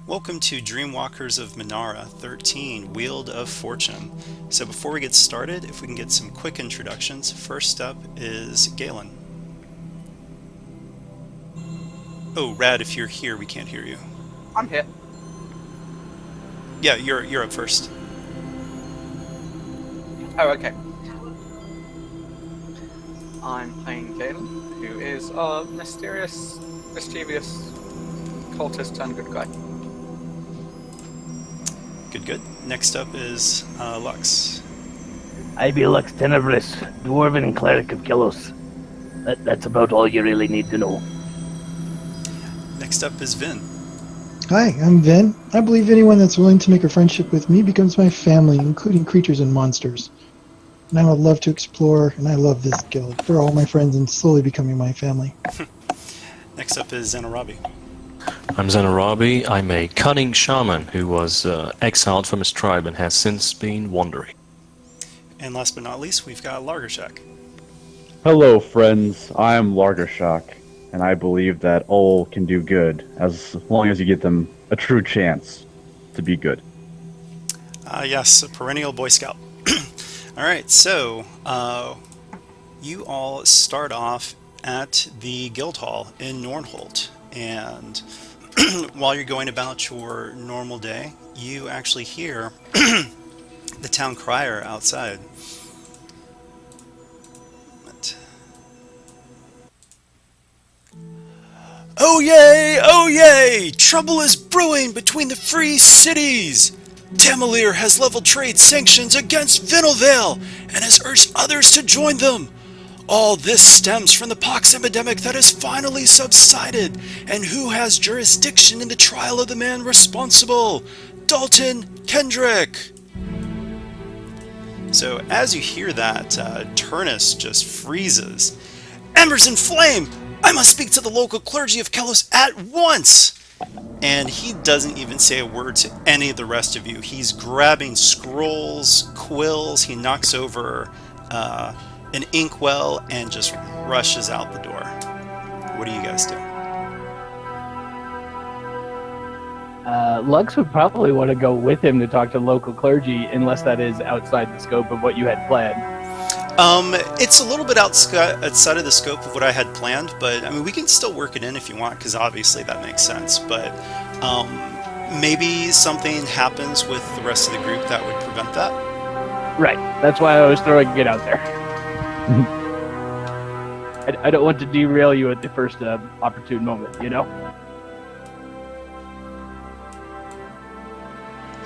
Welcome to Dreamwalkers of Minara 13, Weald of Fortune. So before we get started, if we can get some quick introductions. First up is Galen. Oh, Rad, if you're here, we can't hear you. I'm here. Yeah, you're up first. Oh, okay. I'm playing Galen, who is a mysterious, mischievous cultist turned good guy. Good. Next up is Lux. I be Lux Tenebris, Dwarven Cleric of Kelos. That's about all you really need to know. Next up is Vin. Hi, I'm Vin. I believe anyone that's willing to make a friendship with me becomes my family, including creatures and monsters. And I would love to explore, and I love this guild. They're all my friends and slowly becoming my family. Next up is Zenarabi. I'm Zenarabi. I'm a cunning shaman who was exiled from his tribe and has since been wandering. And last but not least, we've got Largershak. Hello, friends. I am Largershock, and I believe that all can do good as long as you give them a true chance to be good. Yes, a perennial Boy Scout. Alright, so you all start off at the guild hall in Nornholt, and while you're going about your normal day, you actually hear the town crier outside. Oh yay! Oh yay! Trouble is brewing between the free cities! Tamalir has leveled trade sanctions against Vinelvale and has urged others to join them. All this stems from the pox epidemic that has finally subsided, and who has jurisdiction in the trial of the man responsible? Dalton Kendrick! So as you hear that, Turnus just freezes. Embers and flame! I must speak to the local clergy of Kelos at once! And he doesn't even say a word to any of the rest of you. He's grabbing scrolls, quills, he knocks over an inkwell and just rushes out the door. What do you guys do? Lux would probably want to go with him to talk to local clergy, unless that is outside the scope of what you had planned. It's a little bit outside of the scope of what I had planned, but I mean, we can still work it in if you want, because obviously that makes sense. But maybe something happens with the rest of the group that would prevent that. Right. That's why I was throwing it out there. I don't want to derail you at the first opportune moment, you know?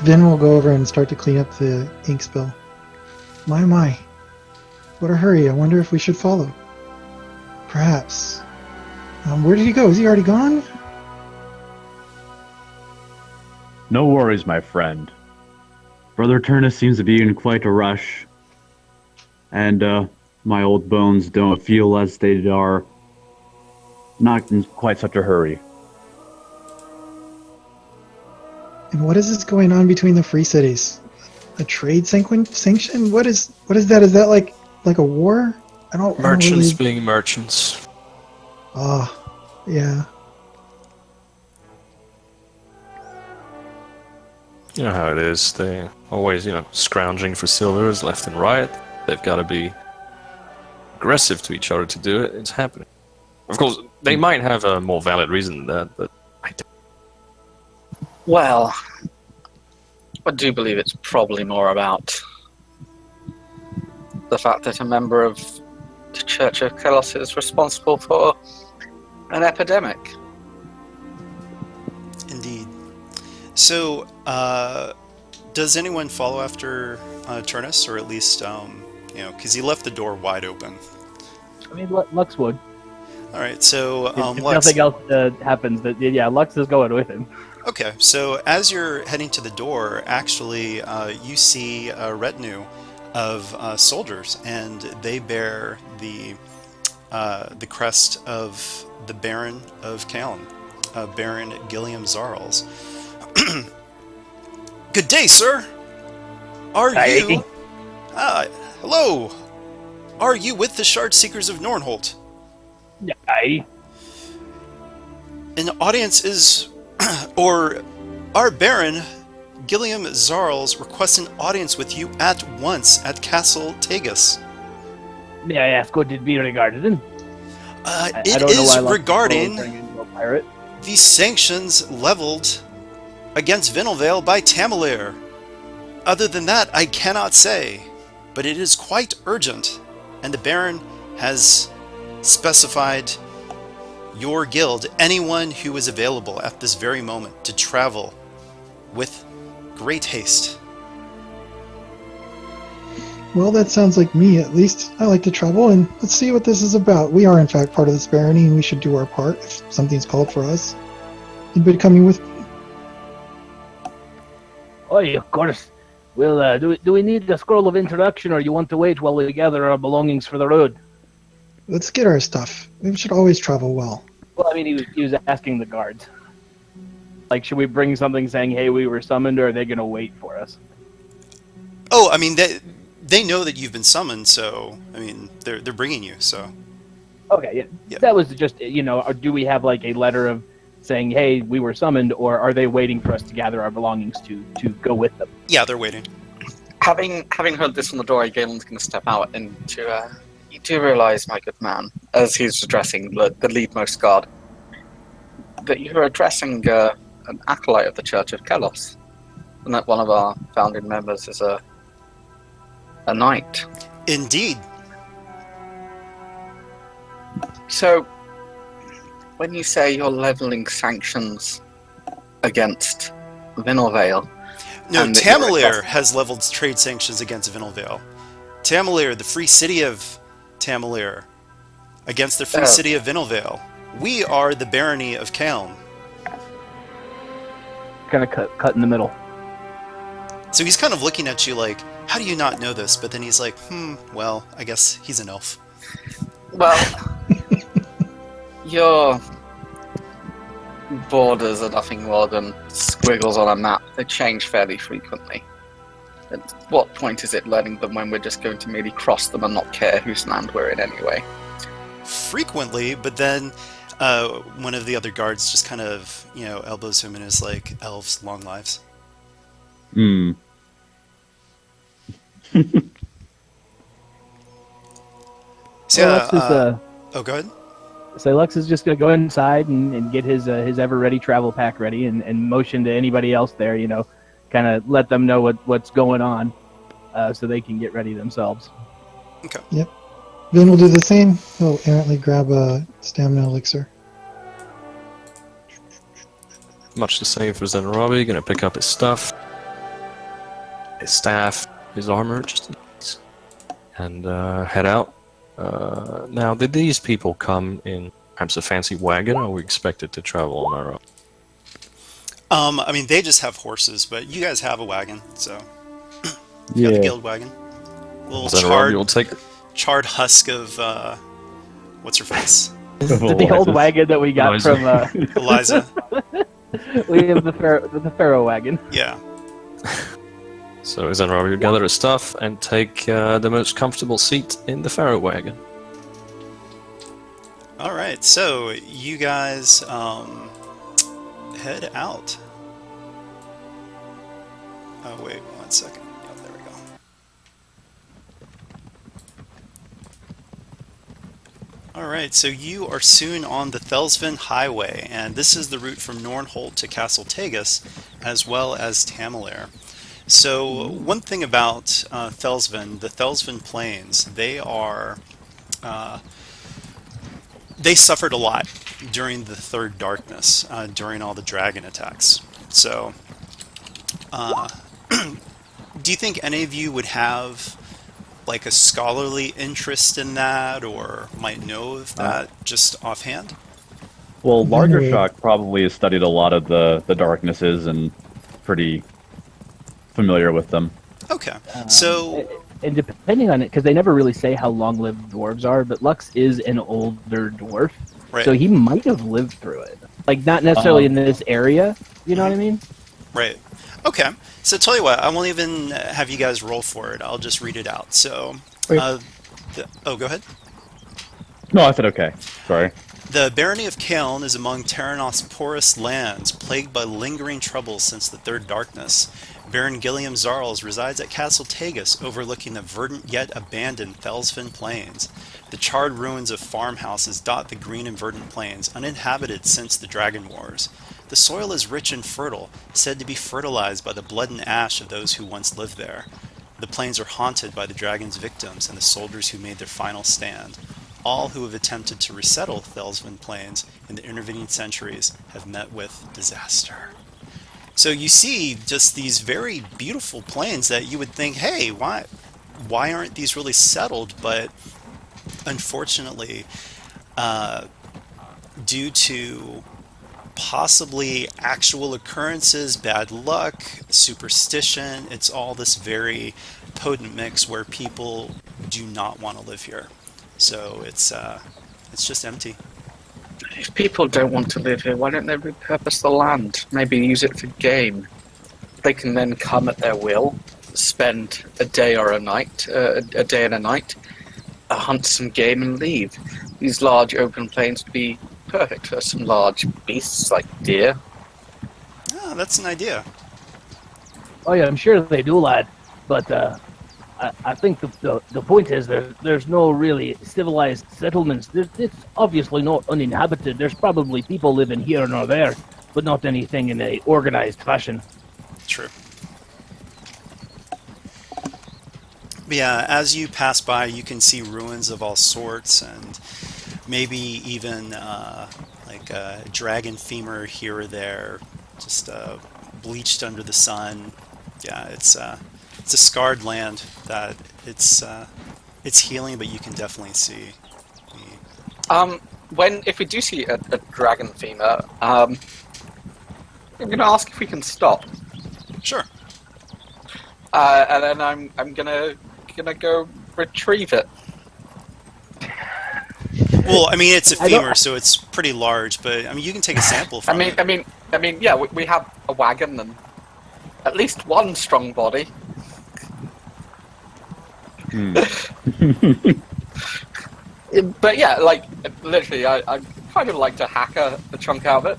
Vin will go over and start to clean up the ink spill. My. What a hurry. I wonder if we should follow. Perhaps. Where did he go? Is he already gone? No worries, my friend. Brother Turnus seems to be in quite a rush, and my old bones don't feel as they are not in quite such a hurry. And what is this going on between the free cities? A trade sanction? What is that? Is that like a war? I don't Merchants really... being merchants. Yeah. You know how it is. They always, scrounging for silvers left and right. They've got to be aggressive to each other to do it. It's happening. Of course, they might have a more valid reason than that, but I don't. Well, I do believe it's probably more about the fact that a member of the Church of Kelos is responsible for an epidemic. Indeed. So, does anyone follow after Turnus, or at least, because he left the door wide open? I mean, Lux would. All right, so If Lux. nothing else happens, Lux is going with him. Okay, so as you're heading to the door, actually, you see a retinue of soldiers, and they bear the crest of the Baron of Callan, Baron Gilliam Zarls. Good day, sir. Are Hi. you? Hello. Are you with the Shard Seekers of Nornholt? Aye. An audience is, or Our Baron, Gilliam Zarles, requests an audience with you at once at Castle Tagus. May I ask what it be regarding? I It don't know is why Lux regarding turning into a pirate. the sanctions leveled against Vinelvale by Tamalir. Other than that, I cannot say, but it is quite urgent, and the Baron has specified your guild, anyone who is available at this very moment, to travel with great haste. Well, that sounds like me, at least. I like to travel, and let's see what this is about. We are, in fact, part of this barony, and we should do our part if something's called for us. You'd be coming with me. Oh, of course. Well, do we need a scroll of introduction, or you want to wait while we gather our belongings for the road? Let's get our stuff. We should always travel well. Well, I mean, he was asking the guards. Like, should we bring something saying, hey, we were summoned, or are they going to wait for us? Oh, I mean, they know that you've been summoned, so, I mean, they're bringing you, so. Okay, yeah. Yeah. That was just, or do we have, like, a letter of saying, hey, we were summoned, or are they waiting for us to gather our belongings to go with them? Yeah, they're waiting. Having heard this from the door, Galen's going to step out into. You do realise, my good man, as he's addressing the leadmost guard, that you're addressing an acolyte of the Church of Kelos, and that one of our founding members is a knight. Indeed. So, when you say you're levelling sanctions against Vinelvale, No, and that you're Tamalir requesting- has leveled trade sanctions against Vinelvale. Tamalir, the free city of Tamalir, against the free Oh. city of Vinelvale. We are the barony of Kaeln. Kind of cut in the middle. So he's kind of looking at you like, how do you not know this? But then he's like, well, I guess he's an elf. Well, your borders are nothing more than squiggles on a map. They change fairly frequently. At what point is it learning them when we're just going to merely cross them and not care whose land we're in anyway? Frequently, but then one of the other guards just kind of, elbows him and is like, elves, long lives. Hmm. So, Lux is, oh, go ahead. so Lux is just going to go inside and get his ever-ready travel pack ready and motion to anybody else there, kind of let them know what's going on so they can get ready themselves. Okay. Yep. Vin will do the same. He'll errantly grab a stamina elixir. Much the same for Zenrabi, gonna pick up his stuff, his staff, his armor, just in case, and head out. Now, did these people come in perhaps a fancy wagon, or are we expected to travel on our own? I mean, they just have horses, but you guys have a wagon, so you have the guild wagon. A little Zenrabi will take charred husk of what's her face, The old wagon that we got Eliza. from Eliza. we have the Pharaoh wagon. Yeah. So Zenrabi will gather his stuff and take the most comfortable seat in the Pharaoh wagon. All right, so you guys head out. Oh wait, 1 second. Yep, there we go. All right, so you are soon on the Thelsvin Highway, and this is the route from Nornholt to Castle Tagus, as well as Tamalir. So one thing about Thelsvin, the Thelsvin Plains, they suffered a lot during the Third Darkness, during all the dragon attacks. So, do you think any of you would have like a scholarly interest in that, or might know of that just offhand? Well, Larger Shock probably has studied a lot of the darknesses and pretty familiar with them. Okay, so And depending on it, because they never really say how long-lived dwarves are, but Lux is an older dwarf, right, so he might have lived through it. Like, not necessarily in this area, you know what I mean? right. Okay, so tell you what, I won't even have you guys roll for it. I'll just read it out. So, Okay. go ahead. No, I said okay. Sorry. The barony of Kaeln is among Terranos' poorest lands, plagued by lingering troubles since the Third Darkness. Baron Gilliam Zarles resides at Castle Tagus, overlooking the verdant yet abandoned Felsvin Plains. The charred ruins of farmhouses dot the green and verdant plains, uninhabited since the Dragon Wars. The soil is rich and fertile, said to be fertilized by the blood and ash of those who once lived there. The plains are haunted by the dragon's victims and the soldiers who made their final stand. All who have attempted to resettle Felsvin Plains in the intervening centuries have met with disaster. So you see just these very beautiful plains that you would think, hey, why aren't these really settled? But unfortunately, due to possibly actual occurrences, bad luck, superstition, it's all this very potent mix where people do not want to live here. So it's just empty. If people don't want to live here, why don't they repurpose the land? Maybe use it for game. They can then come at their will, spend a day or a night, a day and a night, hunt some game and leave. These large open plains would be perfect for some large beasts like deer. Oh, that's an idea. Oh yeah, I'm sure they do, lad. But I think the point is there's no really civilized settlements. It's obviously not uninhabited. There's probably people living here or there, but not anything in a organized fashion. True. But yeah, as you pass by, you can see ruins of all sorts, and maybe even like a dragon femur here or there, just bleached under the sun. Yeah, it's a scarred land that it's healing, but you can definitely see. If we do see a dragon femur, I'm going to ask if we can stop. Sure. And then I'm gonna go retrieve it. Well, I mean, it's a femur, so it's pretty large, but I mean, you can take a sample from it. I mean, yeah, we have a wagon and at least one strong body. But yeah, like literally, I kind of like to hack a chunk out of it.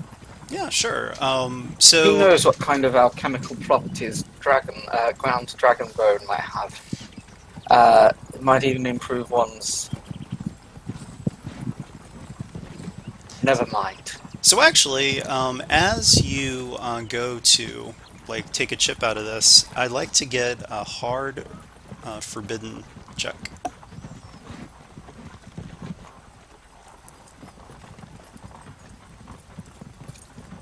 Yeah, sure. Who So knows what kind of alchemical properties ground dragon bone might have? It might even improve one's. Never mind. So actually, as you go to like take a chip out of this, I'd like to get a hard forbidden check.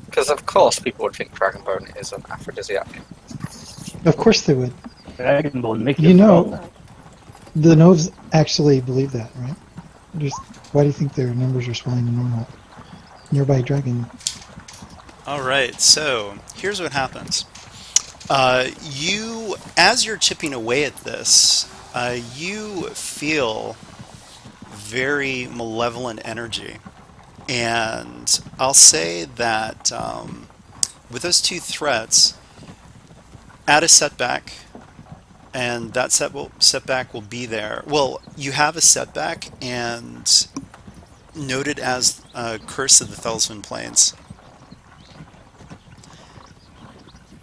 Because of course people would think dragon bone is an aphrodisiac. Of course they would. Dragon bone make You know, the Noves actually believe that, right? Why do you think their numbers are swelling to normal? Nearby dragon. Alright, so here's what happens. As you're chipping away at this, you feel very malevolent energy. And I'll say that with those two threats, add a setback, and that setback will be there. Well, you have a setback, and noted as a curse of the Felsvin Plains.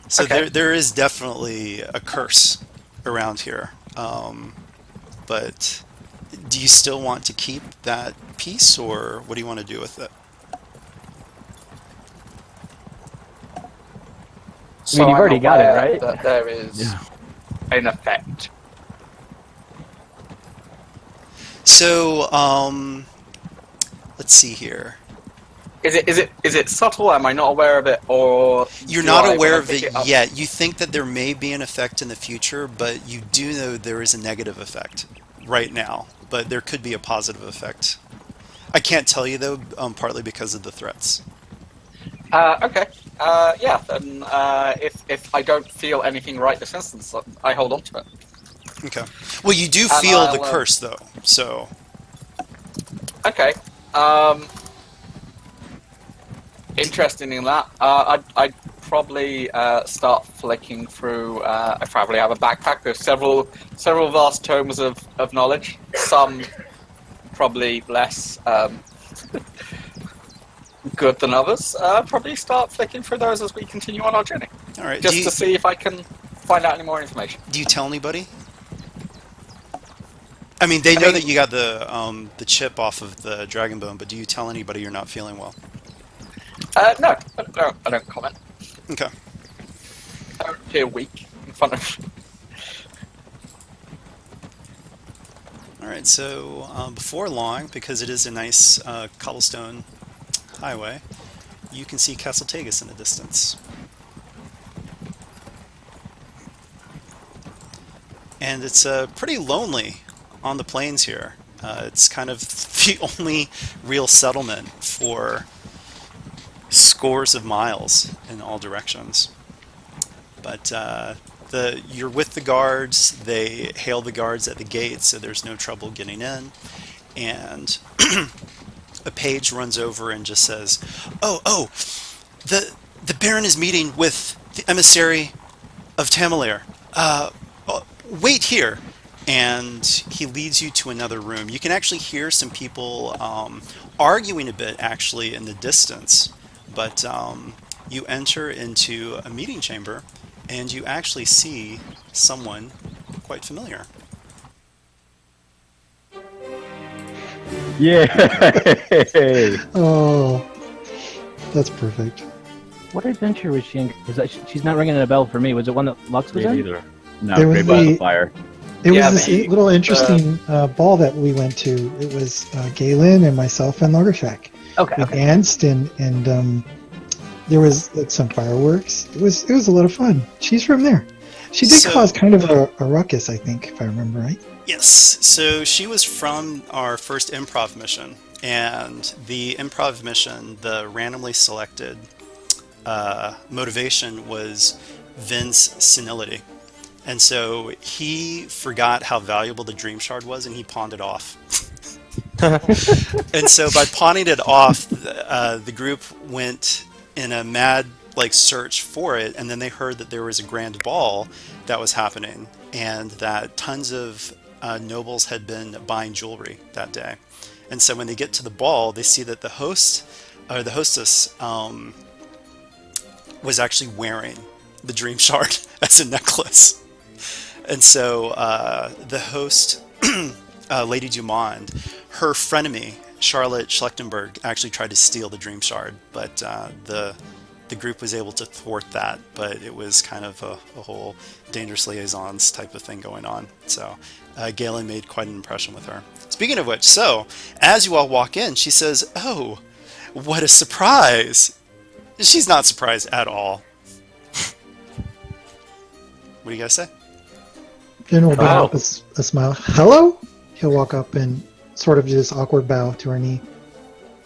So Okay. there is definitely a curse around here. But do you still want to keep that piece, or what do you want to do with it? So you've I'm already got it, aware right? That there is an effect. So, let's see here. Is it subtle? Am I not aware of it, or You're do not I, aware when I of pick it up- yet. You think that there may be an effect in the future, but you do know there is a negative effect right now. But there could be a positive effect. I can't tell you though, partly because of the threats. Okay. Yeah. Then if I don't feel anything right this instance, I hold on to it. Okay. Well, you do And feel the I'll, curse though, so Okay. Interesting in that. I'd probably start flicking through. I probably have a backpack with several vast tomes of knowledge. Some probably less good than others, probably start flicking through those as we continue on our journey, All right. just to see if I can find out any more information. Do you tell anybody? I mean, they know that you got the chip off of the dragon bone, but do you tell anybody you're not feeling well? No, I don't comment. Okay. I don't appear weak in front of. All right. So before long, because it is a nice cobblestone highway, you can see Castle Tagus in the distance. And it's pretty lonely on the plains here. It's kind of the only real settlement for scores of miles in all directions. But you're with the guards. They hail the guards at the gate, so there's no trouble getting in. And a page runs over and just says, "Oh, the Baron is meeting with the emissary of Tamalir. Wait here." And he leads you to another room. You can actually hear some people arguing a bit, actually, in the distance. But you enter into a meeting chamber, and you actually see someone quite familiar. Yay! Oh, that's perfect. What adventure was she in? Because she's not ringing a bell for me. Was it one that Lux was Me in? neither. No, There was Great Balls the- of Fire. It Yeah, was this little interesting ball that we went to. It was Galen and myself and Lagershak. Okay. We Okay. danced and there was like some fireworks. It was a lot of fun. She's from there. She did So- cause kind of a ruckus, I think, if I remember right. Yes, so she was from our first improv mission, and the improv mission, the randomly selected motivation was Vin's senility. And so he forgot how valuable the dream shard was, and he pawned it off. And so by pawning it off, the group went in a mad search for it, and then they heard that there was a grand ball that was happening, and that tons of nobles had been buying jewelry that day. And so when they get to the ball, they see that the host or the hostess was actually wearing the dream shard as a necklace. And so the host, Lady Dumond, her frenemy, Charlotte Schlechtenberg, actually tried to steal the dream shard, but the group was able to thwart that. But it was kind of a whole dangerous liaisons type of thing going on. So Galen made quite an impression with her. Speaking of which, so as you all walk in, she says, "Oh, what a surprise!" She's not surprised at all. What do you guys say? Then we'll bring Oh. up a smile. Hello? He'll walk up and sort of do this awkward bow to her knee.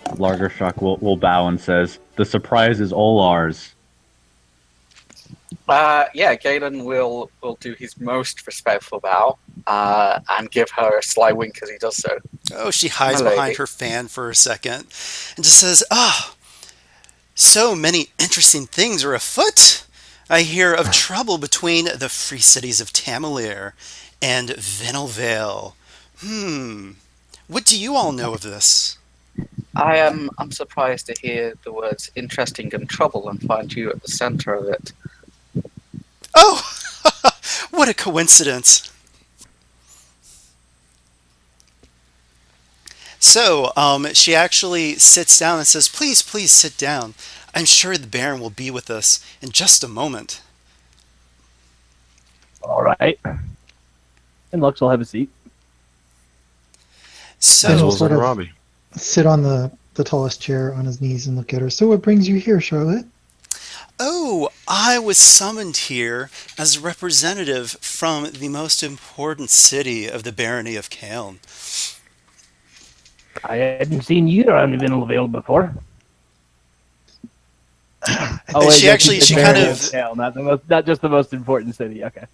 Lagershock will bow and says, "The surprise is all ours." Yeah, Galen will do his most respectful bow and give her a sly wink as he does so. Oh, she hides Hi, lady. behind her fan for a second and just says, "Ah, so many interesting things are afoot. I hear of trouble between the free cities of Tamalir and Vinelvale. What do you all know of this?" I'm surprised to hear the words interesting and trouble and find you at the center of it. Oh, what a coincidence. So, she actually sits down and says, "Please, please sit down. I'm sure the Baron will be with us in just a moment." All right. And Lux will have a seat. So, Then As we'll well as sort of Robbie. sit on the tallest chair on his knees and look at her. So what brings you here, Charlotte? oh, I was summoned here as a representative from the most important city of the Barony of Caeln. I hadn't seen you around Vinelvale before. She actually- she kind of- Yeah, not just the most important city. Okay.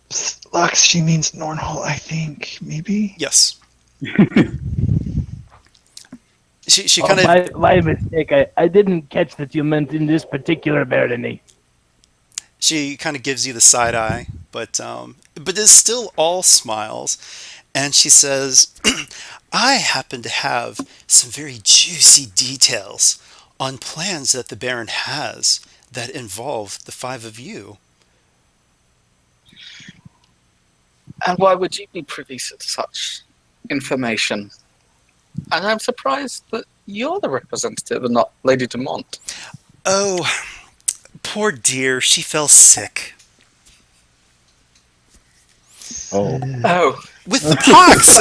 Lux, she means Nornhall, I think. Maybe? Yes. She kind of My mistake. I didn't catch that you meant in this particular barony. she kind of gives you the side eye, but is still all smiles, and she says, "I happen to have some very juicy details on plans that the Baron has that involve the five of you. And why would you be privy to such information? And I'm surprised that you're the representative and not Lady Dumont. Oh, poor dear, she fell sick. Oh. Oh, With the pox!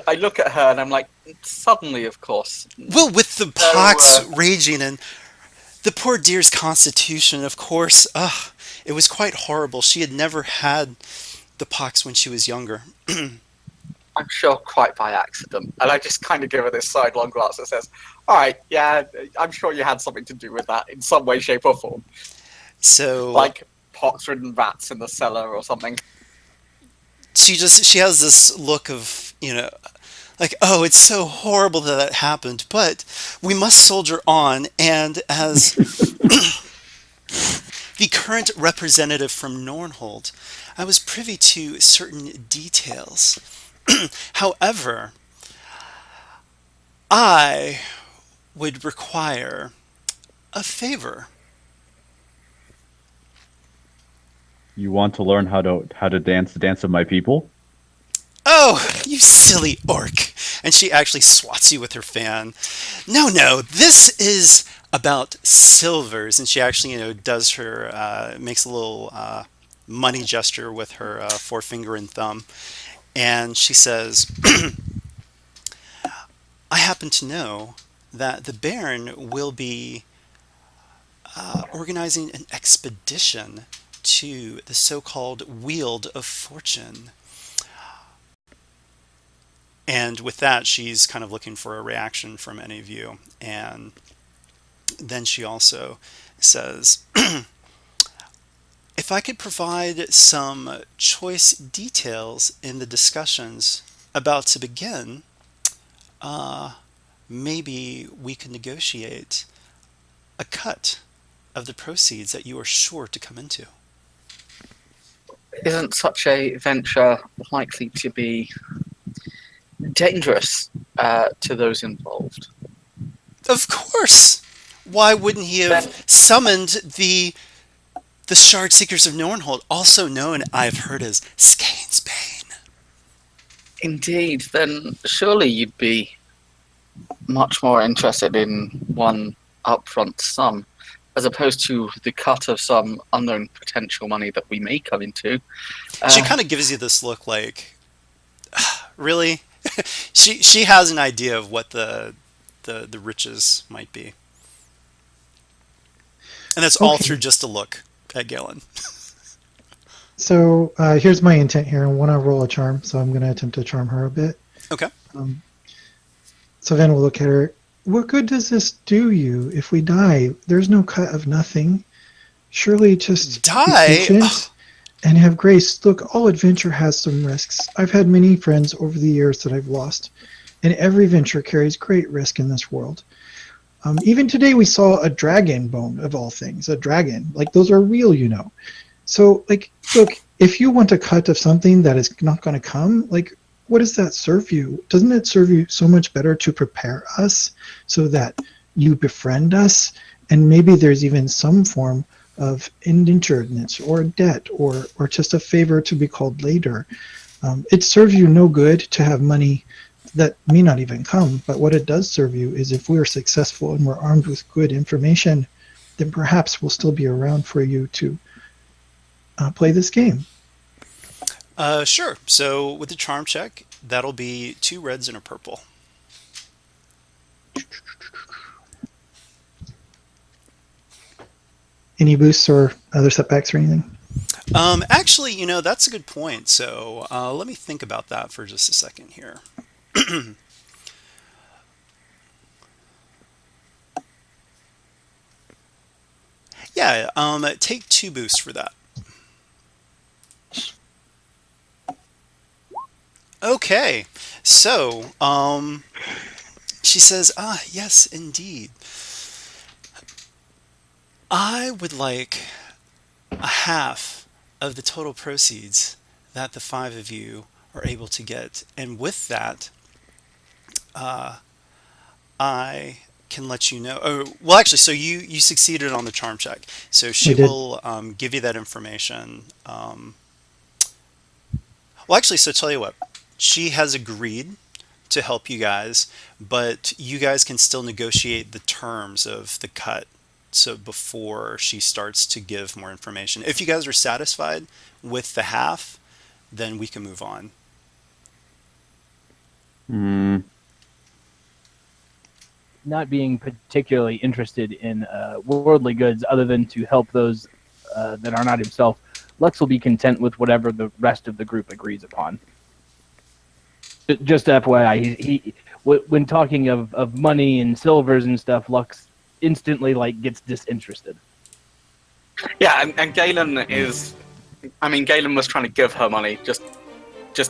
I look at her and I'm like, suddenly, of course. Well, with the So, pox raging and the poor dear's constitution, of course, it was quite horrible. She had never had the pox when she was younger. I'm sure quite by accident. And I just kind of give her this sidelong glance that says, all right, yeah, I'm sure you had something to do with that in some way, shape, or form. So Like pox-ridden rats in the cellar or something. she has this look of, like, oh, it's so horrible that that happened, but we must soldier on. And as the current representative from Nornhold, I was privy to certain details. However, I would require a favor. You want to learn how to dance the dance of my people? Oh, you silly orc. And she actually swats you with her fan. No, no, this is about silvers. And she actually, does her, makes a little money gesture with her forefinger and thumb. And she says, I happen to know that the Baron will be organizing an expedition to the so-called Weald of Fortune. And with that, she's kind of looking for a reaction from any of you. And then she also says, if I could provide some choice details in the discussions about to begin, maybe we could negotiate a cut of the proceeds that you are sure to come into. Isn't such a venture likely to be dangerous to those involved? Of course! Why wouldn't he have Then, summoned the Shard Seekers of Nornhold, also known, I've heard, as Skane's Bane? indeed, then surely you'd be much more interested in one upfront sum as opposed to the cut of some unknown potential money that we may come into. She kind of gives you this look like, really? She has an idea of what the riches might be. And that's all Okay. through just a look at Galen. So here's my intent here. I want to roll a charm, so I'm going to attempt to charm her a bit. Okay. So Van will look at her. What good does this do you if we die? There's no cut of nothing. Surely just Die? be patient Ugh. and have grace. Look, all adventure has some risks. I've had many friends over the years that I've lost, and every venture carries great risk in this world. Even today we saw a dragon bone, of all things. A dragon. Like, those are real, you know. So, like, look, if you want a cut of something that is not going to come, like, what does that serve you? Doesn't it serve you so much better to prepare us so that you befriend us? And maybe there's even some form of indenturedness or debt or just a favor to be called later. It serves you no good to have money that may not even come, but what it does serve you is if we're successful and we're armed with good information, then perhaps we'll still be around for you to play this game. Sure. So with the charm check, that'll be 2 reds and a purple. Any boosts or other setbacks or anything? Actually, that's a good point. So let me think about that for just a second here. Yeah, take 2 boosts for that. Okay, so she says, yes, indeed. I would like a half of the total proceeds that the 5 of you are able to get. And with that, I can let you know. Oh, well, actually, so you succeeded on the charm check, so she I did. will give you that information. Well, actually, so tell you what, she has agreed to help you guys, but you guys can still negotiate the terms of the cut. So before she starts to give more information, if you guys are satisfied with the half, then we can move on. Hmm. Not being particularly interested in worldly goods other than to help those that are not himself, Lux will be content with whatever the rest of the group agrees upon. Just FYI, when talking of money and silvers and stuff, Lux instantly gets disinterested. Yeah, and Galen is. I mean, Galen was trying to give her money just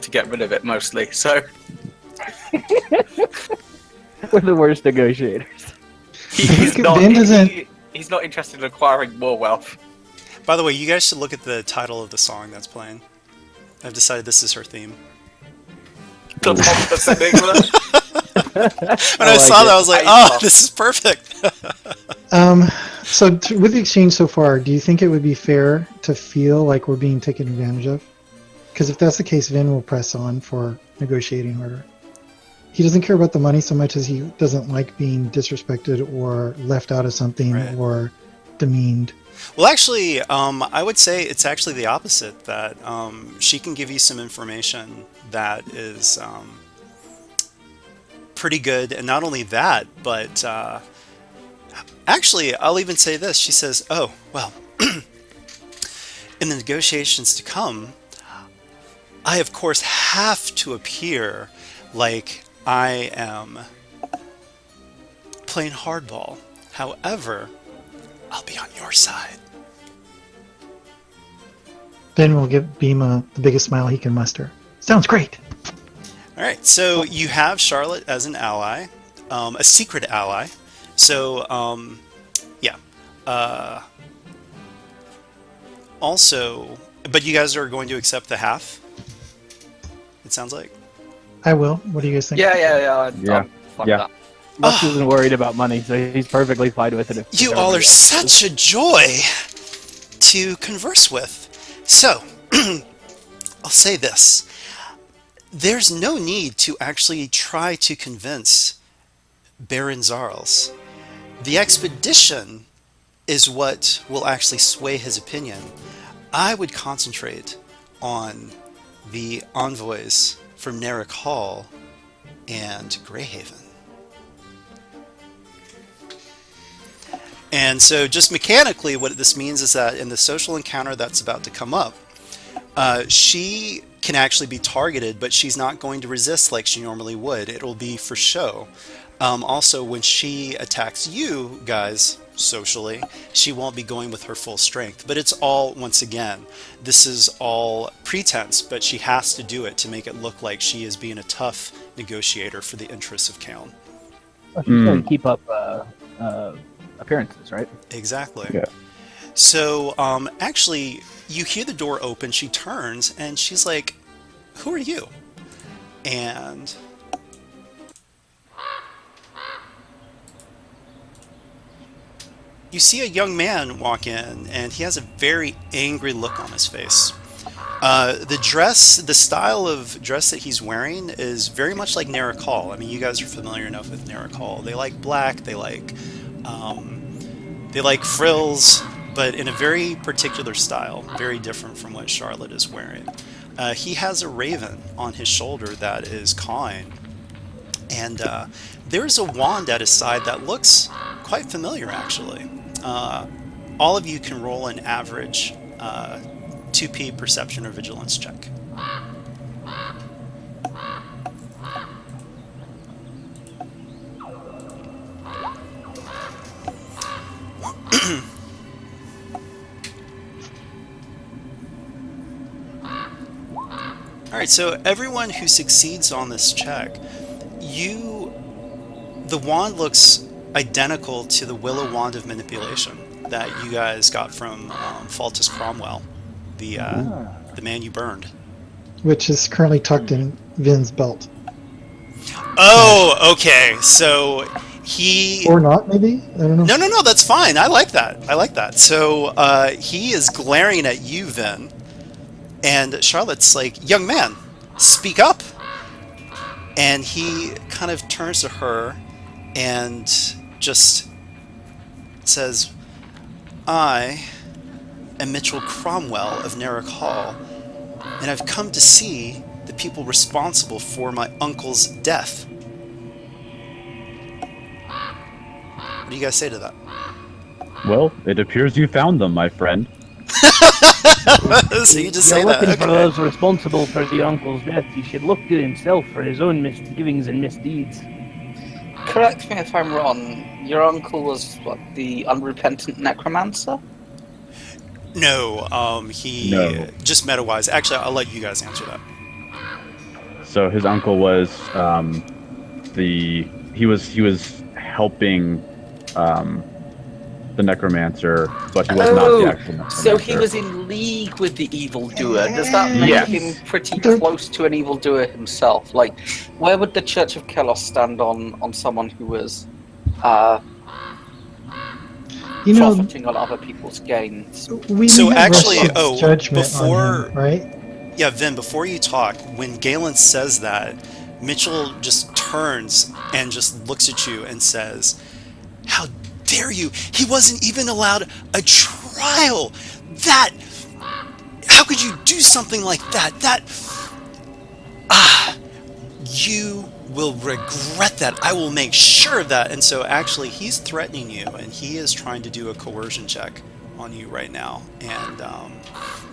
to get rid of it mostly. So We're the worst negotiators. he's not. Ben doesn't. He's not interested in acquiring more wealth. By the way, you guys should look at the title of the song that's playing. I've decided this is her theme. The pompous enigma. When I saw that, I was like, oh, this is perfect. So with the exchange so far, do you think it would be fair to feel like we're being taken advantage of? Because if that's the case, Vin will press on for negotiating order. He doesn't care about the money so much as he doesn't like being disrespected or left out of something Right. or demeaned. Well, actually, I would say it's actually the opposite, that she can give you some information that is pretty good. And not only that, but actually, I'll even say this. She says, oh, well, in the negotiations to come, I, of course, have to appear like I am playing hardball. However, I'll be on your side. Ben will give Bhima the biggest smile he can muster. Sounds great. All right, so you have Charlotte as an ally, a secret ally. So, yeah. Also, but you guys are going to accept the half? It sounds like. I will. What do you guys think? Yeah. Yeah. Fuck Yeah. that. Lux isn't worried about money, so he's perfectly fine with it. If You all everybody are else is. such a joy to converse with. So, I'll say this. There's no need to actually try to convince Baron Zarls. The expedition is what will actually sway his opinion. I would concentrate on the envoys from Narek Hall and Greyhaven. And so just mechanically, what this means is that in the social encounter that's about to come up, she can actually be targeted, but she's not going to resist like she normally would. It'll be for show. Also, when she attacks you guys socially, she won't be going with her full strength. But it's all, once again, this is all pretense, but she has to do it to make it look like she is being a tough negotiator for the interests of Kaon. Well, she's going to keep up appearances, right? Exactly. Yeah. So, actually, you hear the door open, she turns, and she's like, who are you? And you see a young man walk in, and he has a very angry look on his face. The style of dress that he's wearing is very much like Narek Hall. I mean, you guys are familiar enough with Narek Hall. They like black, they like frills, but in a very particular style, very different from what Charlotte is wearing. He has a raven on his shoulder that is cawing, and there's a wand at his side that looks quite familiar, actually. All of you can roll an average 2p perception or vigilance check. Alright, so everyone who succeeds on this check, the wand looks identical to the Willow Wand of Manipulation that you guys got from Faltus Cromwell, the man you burned. Which is currently tucked in Vin's belt. Oh, okay. So He Or not, maybe? I don't know. no, that's fine. I like that. So he is glaring at you, Vin, and Charlotte's like, "Young man, speak up." And he kind of turns to her and just says, "I am Mitchell Cromwell of Narrock Hall, and I've come to see the people responsible for my uncle's death." What do you guys say to that? Well, it appears you found them, my friend. So you just You're say that. looking for Okay. those responsible for the uncle's death. He should look to himself for his own misgivings and misdeeds. Correct me if I'm wrong. Your uncle was what, the unrepentant necromancer? No, he No. just meta-wise. Actually, I'll let you guys answer that. So his uncle was he was helping the necromancer, but he was not the actual necromancer. So he was in league with the evildoer. Does that make Yes. him pretty close to an evildoer himself? Like, where would the Church of Kelos stand on someone who was You know, profiting on other people's gains? we So have actually, Russell's judgment before- on him, right? Yeah, Vin, before you talk, when Galen says that, Mitchell just turns and just looks at you and says, "How dare you? He wasn't even allowed a trial! That... How could you do something like that? You will regret that. I will make sure of that." And so actually, he's threatening you, and he is trying to do a coercion check on you right now. And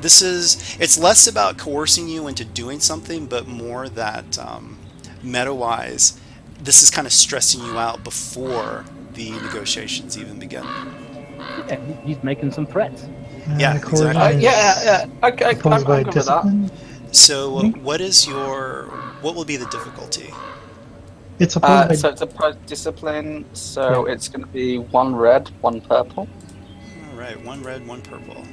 it's less about coercing you into doing something, but more that meta-wise, this is kind of stressing you out before the negotiations even begin. Yeah, he's making some threats. Yeah, The coercion exactly. is Okay, I'm opposed by good with that. discipline. So what will be the difficulty? It's opposed by So it's a discipline, so it's going to be 1 red, 1 purple. All right, 1 red, 1 purple.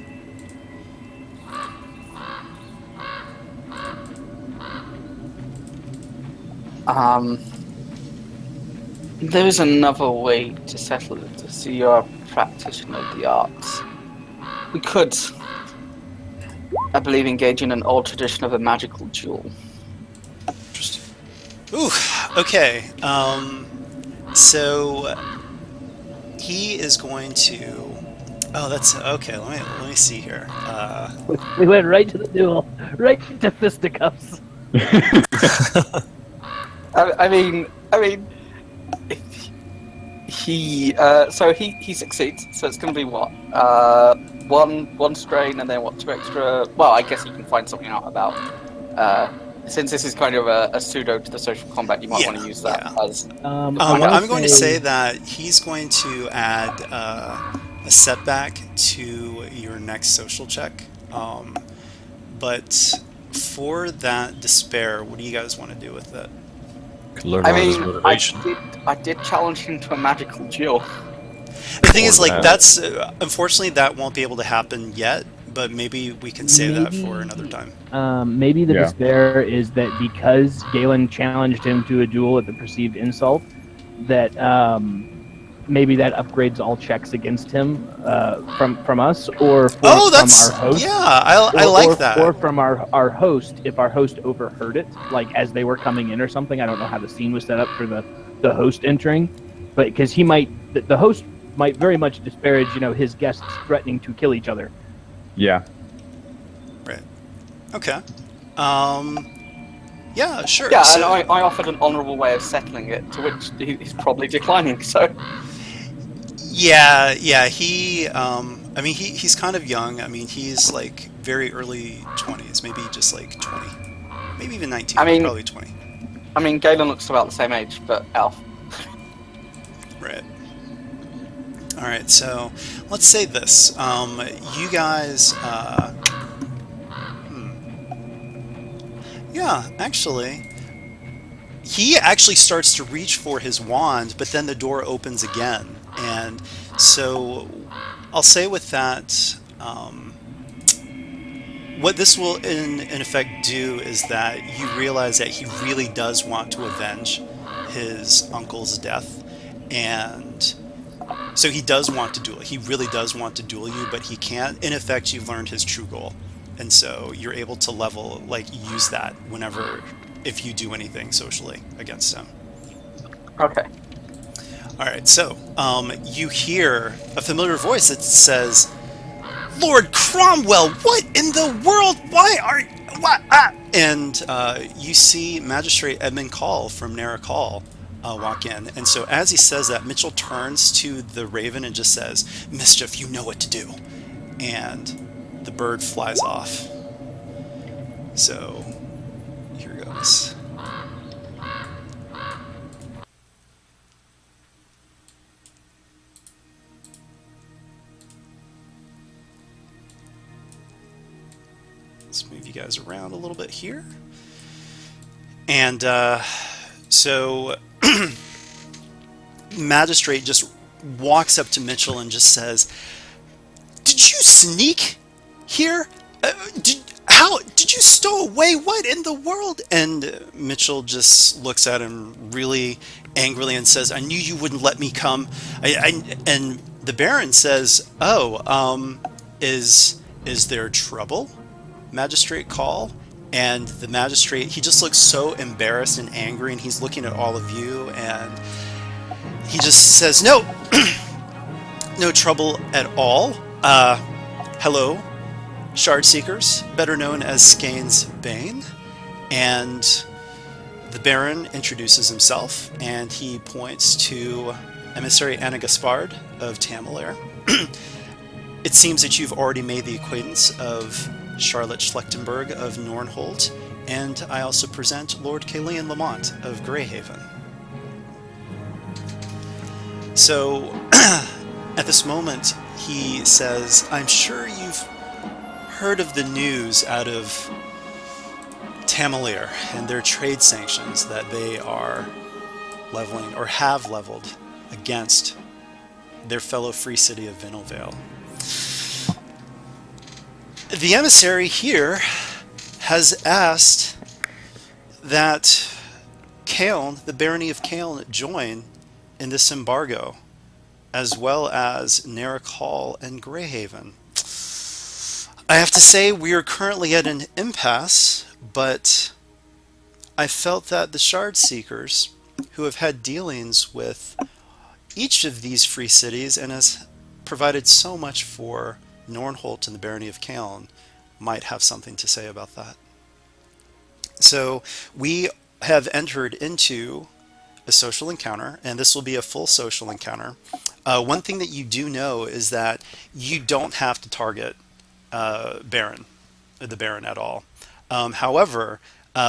There's another way to settle it, to see you're a practitioner of the arts. We could, I believe, engage in an old tradition of a magical duel. Interesting. Ooh, okay. So he is going to. Oh, that's okay. Let me see here. We went right to the duel, right to fisticuffs. I mean, he succeeds. So it's going to be what? One strain, and then what? 2 extra. Well, I guess you can find something out about. Since this is kind of a pseudo to the social combat, you might want to use that as. I'm going to say that he's going to add a setback to your next social check. But for that despair, what do you guys want to do with it? Can learn I about his mean, motivation. I did challenge him to a magical duel. The thing is, like, that. that's unfortunately that won't be able to happen yet. But maybe we can save that for another time. Maybe the Yeah. despair is that because Galen challenged him to a duel at the perceived insult, that maybe that upgrades all checks against him from us or from our host. Yeah, I like that. Or from our host, if our host overheard it, like as they were coming in or something. I don't know how the scene was set up for the host entering, but because the host might very much disparage, his guests threatening to kill each other. Yeah. Right. Okay. Yeah, sure. Yeah, So- and I offered an honourable way of settling it, to which he's probably declining. So. Yeah. He. I mean, he's kind of young. I mean, he's like very early 20s, maybe just like 20, maybe even 19. I mean- probably 20. I mean, Galen looks about the same age, but Elf. Right. All right. So let's say this. You guys. Yeah, actually. He actually starts to reach for his wand, but then the door opens again. And so I'll say with that, what this will in effect do is that you realize that he really does want to avenge his uncle's death. And so he does want to duel. He really does want to duel you, but he can't. In effect, you've learned his true goal. And so you're able to level, like, use that whenever, if you do anything socially against him. Okay. All right, so you hear a familiar voice that says, "Lord Cromwell, what in the world? Why are what?" And you see Magistrate Edmund Call from Nara Call walk in. And so as he says that, Mitchell turns to the Raven and just says, "Mischief, you know what to do." And the bird flies off. So here goes. Let's move you guys around a little bit here. And so Magistrate just walks up to Mitchell and just says, "Did you sneak here? How did you stow away? What in the world?" And Mitchell just looks at him really angrily and says, "I knew you wouldn't let me come." And the Baron says, "Oh, is there trouble, Magistrate Call?" And the magistrate, he just looks so embarrassed and angry, and he's looking at all of you, and he just says, "No, no trouble at all. Hello, Shard Seekers, better known as Skane's Bane." And the Baron introduces himself, and he points to Emissary Anna Gaspard of Tamalir. "It seems that you've already made the acquaintance of Charlotte Schlechtenberg of Nornholt, and I also present Lord Kalian Lamont of Greyhaven." So, at this moment, he says, "I'm sure you've heard of the news out of Tamalir and their trade sanctions that they are leveling, or have leveled, against their fellow free city of Vinelvale. The emissary here has asked that Kaeln, the barony of Kaeln, join in this embargo, as well as Narrock Hall and Greyhaven. I have to say we are currently at an impasse, but I felt that the Shard Seekers, who have had dealings with each of these free cities and has provided so much for Nornholt and the barony of Kaeln, might have something to say about that. So we have entered into a social encounter, and this will be a full social encounter. One thing that you do know is that you don't have to target the Baron at all. However,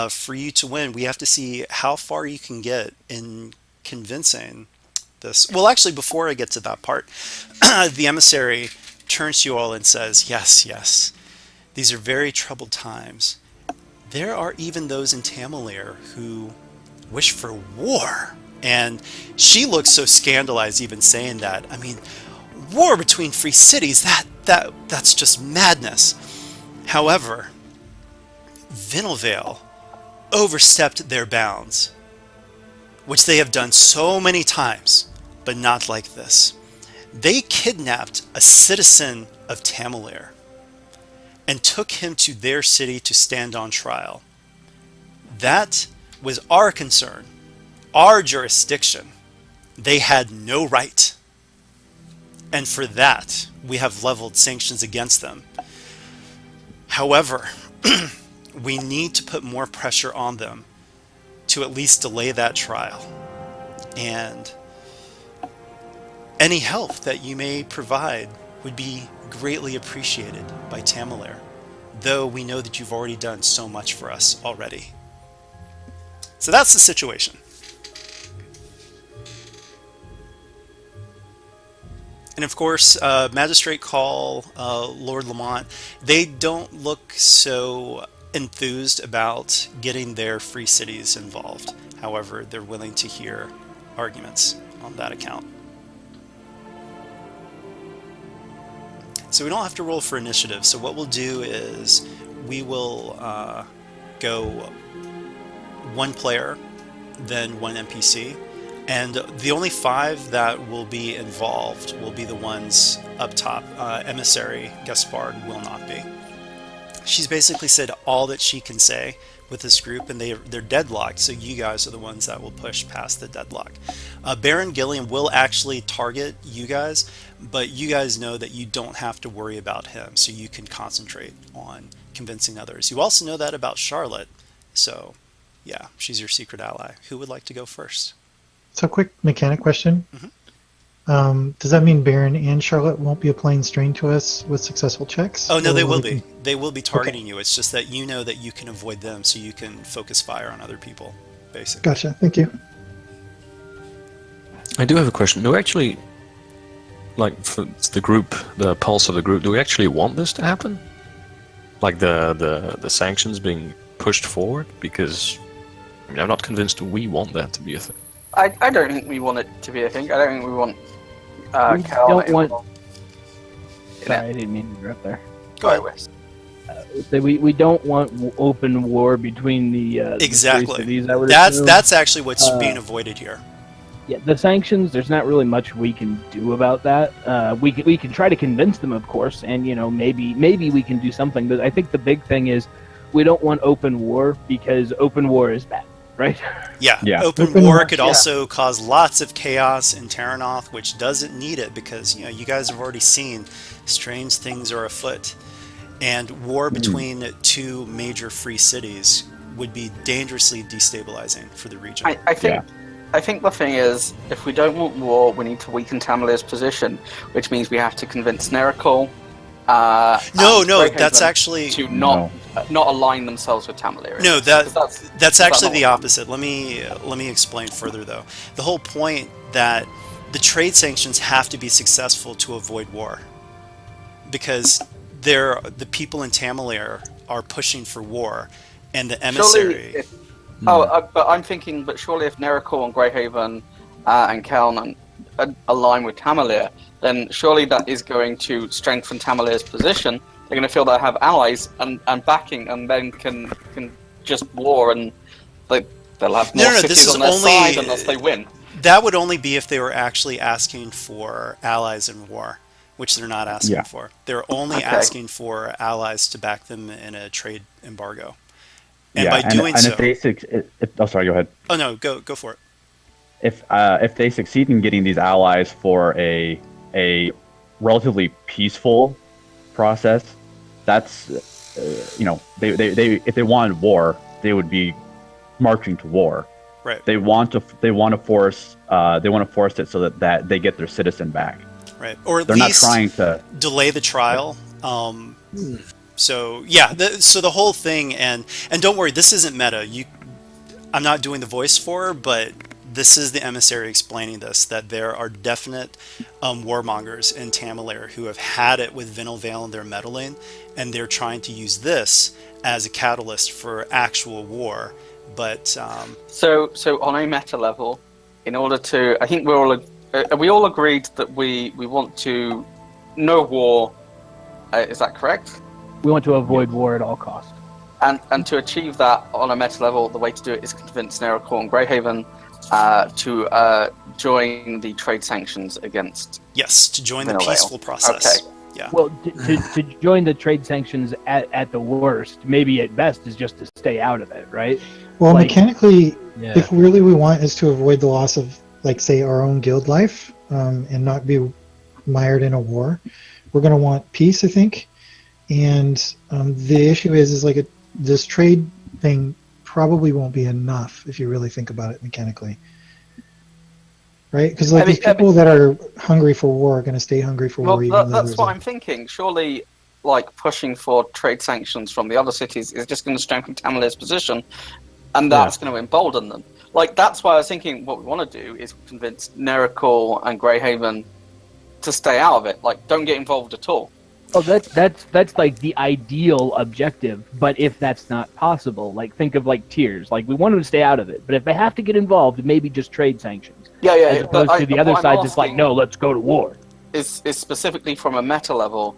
for you to win, we have to see how far you can get in convincing this. Well, actually, before I get to that part, the emissary turns to you all and says, "Yes, yes, these are very troubled times. There are even those in Tamalir who wish for war." And she looks so scandalized even saying that. I mean, war between free cities, that's just madness. However, Vinelvale overstepped their bounds, which they have done so many times, but not like this. They kidnapped a citizen of Tamalir and took him to their city to stand on trial. That was our concern, our jurisdiction. They had no right. And for that, we have leveled sanctions against them. However, we need to put more pressure on them to at least delay that trial. And any help that you may provide would be greatly appreciated by Tamalir, though we know that you've already done so much for us already. So that's the situation. And of course, Magistrate Call, Lord Lamont, they don't look so enthused about getting their free cities involved. However, they're willing to hear arguments on that account. So we don't have to roll for initiative. So what we'll do is we will go one player, then one NPC. And the only 5 that will be involved will be the ones up top. Emissary Gaspard will not be. She's basically said all that she can say with this group, and they're deadlocked, so you guys are the ones that will push past the deadlock. Baron Gilliam will actually target you guys, but you guys know that you don't have to worry about him, so you can concentrate on convincing others. You also know that about Charlotte, so yeah, she's your secret ally. Who would like to go first? So, quick mechanic question. Mhm. Does that mean Baron and Charlotte won't be applying strain to us with successful checks? Oh no, Or they will they be. can- They will be targeting you. It's just that you know that you can avoid them, so you can focus fire on other people, basically. Gotcha. Thank you. I do have a question. Do we actually, like, for the group, the pulse of the group, do we actually want this to happen? Like the sanctions being pushed forward? Because I mean, I'm not convinced we want that to be a thing. I don't think we want it to be a thing. I don't think we want. We Cal don't want- in Sorry, I it. didn't mean to interrupt there. Go ahead. West. So we don't want open war between the Exactly. The 3 cities, I would That's assume. that's actually what's being avoided here. Yeah, the sanctions. There's not really much we can do about that. We can try to convince them, of course, and maybe we can do something. But I think the big thing is we don't want open war because open war is bad, right? Yeah. Yeah. Open Open war war, could yeah. also cause lots of chaos in Terranoth, which doesn't need it because you guys have already seen strange things are afoot, and war between 2 major free cities would be dangerously destabilizing for the region. I think. I think the thing is, if we don't want war, we need to weaken Tamalir's position, which means we have to convince Nerikol. No, and no, Greyhaven that's actually to not align themselves with Tamalir. no. That's That's actually not the what- opposite. Let me explain further though. The whole point that the trade sanctions have to be successful to avoid war, because the people in Tamalir are pushing for war, and the Surely, emissary. but I'm thinking, but surely if Nerikol and Greyhaven and Keln align with Tamalir, then surely that is going to strengthen Tamalir's position. They're going to feel they have allies and backing, and then can just war, and they'll have more No, cities this is on their only- side unless they win. That would only be if they were actually asking for allies in war, which they're not asking Yeah. for. They're only Okay. asking for allies to back them in a trade embargo. And yeah, by doing and so, if they sorry, go ahead. oh no, go for it. If they succeed in getting these allies for a relatively peaceful process, that's they if they wanted war, they would be marching to war. Right, They want to force it so that they get their citizen back. right, or at They're not least trying to. delay the trial. So yeah, so the whole thing, and don't worry, this isn't meta. I'm not doing the voice for her, but this is the emissary explaining this, that there are definite warmongers in Tamalir who have had it with Vinelvale and their meddling, and they're trying to use this as a catalyst for actual war. But So on a meta level, in order to, I think we all agreed that we want to no war. Is that correct? We want to avoid war at all costs. And to achieve that on a meta level, the way to do it is convince Nerikol and Greyhaven to join the trade sanctions against. yes, to join the Vinelvale. peaceful process. Okay. Yeah. Well, to join the trade sanctions at the worst, maybe at best, is just to stay out of it, right? Well, Like- mechanically, Yeah. if really we want is to avoid the loss of, like, say, our own guild life, and not be mired in a war, we're going to want peace, I think. And the issue is like this trade thing probably won't be enough if you really think about it mechanically, right? Because like these people that are hungry for war are going to stay hungry for war. Well, Even though that's there's what a- I'm thinking. Surely, like pushing for trade sanctions from the other cities is just going to strengthen Tamalir's position, and that's going to embolden them. Like that's why I was thinking what we want to do is convince Nerikol and Greyhaven to stay out of it. Like, don't get involved at all. Oh, that's like the ideal objective. But if that's not possible, like think of like tiers. Like we want them to stay out of it, but if they have to get involved, maybe just trade sanctions. Yeah. As opposed to the what other I'm side, just like asking no, let's go to war. Is specifically from a meta level.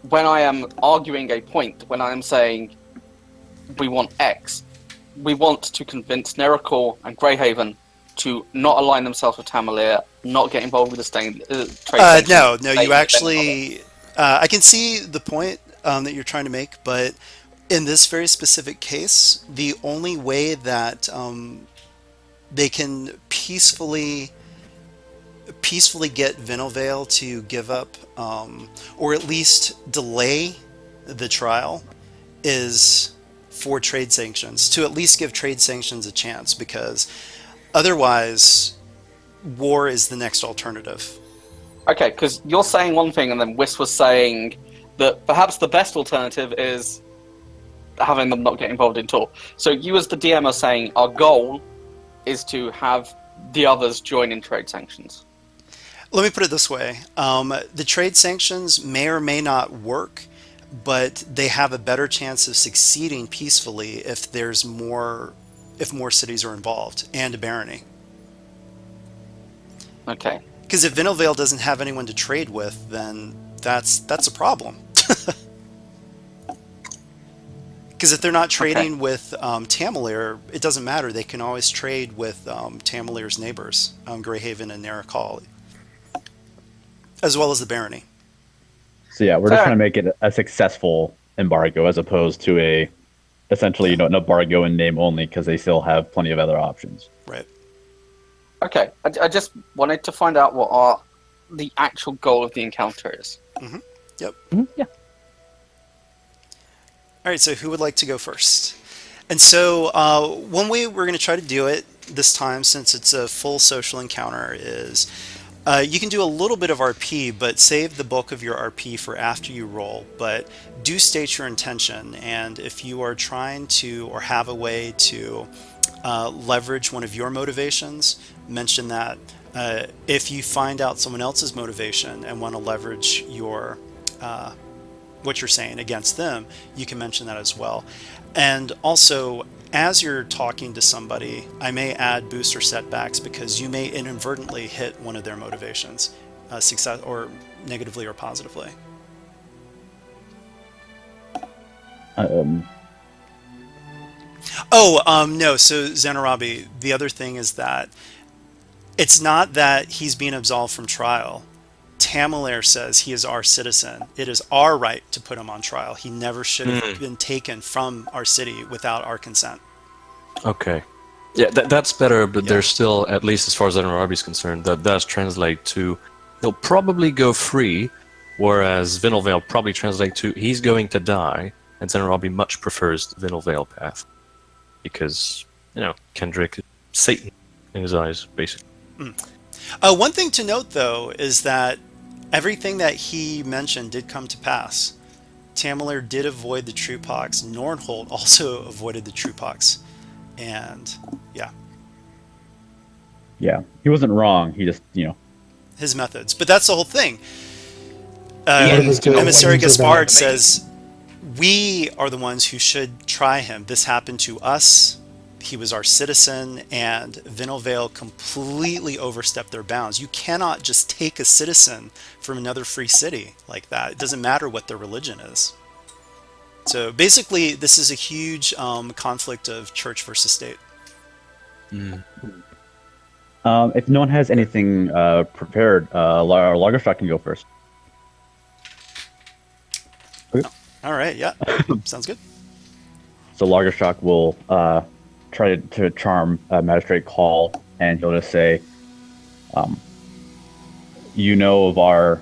When I am arguing a point, when I am saying we want X, we want to convince Nerikol and Greyhaven to not align themselves with Tamalir, not get involved with the trade sanctions. No, stay you independent of it. actually. I can see the point that you're trying to make, but in this very specific case, the only way that they can peacefully get Vinnovale to give up, or at least delay the trial, is for trade sanctions, to at least give trade sanctions a chance, because otherwise war is the next alternative. Okay, because you're saying one thing, and then Whis was saying that perhaps the best alternative is having them not get involved in all. So you, as the DM, are saying our goal is to have the others join in trade sanctions. Let me put it this way. The trade sanctions may or may not work, but they have a better chance of succeeding peacefully if more cities are involved and a barony. Okay. Because if Vinnovale doesn't have anyone to trade with, then that's a problem. Because if they're not trading with Tamalir, it doesn't matter. They can always trade with Tamalir's neighbors, Greyhaven and Narakal, as well as the barony. So yeah, we're just trying to make it a successful embargo as opposed to essentially an embargo in name only, because they still have plenty of other options. Right. Okay. I just wanted to find out what the actual goal of the encounter is. Mm-hmm. Yep. Mhm, yeah. All right, so who would like to go first? And so one way we're going to try to do it this time, since it's a full social encounter, is you can do a little bit of RP, but save the bulk of your RP for after you roll. But do state your intention, and if you are trying to, or have a way to leverage one of your motivations, mention that. If you find out someone else's motivation and want to leverage your what you're saying against them, you can mention that as well. And also, as you're talking to somebody, I may add boosts or setbacks, because you may inadvertently hit one of their motivations, success or negatively or positively. Um, No. So Zanarabi, the other thing is that it's not that he's being absolved from trial. Tamalir says he is our citizen. It is our right to put him on trial. He never should have been taken from our city without our consent. Okay. Yeah, that's better, but Yeah. there's still, at least as far as Arabi is concerned, that does translate to he'll probably go free, whereas Vinnovale probably translate to he's going to die, and Arabi much prefers the Vinnovale path. Because, Kendrick is Satan in his eyes, basically. One thing to note, though, is that everything that he mentioned did come to pass. Tamalir did avoid the Truepox. Nornholt also avoided the Truepox. And, yeah. Yeah, he wasn't wrong. He just, His methods. But that's the whole thing. good Emissary ones are Gaspard bad. says, we are the ones who should try him. This happened to us. He was our citizen, and Vinnovale completely overstepped their bounds. You cannot just take a citizen from another free city like that. It doesn't matter what their religion is. So basically, this is a huge conflict of church versus state. if no one has anything prepared, Lagerstock can go first. Okay. All right, yeah, sounds good. So Lagerstock will try to charm Magistrate Call, and he'll just say, "You know of our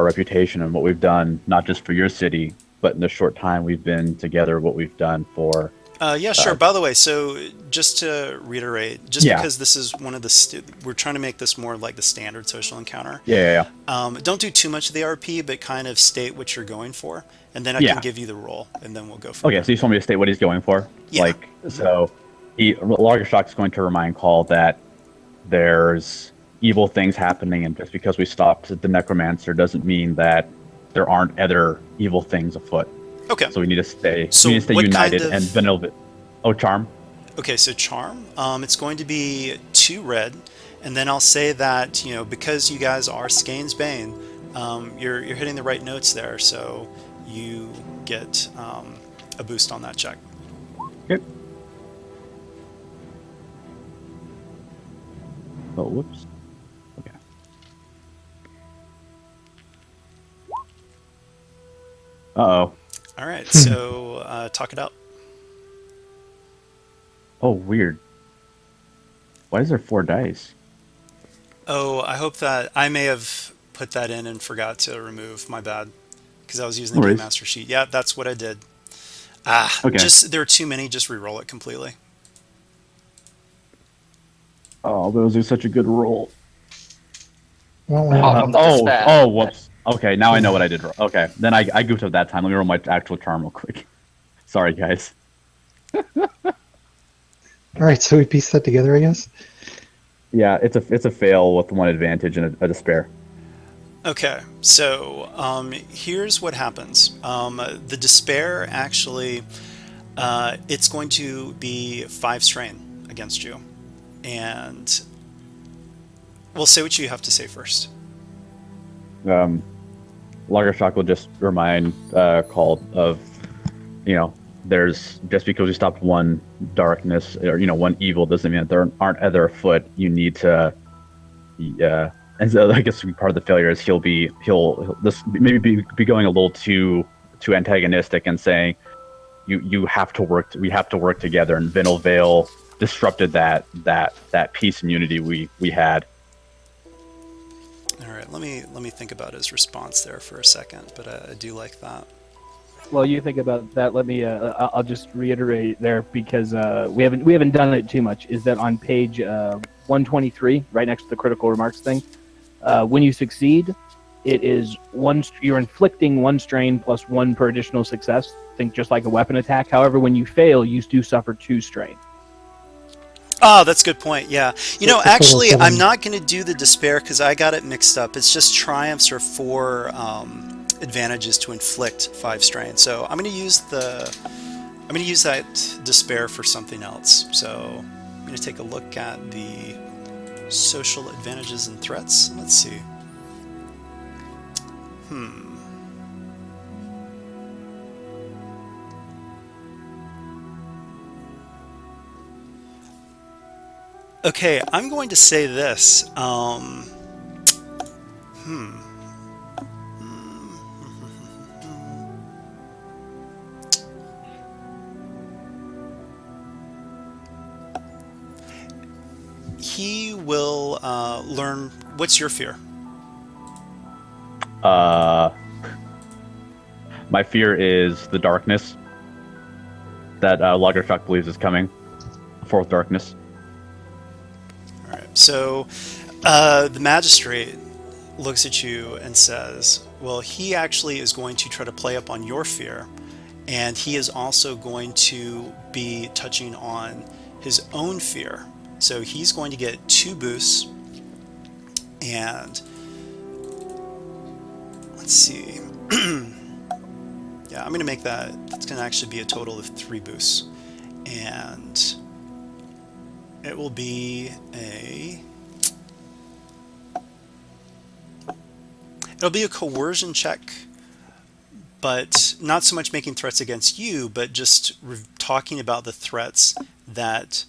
reputation and what we've done, not just for your city, but in the short time we've been together, what we've done for." Yeah, sure. By the way, so just to reiterate, because this is one of the we're trying to make this more like the standard social encounter. Yeah. Don't do too much of the RP, but kind of state what you're going for, and then I can give you the roll, and then we'll go from Okay, there. so you just want me to state what he's going for? Yeah. Lagerstock is going to remind Call that there's evil things happening, and just because we stopped the Necromancer doesn't mean that there aren't other evil things afoot. Okay. So we need to stay. So we need to stay what united kind of- and vanilla. Oh, charm. Okay, so charm. It's going to be 2 red, and then I'll say that because you guys are Skane's Bane, you're hitting the right notes there, so you get a boost on that check. Okay. Oh, whoops. Okay. Uh-oh. All right, so talk it out. Oh, weird. Why is there 4 dice? Oh, I hope that I may have put that in and forgot to remove. My bad, because I was using No the game worries. master sheet. Yeah, that's what I did. Ah, Okay. just there are too many. Just re-roll it completely. Oh, those are such a good roll. Well, Apart from the despair. Oh, whoops. Okay, now I know what I did wrong. Okay, then I goofed up that time. Let me roll my actual charm real quick. Sorry, guys. all right, so we pieced that together, I guess. Yeah, it's a fail with 1 advantage and a despair. Okay, so here's what happens. The despair actually, it's going to be 5 strain against you, and we'll say what you have to say first. Lagershock will just remind Call of, there's just because we stopped 1 darkness or 1 evil doesn't mean that there aren't other afoot. You need to, and so I guess part of the failure is he'll this maybe be going a little too antagonistic and saying we have to work together, and Vinal Vale disrupted that peace and unity we had. All right, let me think about his response there for a second, but I do like that. Well, you think about that. Let me. I'll just reiterate there because we haven't done it too much. Is that on page 123, right next to the critical remarks thing? When you succeed, it is you're inflicting 1 strain plus 1 per additional success. Think just like a weapon attack. However, when you fail, you do suffer 2 strain. Oh, that's a good point. Yeah. Actually, seven. I'm not going to do the despair because I got it mixed up. It's just triumphs or 4 advantages to inflict 5 strain. So I'm going to use that despair for something else. So I'm going to take a look at the social advantages and threats. Let's see. Okay, I'm going to say this. He will learn. What's your fear? My fear is the darkness that Lagershock believes is coming. 4th darkness. All right. So the magistrate looks at you and says, well, he actually is going to try to play up on your fear, and he is also going to be touching on his own fear. So he's going to get 2 boosts, and let's see. Yeah, I'm going to make that's going to actually be a total of 3 boosts, and it will be it'll be a coercion check, but not so much making threats against you, but just talking about the threats that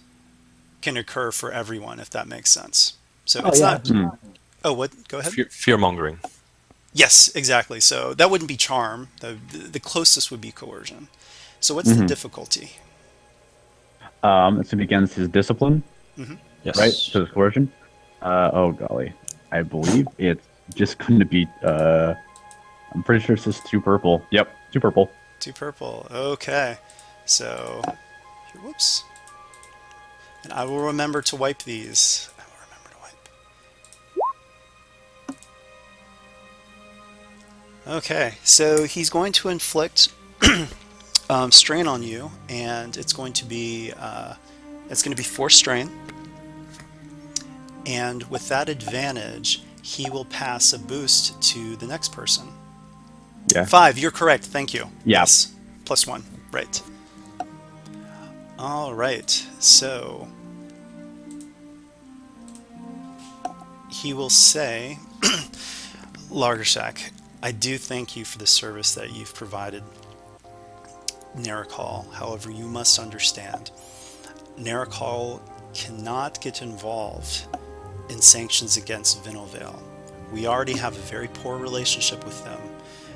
can occur for everyone, if that makes sense. So it's not. Oh, what? Go ahead. Fear mongering. Yes, exactly. So that wouldn't be charm. The closest would be coercion. So what's the difficulty? It's against his discipline, Yes. right? So it's coercion. Oh golly, I believe it's just going to be. I'm pretty sure it's just 2 purple. Yep, 2 purple. 2 purple. Okay. So, whoops. And I will remember to wipe these. I will remember to wipe. Okay. So he's going to inflict strain on you, and it's going to be 4 strain. And with that advantage, he will pass a boost to the next person. Yeah. 5, you're correct. Thank you. Yeah. Yes. +1. Right. All right. So he will say, Largersack, I do thank you for the service that you've provided Narikal. However, you must understand, Narikal cannot get involved in sanctions against Vinnovale. We already have a very poor relationship with them,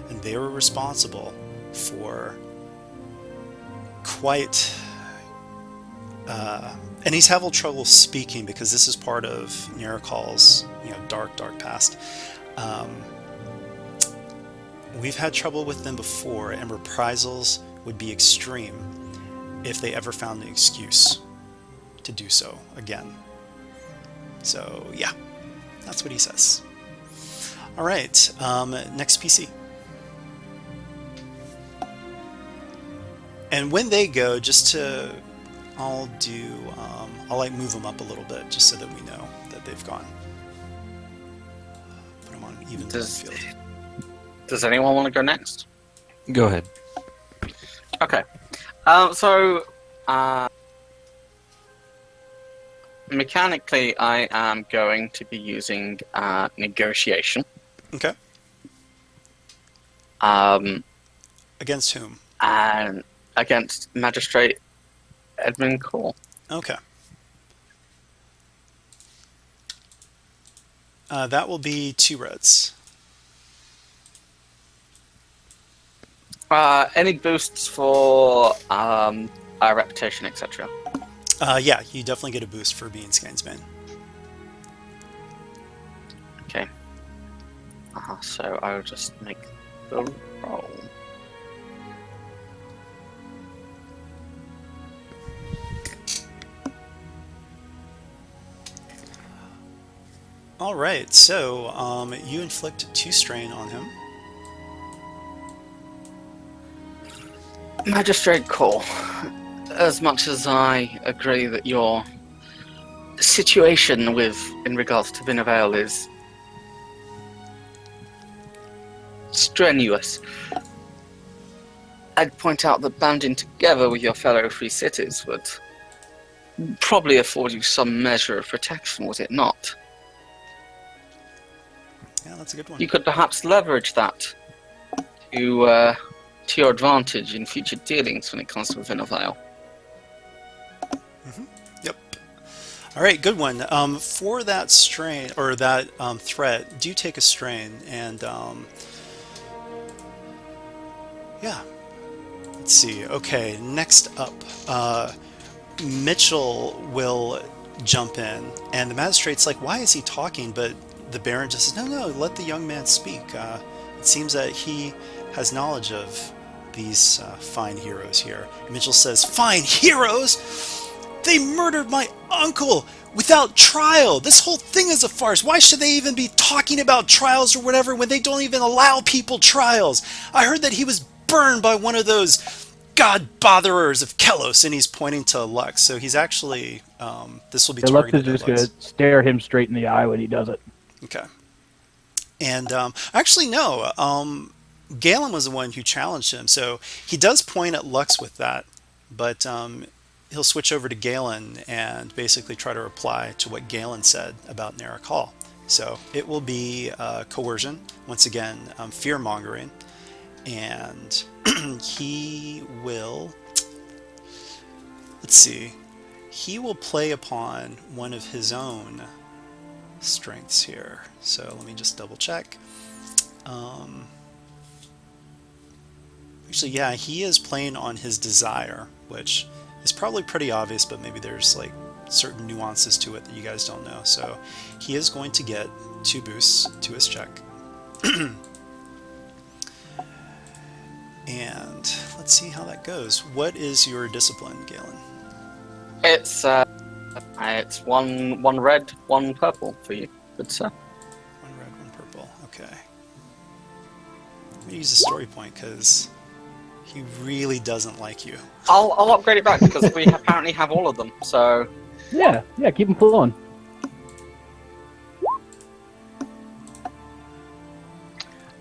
and they were responsible for quite and he's having trouble speaking because this is part of Narakal's, dark past. We've had trouble with them before, and reprisals would be extreme if they ever found an excuse to do so again. So yeah, that's what he says. All right, next PC. And when they go, I'll move them up a little bit just so that we know that they've gone. Put them on even playing field. Does anyone want to go next? Go ahead. Okay. Mechanically, I am going to be using negotiation. Okay. Against whom? And against Magistrate Edmund Cole. Okay. That will be 2 reds. Any boosts for our reputation, etc.? Yeah, you definitely get a boost for being Skainsbane. Okay. So I'll just make the roll. All right, so you inflict 2 strain on him. Magistrate Cole, as much as I agree that your situation in regards to Vinnovale is strenuous, I'd point out that banding together with your fellow free cities would probably afford you some measure of protection, would it not? Yeah, that's a good one. You could perhaps leverage that to your advantage in future dealings when it comes to Vinnovale. Yep. All right, good one. For that strain, or that threat, do take a strain, and yeah. Let's see. Okay, next up, Mitchell will jump in, and the magistrate's like, why is he talking? But the Baron just says, no, let the young man speak. It seems that he has knowledge of these fine heroes here. And Mitchell says, fine heroes? They murdered my uncle without trial. This whole thing is a farce. Why should they even be talking about trials or whatever when they don't even allow people trials? I heard that he was burned by one of those god botherers of Kelos, and he's pointing to Lux. So he's actually, this will be targeted Lux is just at going Lux. to stare him straight in the eye when he does it. Okay. And actually, no. Galen was the one who challenged him, so he does point at Lux with that, but he'll switch over to Galen and basically try to reply to what Galen said about Narek Hall. So it will be coercion, once again, fear-mongering, and he will, let's see, he will play upon one of his own strengths here. So let me just double check. Actually, yeah, he is playing on his desire, which is probably pretty obvious, but maybe there's like certain nuances to it that you guys don't know. So he is going to get 2 boosts to his check. And let's see how that goes. What is your discipline, Galen? It's one red, 1 purple for you. Good sir. 1 red, 1 purple. Okay. I'm gonna use a story point because he really doesn't like you. I'll upgrade it back because we apparently have all of them. So Yeah, keep him flowing.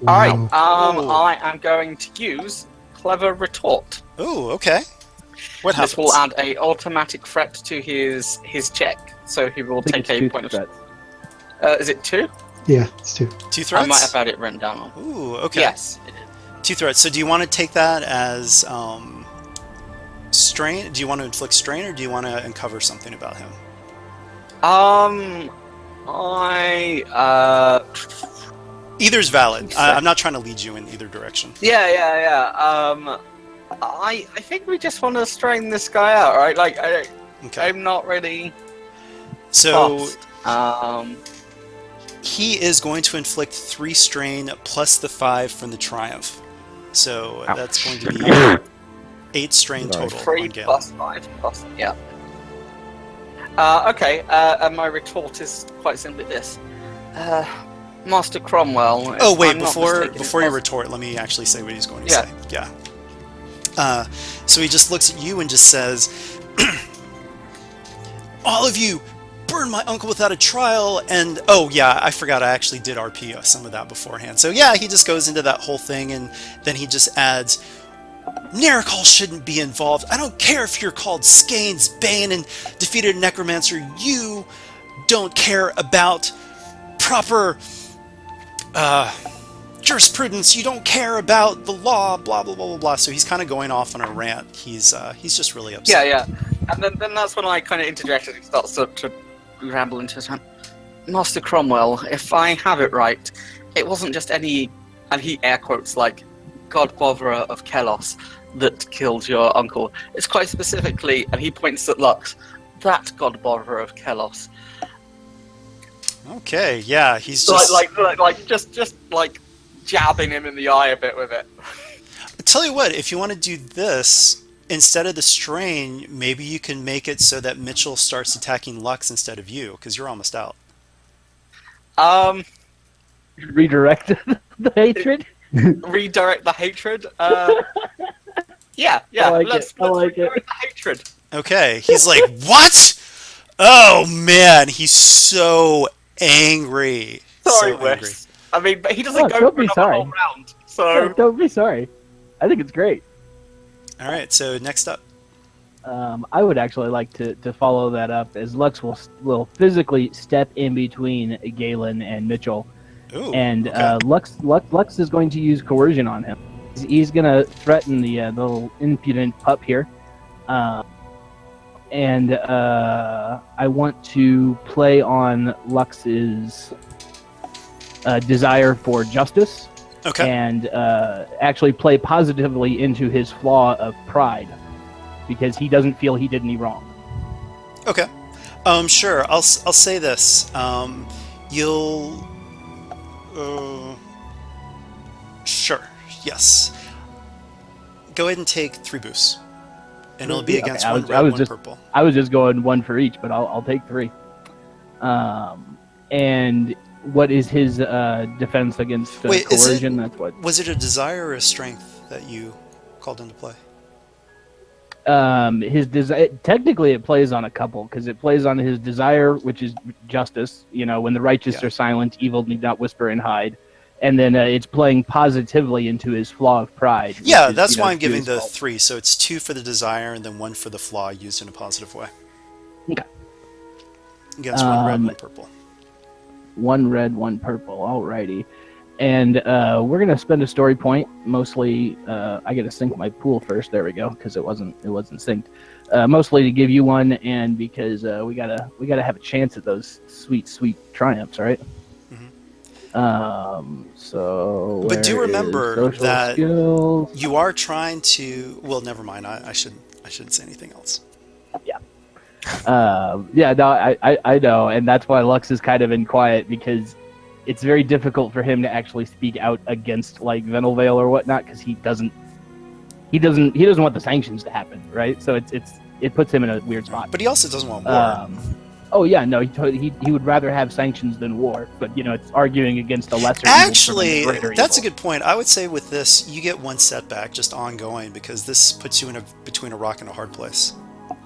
all right, Wow. I am going to use Clever Retort. Oh, okay. What happens? This will add a automatic threat to his check, so he will I think take a it's 2 point of. threats. Is it 2? Yeah, it's 2. 2 threats? I might have had it written down. Ooh, okay. Yes. 2 threats. So do you want to take that as strain? Do you want to inflict strain, or do you want to uncover something about him? Either's valid. I'm not trying to lead you in either direction. Yeah. I think we just want to strain this guy out, right? Like, Okay. I'm not really So fussed. he is going to inflict 3 strain plus the 5 from the triumph. So that's going to be 8 strain Sorry. total 3 on Galen. plus 5 plus, yeah. Okay, and my retort is quite simply this. Master Cromwell. Oh if wait, I'm not before mistaken, you it was- retort, let me actually say what he's going to Yeah. say. Yeah. So he just looks at you and just says, "All of you, burn my uncle without a trial." And oh yeah, I forgot I actually did RP some of that beforehand. So yeah, he just goes into that whole thing, and then he just adds, "Nericol shouldn't be involved. I don't care if you're called Skane's Bane and defeated a necromancer. You don't care about proper jurisprudence. You don't care about the law. Blah blah blah blah blah." So he's kind of going off on a rant. He's just really upset. Yeah. And then that's when I kind of interjected and starts to ramble into his rant. Master Cromwell, if I have it right, it wasn't just any, and he air quotes like, God Botherer of Kelos that killed your uncle. It's quite specifically, and he points at Lux, that God Botherer of Kelos. Okay, yeah, he's So just just like jabbing him in the eye a bit with it. I tell you what, if you want to do this instead of the strain, maybe you can make it so that Mitchell starts attacking Lux instead of you, because you're almost out. Redirect the hatred. Redirect the hatred. Yeah. I like Let's it. I like it. redirect the hatred. Okay, he's like, "What? Oh man, he's so angry." Sorry, so angry. Wes. I mean, but he doesn't Oh, go don't for be another sorry. whole round. So Don't be sorry. I think it's great. All right, so next up. I would actually like to follow that up, as Lux will physically step in between Galen and Mitchell, Ooh, and okay. Lux is going to use coercion on him. He's going to threaten the little impudent pup here, and I want to play on Lux's desire for justice. Okay. And actually play positively into his flaw of pride, because he doesn't feel he did any wrong. Okay. Sure. I'll say this. You'll. Sure. Yes. Go ahead and take 3 boosts, and it'll be against Okay, one red, one purple. I was just going 1 for each, but I'll take 3. And what is his defense against Wait, is coercion? That's what. Was it a desire or a strength that you called into play? His desire. Technically, it plays on a couple, because it plays on his desire, which is justice. You know, when the righteous are silent, evil need not whisper and hide. And then it's playing positively into his flaw of pride. Yeah, which is, that's you know, why I'm to giving his the fault. 3. So it's 2 for the desire and then 1 for the flaw used in a positive way. Okay. Against 1 red, 1 purple. 1 red, 1 purple. Alrighty. And we're gonna spend a story point. Mostly, I gotta sync my pool first. There we go, because it wasn't synced. Mostly to give you one, and because we gotta have a chance at those sweet triumphs, right? So. But do where remember is social that skills? you are trying to. Well, never mind. I shouldn't say anything else. Yeah, no, I know, and that's why Lux is kind of in quiet, because it's very difficult for him to actually speak out against like Venelvale or whatnot, because he doesn't want the sanctions to happen, right? So it puts him in a weird spot. But he also doesn't want war. Oh yeah, no, he would rather have sanctions than war, but you know, it's arguing against a lesser evil Actually, from a greater that's a evil. good point. I would say with this, you get 1 setback just ongoing, because this puts you in between a rock and a hard place.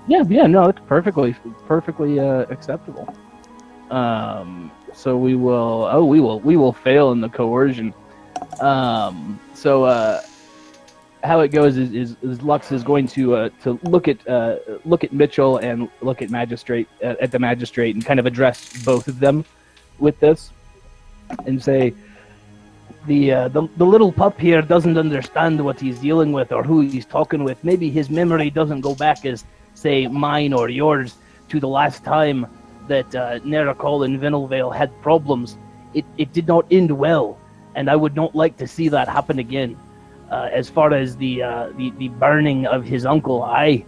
Yeah, no, it's perfectly acceptable. So we will fail in the coercion. How it goes is Lux is going to look at Mitchell and look at the magistrate and kind of address both of them with this, and say, the little pup here doesn't understand what he's dealing with or who he's talking with. Maybe his memory doesn't go back as, say, mine or yours, to the last time that Neracol and Vinelvale had problems, it did not end well, and I would not like to see that happen again. As far as the burning of his uncle, I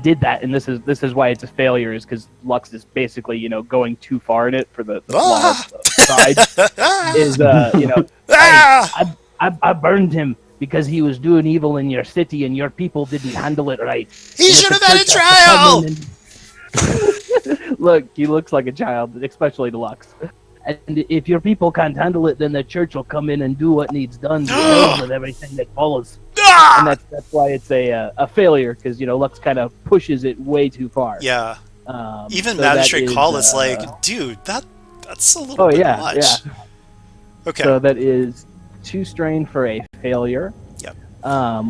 did that, and this is why it's a failure, is because Lux is basically going too far in it for the flaw of pride. Is I burned him because he was doing evil in your city and your people didn't handle it right. He should have had a trial! Look, he looks like a child, especially to Lux. And if your people can't handle it, then the church will come in and do what needs done to help with everything that follows. And that's why it's a failure, because Lux kind of pushes it way too far. Yeah. Even so Magistrate Call is like, dude, that's a little bit much. Yeah. Okay. So that is 2 strain for a failure. Yep.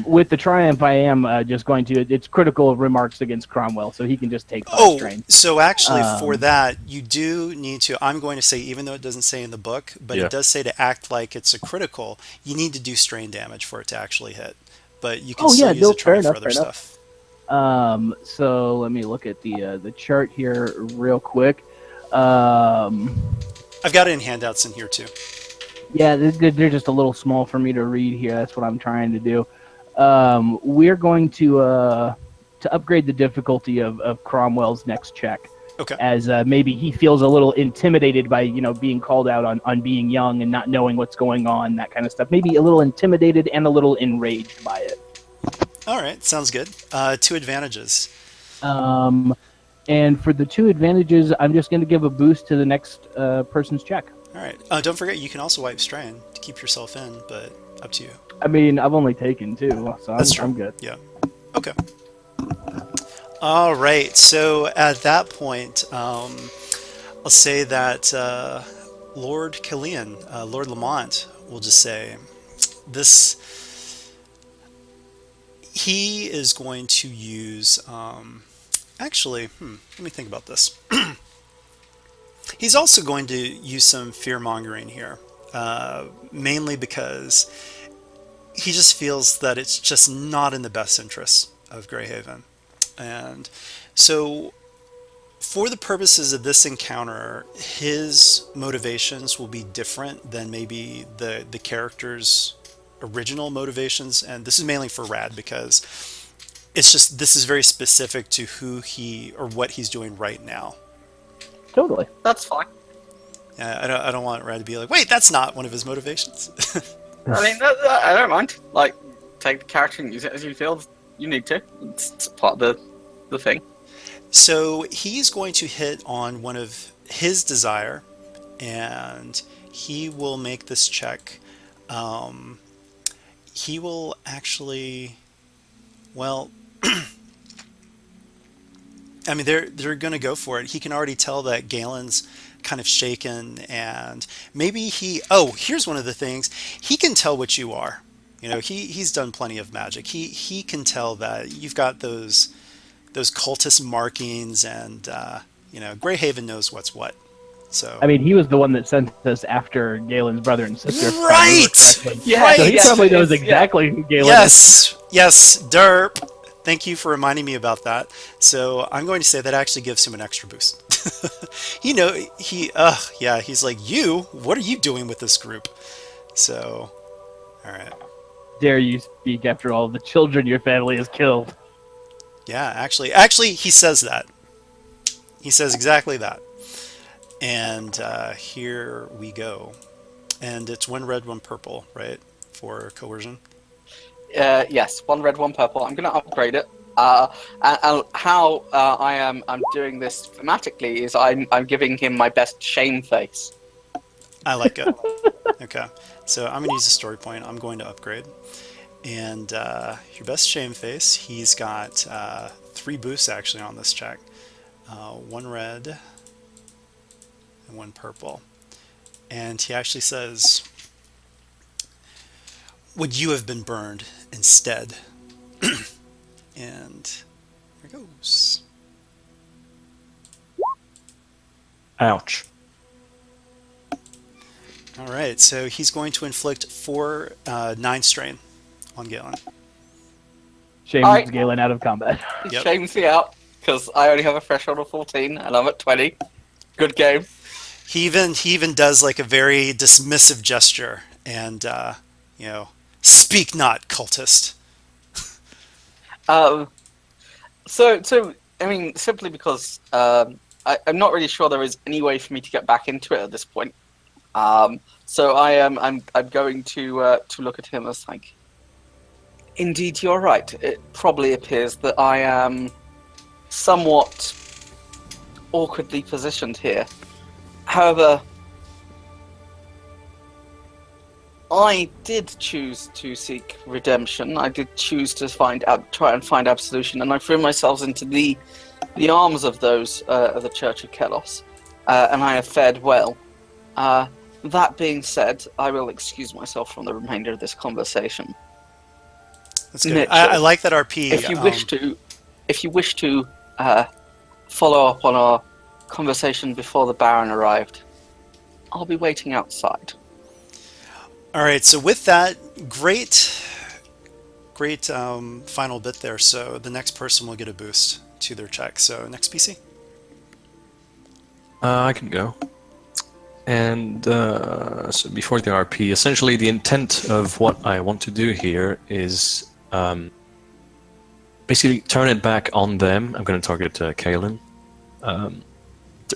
With the triumph, I am just going to. It's critical remarks against Cromwell, so he can just take 5 strain. So actually, for that, you do need to. I'm going to say, even though it doesn't say in the book, but it does say to act like it's a critical. You need to do strain damage for it to actually hit. But you can still use a triumph for other stuff. So let me look at the chart here real quick. I've got it in handouts in here too. Yeah, they're just a little small for me to read here. That's what I'm trying to do. We're going to upgrade the difficulty of Cromwell's next check. Okay. As maybe he feels a little intimidated by being called out on being young and not knowing what's going on, that kind of stuff. Maybe a little intimidated and a little enraged by it. All right, sounds good. 2 advantages. And for the 2 advantages, I'm just going to give a boost to the next person's check. All right. Don't forget, you can also wipe strain to keep yourself in, but up to you. I mean, I've only taken 2, so I'm good. Yeah. Okay. All right. So at that point, I'll say that Lord Killian, Lord Lamont, will just say this. He is going to use. Actually, let me think about this. He's also going to use some fear-mongering here, mainly because he just feels that it's just not in the best interests of Greyhaven. And so, for the purposes of this encounter, his motivations will be different than maybe the character's original motivations. And this is mainly for Rad, because it's just, this is very specific to who he, or what he's doing right now. Totally. That's fine. I don't want Rad to be like, wait, that's not one of his motivations. I mean, I don't mind. Like, take the character and use it as you feel you need to. It's part of the thing. So he's going to hit on one of his desire, and he will make this check. He will actually, well, I mean, they're going to go for it. He can already tell that Galen's kind of shaken, and maybe here's one of the things. He can tell what you are. He's done plenty of magic. He can tell that you've got those cultist markings, and Greyhaven knows what's what. So I mean, he was the one that sent us after Galen's brother and sister. Right. Yeah. Right. So he probably knows exactly who Galen is. Yes, derp. Thank you for reminding me about that. So I'm going to say that actually gives him an extra boost. He's like, what are you doing with this group? So, all right. Dare you speak after all the children your family has killed? Yeah, actually, he says that. He says exactly that. And here we go. And it's 1 red, 1 purple, right? For coercion. Yes, 1 red, 1 purple. I'm going to upgrade it. And how I'm doing this thematically is I'm giving him my best shame face. I like it. Okay, so I'm going to use a story point. I'm going to upgrade. And your best shame face, he's got 3 boosts actually on this check. 1 red and 1 purple. And he actually says, would you have been burned instead? And here goes. Ouch. All right, so he's going to inflict 9 strain on Galen. Shames Alright. Galen out of combat. Yep. Shames me out because I only have a threshold of 14 and I'm at 20. Good game. He even does like a very dismissive gesture and speak not, cultist. Um, so I mean, simply because I'm not really sure there is any way for me to get back into it at this point. So I'm going to look at him as like, indeed, you're right. It probably appears that I am somewhat awkwardly positioned here. However, I did choose to seek redemption. I did choose to try and find absolution, and I threw myself into the arms of those of the Church of Kelos, and I have fared well. That being said, I will excuse myself from the remainder of this conversation. That's good. Mitchell, I like that RP. If you wish to follow up on our conversation before the Baron arrived, I'll be waiting outside. All right. So with that, great final bit there. So the next person will get a boost to their check. So next PC. I can go. And so before the RP, essentially the intent of what I want to do here is basically turn it back on them. I'm going to target Kaelin.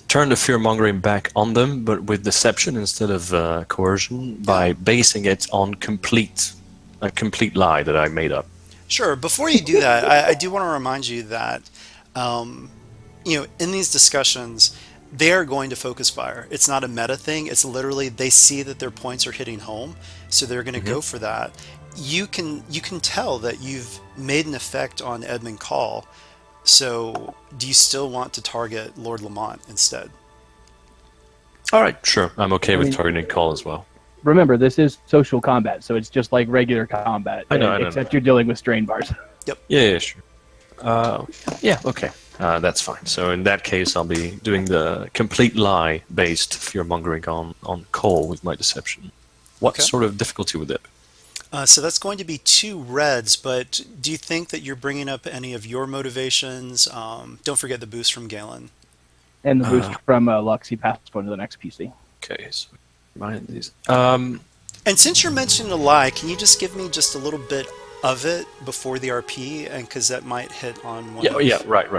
Turn the fear-mongering back on them, but with deception instead of coercion, by basing it on a complete lie that I made up. Sure. Before you do that, I do want to remind you that, in these discussions, they are going to focus fire. It's not a meta thing. It's literally they see that their points are hitting home, so they're going to go for that. You can tell that you've made an effect on Edmund Call. So, do you still want to target Lord Lamont instead? All right, sure. I'm okay with targeting Call as well. Remember, this is social combat, so it's just like regular combat. I know. Except you're dealing with strain bars. Yep. Yeah, sure. Yeah, okay. That's fine. So in that case, I'll be doing the complete lie-based fear-mongering on Cole with my deception. What sort of difficulty would that be? So that's going to be 2 reds, but do you think that you're bringing up any of your motivations? Don't forget the boost from Galen. And the boost from Lux, he passed one to the next PC. Okay, so mind these. And since you're mentioning a lie, can you just give me just a little bit of it before the RP, and because that might hit on one. Right.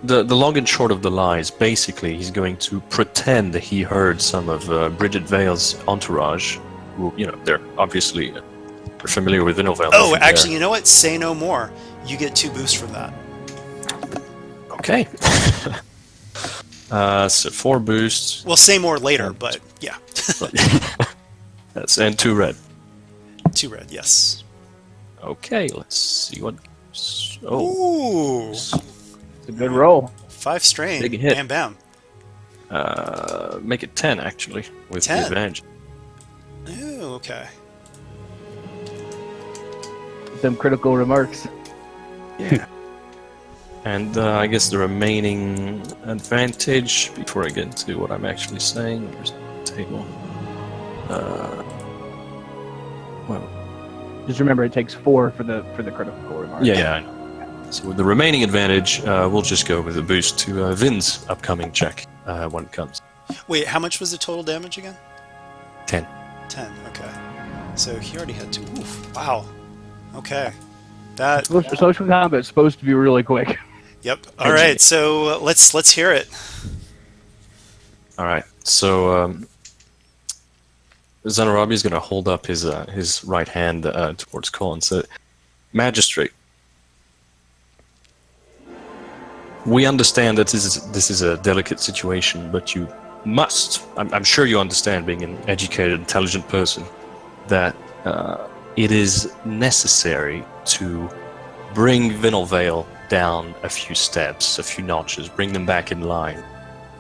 The long and short of the lie is basically he's going to pretend that he heard some of Bridget Vale's entourage, who they're obviously familiar with Vale. Oh, actually, you know what? Say no more. You get 2 boosts from that. Okay. So 4 boosts. We'll say more later, but yeah. That's and 2 red. 2 red, yes. Okay, let's see what. Ooh, It's a good roll. 5 strain. Big hit. Bam. Make it 10 actually with 10. the advantage. Ooh, okay. Some critical remarks. Yeah. And I guess the remaining advantage, before I get into what I'm actually saying, there's the table. Well, Just remember, it takes 4 for the critical remarks. yeah, I know. So with the remaining advantage, we'll just go with a boost to Vin's upcoming check when it comes. Wait, how much was the total damage again? 10. 10, okay. So he already had 2. Oof, wow. Okay. That. Social combat is supposed to be really quick. Yep. All right. So let's hear it. All right. So Zanarabi is going to hold up his right hand towards Cole and say, "Magistrate, we understand that this is a delicate situation, but you must. I'm sure you understand, being an educated, intelligent person, that it is necessary to bring Vale down a few steps, a few notches, bring them back in line,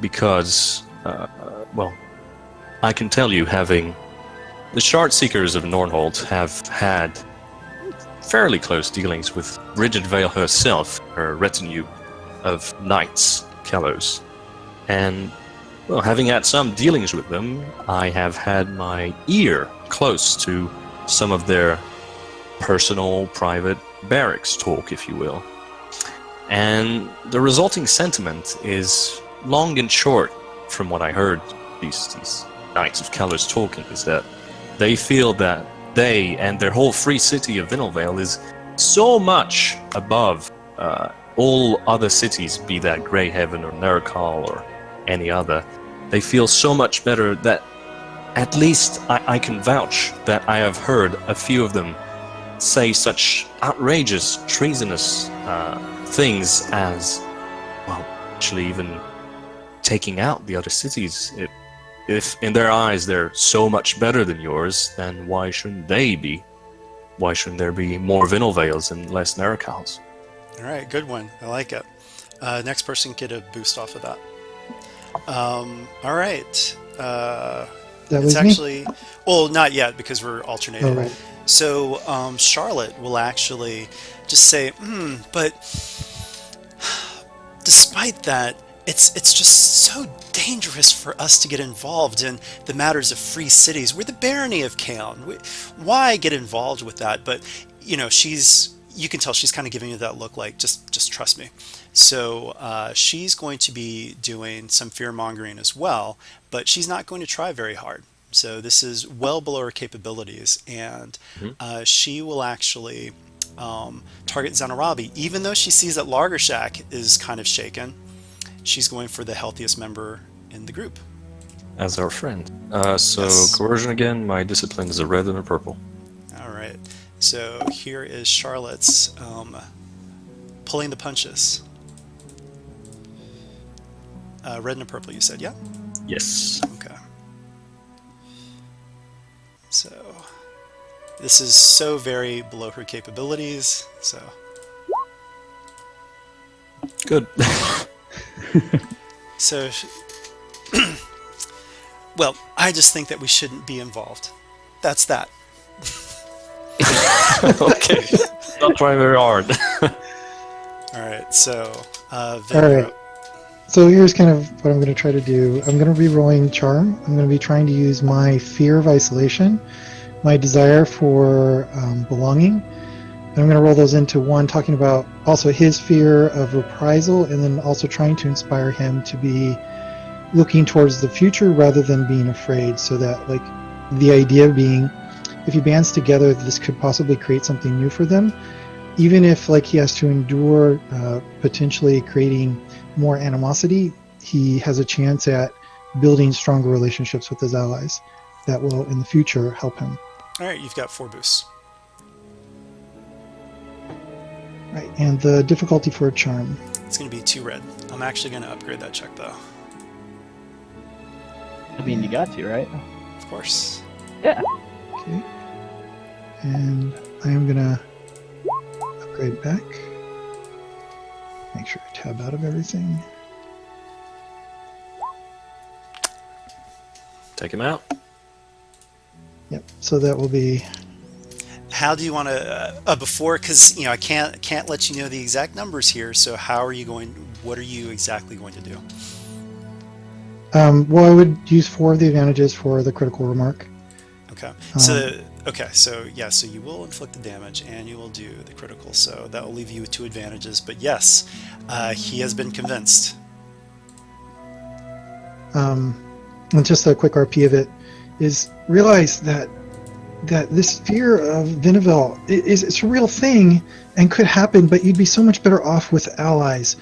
because, I can tell you, having the Shard Seekers of Nornhold have had fairly close dealings with Bridget Vale herself, her retinue of knights, Kellos, and, well, having had some dealings with them, I have had my ear close to some of their personal, private barracks talk, if you will. And the resulting sentiment is, long and short, from what I heard, these Knights of Colors talking, is that they feel that they and their whole free city of Vinelvale is so much above all other cities, be that Greyhaven or Nerikal or any other. They feel so much better that at least I can vouch that I have heard a few of them say such outrageous, treasonous things as, well, actually even taking out the other cities. If in their eyes they're so much better than yours, then why shouldn't they be? Why shouldn't there be more Vinelvales and less Nerikals? All right, good one. I like it. Next person get a boost off of that. All right. That It's was me. actually, well, not yet because we're alternating. Oh, right. So Charlotte will actually just say, but despite that, it's just so dangerous for us to get involved in the matters of free cities. We're the barony of Kaon. Why get involved with that? But you know, you can tell she's kind of giving you that look like, just trust me. So she's going to be doing some fear mongering as well, but she's not going to try very hard. So this is well below her capabilities, and she will actually target Zanarabi, even though she sees that Largershak is kind of shaken. She's going for the healthiest member in the group. As our friend. So Yes. coercion again, my discipline is a red and a purple. All right. So here is Charlotte's pulling the punches. Red and a purple, you said, yeah? Yes. Okay. So this is so very below her capabilities. So Good. so well, I just think that we shouldn't be involved. That's that. Okay. Not trying very hard. All right. So All Vin, you're right. up. So here's kind of what I'm going to try to do. I'm going to be rolling Charm. I'm going to be trying to use my fear of isolation, my desire for belonging. And I'm going to roll those into one, talking about also his fear of reprisal, and then also trying to inspire him to be looking towards the future rather than being afraid. So that, like, the idea being, if he bands together, this could possibly create something new for them, even if, like, he has to endure potentially creating more animosity. He has a chance at building stronger relationships with his allies that will in the future help him. All right. You've got 4 boosts. Right, and the difficulty for a charm. It's going to be 2 red. I'm actually going to upgrade that check though. I mean, you got to, right? Of course. Yeah. Okay, and I am gonna upgrade back. Make sure I tab out of everything. Take him out. Yep. So that will be. How do you want to before? Because you know I can't let you know the exact numbers here. So how are you going? What are you exactly going to do? Well, I would use 4 of the advantages for the critical remark. Okay. So yeah. So you will inflict the damage and you will do the critical. So that will leave you with 2 advantages. But yes, he has been convinced. And just a quick RP of it is realize that this fear of Vinnevel it's a real thing and could happen, but you'd be so much better off with allies.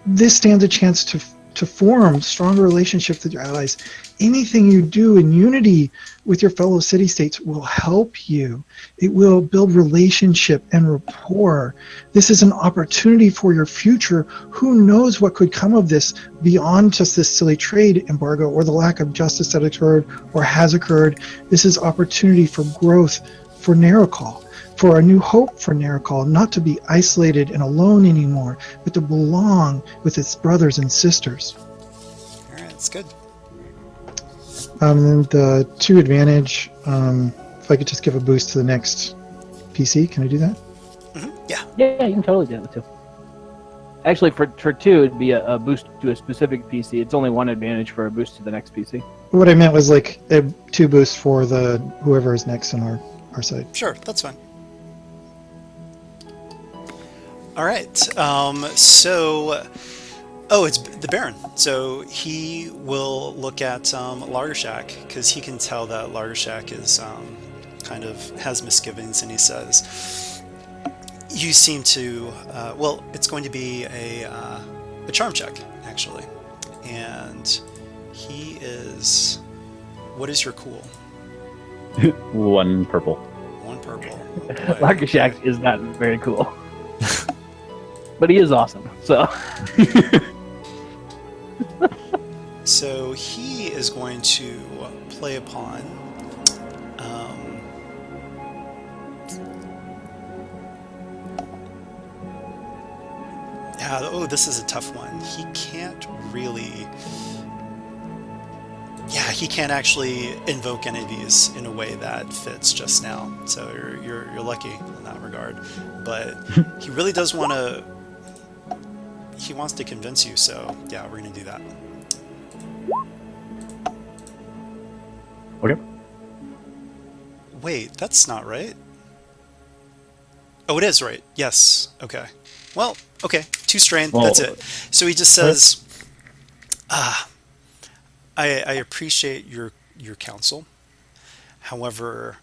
This stands a chance to form stronger relationships with your allies. Anything you do in unity with your fellow city-states will help you. It will build relationship and rapport. This is an opportunity for your future. Who knows what could come of this beyond just this silly trade embargo or the lack of justice that occurred or has occurred. This is opportunity for growth for Nerikal, for a new hope for Nerikal, not to be isolated and alone anymore, but to belong with its brothers and sisters. All right, that's good. And the 2 advantage, if I could just give a boost to the next PC, can I do that? Yeah. Yeah, you can totally do that too. Actually, for 2, it'd be a boost to a specific PC. It's only 1 advantage for a boost to the next PC. What I meant was like 2 boosts for the whoever is next on our side. Sure, that's fine. All right. So Oh, it's the Baron. So he will look at Lagershak because he can tell that Lagershak is kind of has misgivings, and he says, "You seem to well, it's going to be a charm check actually, and he is. What is your cool? 1 purple. 1 purple. Oh, boy. Lagershak is not very cool. But he is awesome, so... So he is going to play upon yeah, oh, this is a tough one. He can't really. Yeah, he can't actually invoke any of these in a way that fits just now. So you're lucky in that regard. But he really does want to. He wants to convince you. So yeah, we're gonna do that. Okay. Wait, that's not right. Oh, it is right. Yes. Okay. Well, okay. 2 strain. Well, that's it. So he just says, I appreciate your counsel. However,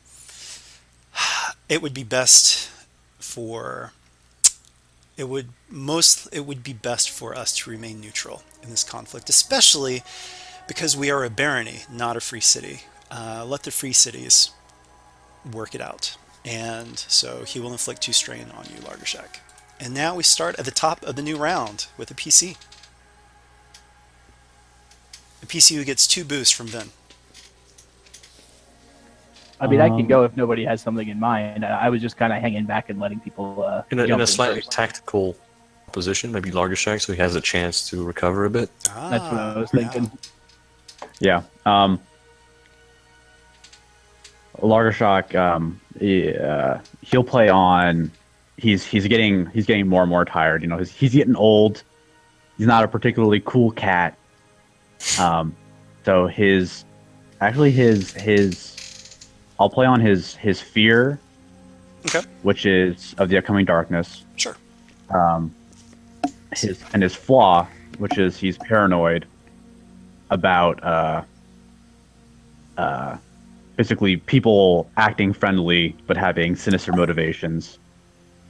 it would be best for it would be best for us to remain neutral in this conflict, especially because we are a barony, not a free city. Let the free cities work it out. And so he will inflict 2 strain on you, Lagershak. And now we start at the top of the new round with a PC. A PC who gets 2 boosts from Vin. I mean, I can go if nobody has something in mind. I was just kind of hanging back and letting people In a jump slightly first. tactical position, maybe Lagershak, so he has a chance to recover a bit. That's what I was thinking. Yeah. Lagershak, he'll play on. He's getting more and more tired. You know, he's getting old. He's not a particularly cool cat. So his I'll play on his fear, Okay. which is of the upcoming darkness. Sure. His flaw, which is he's paranoid about basically people acting friendly but having sinister motivations,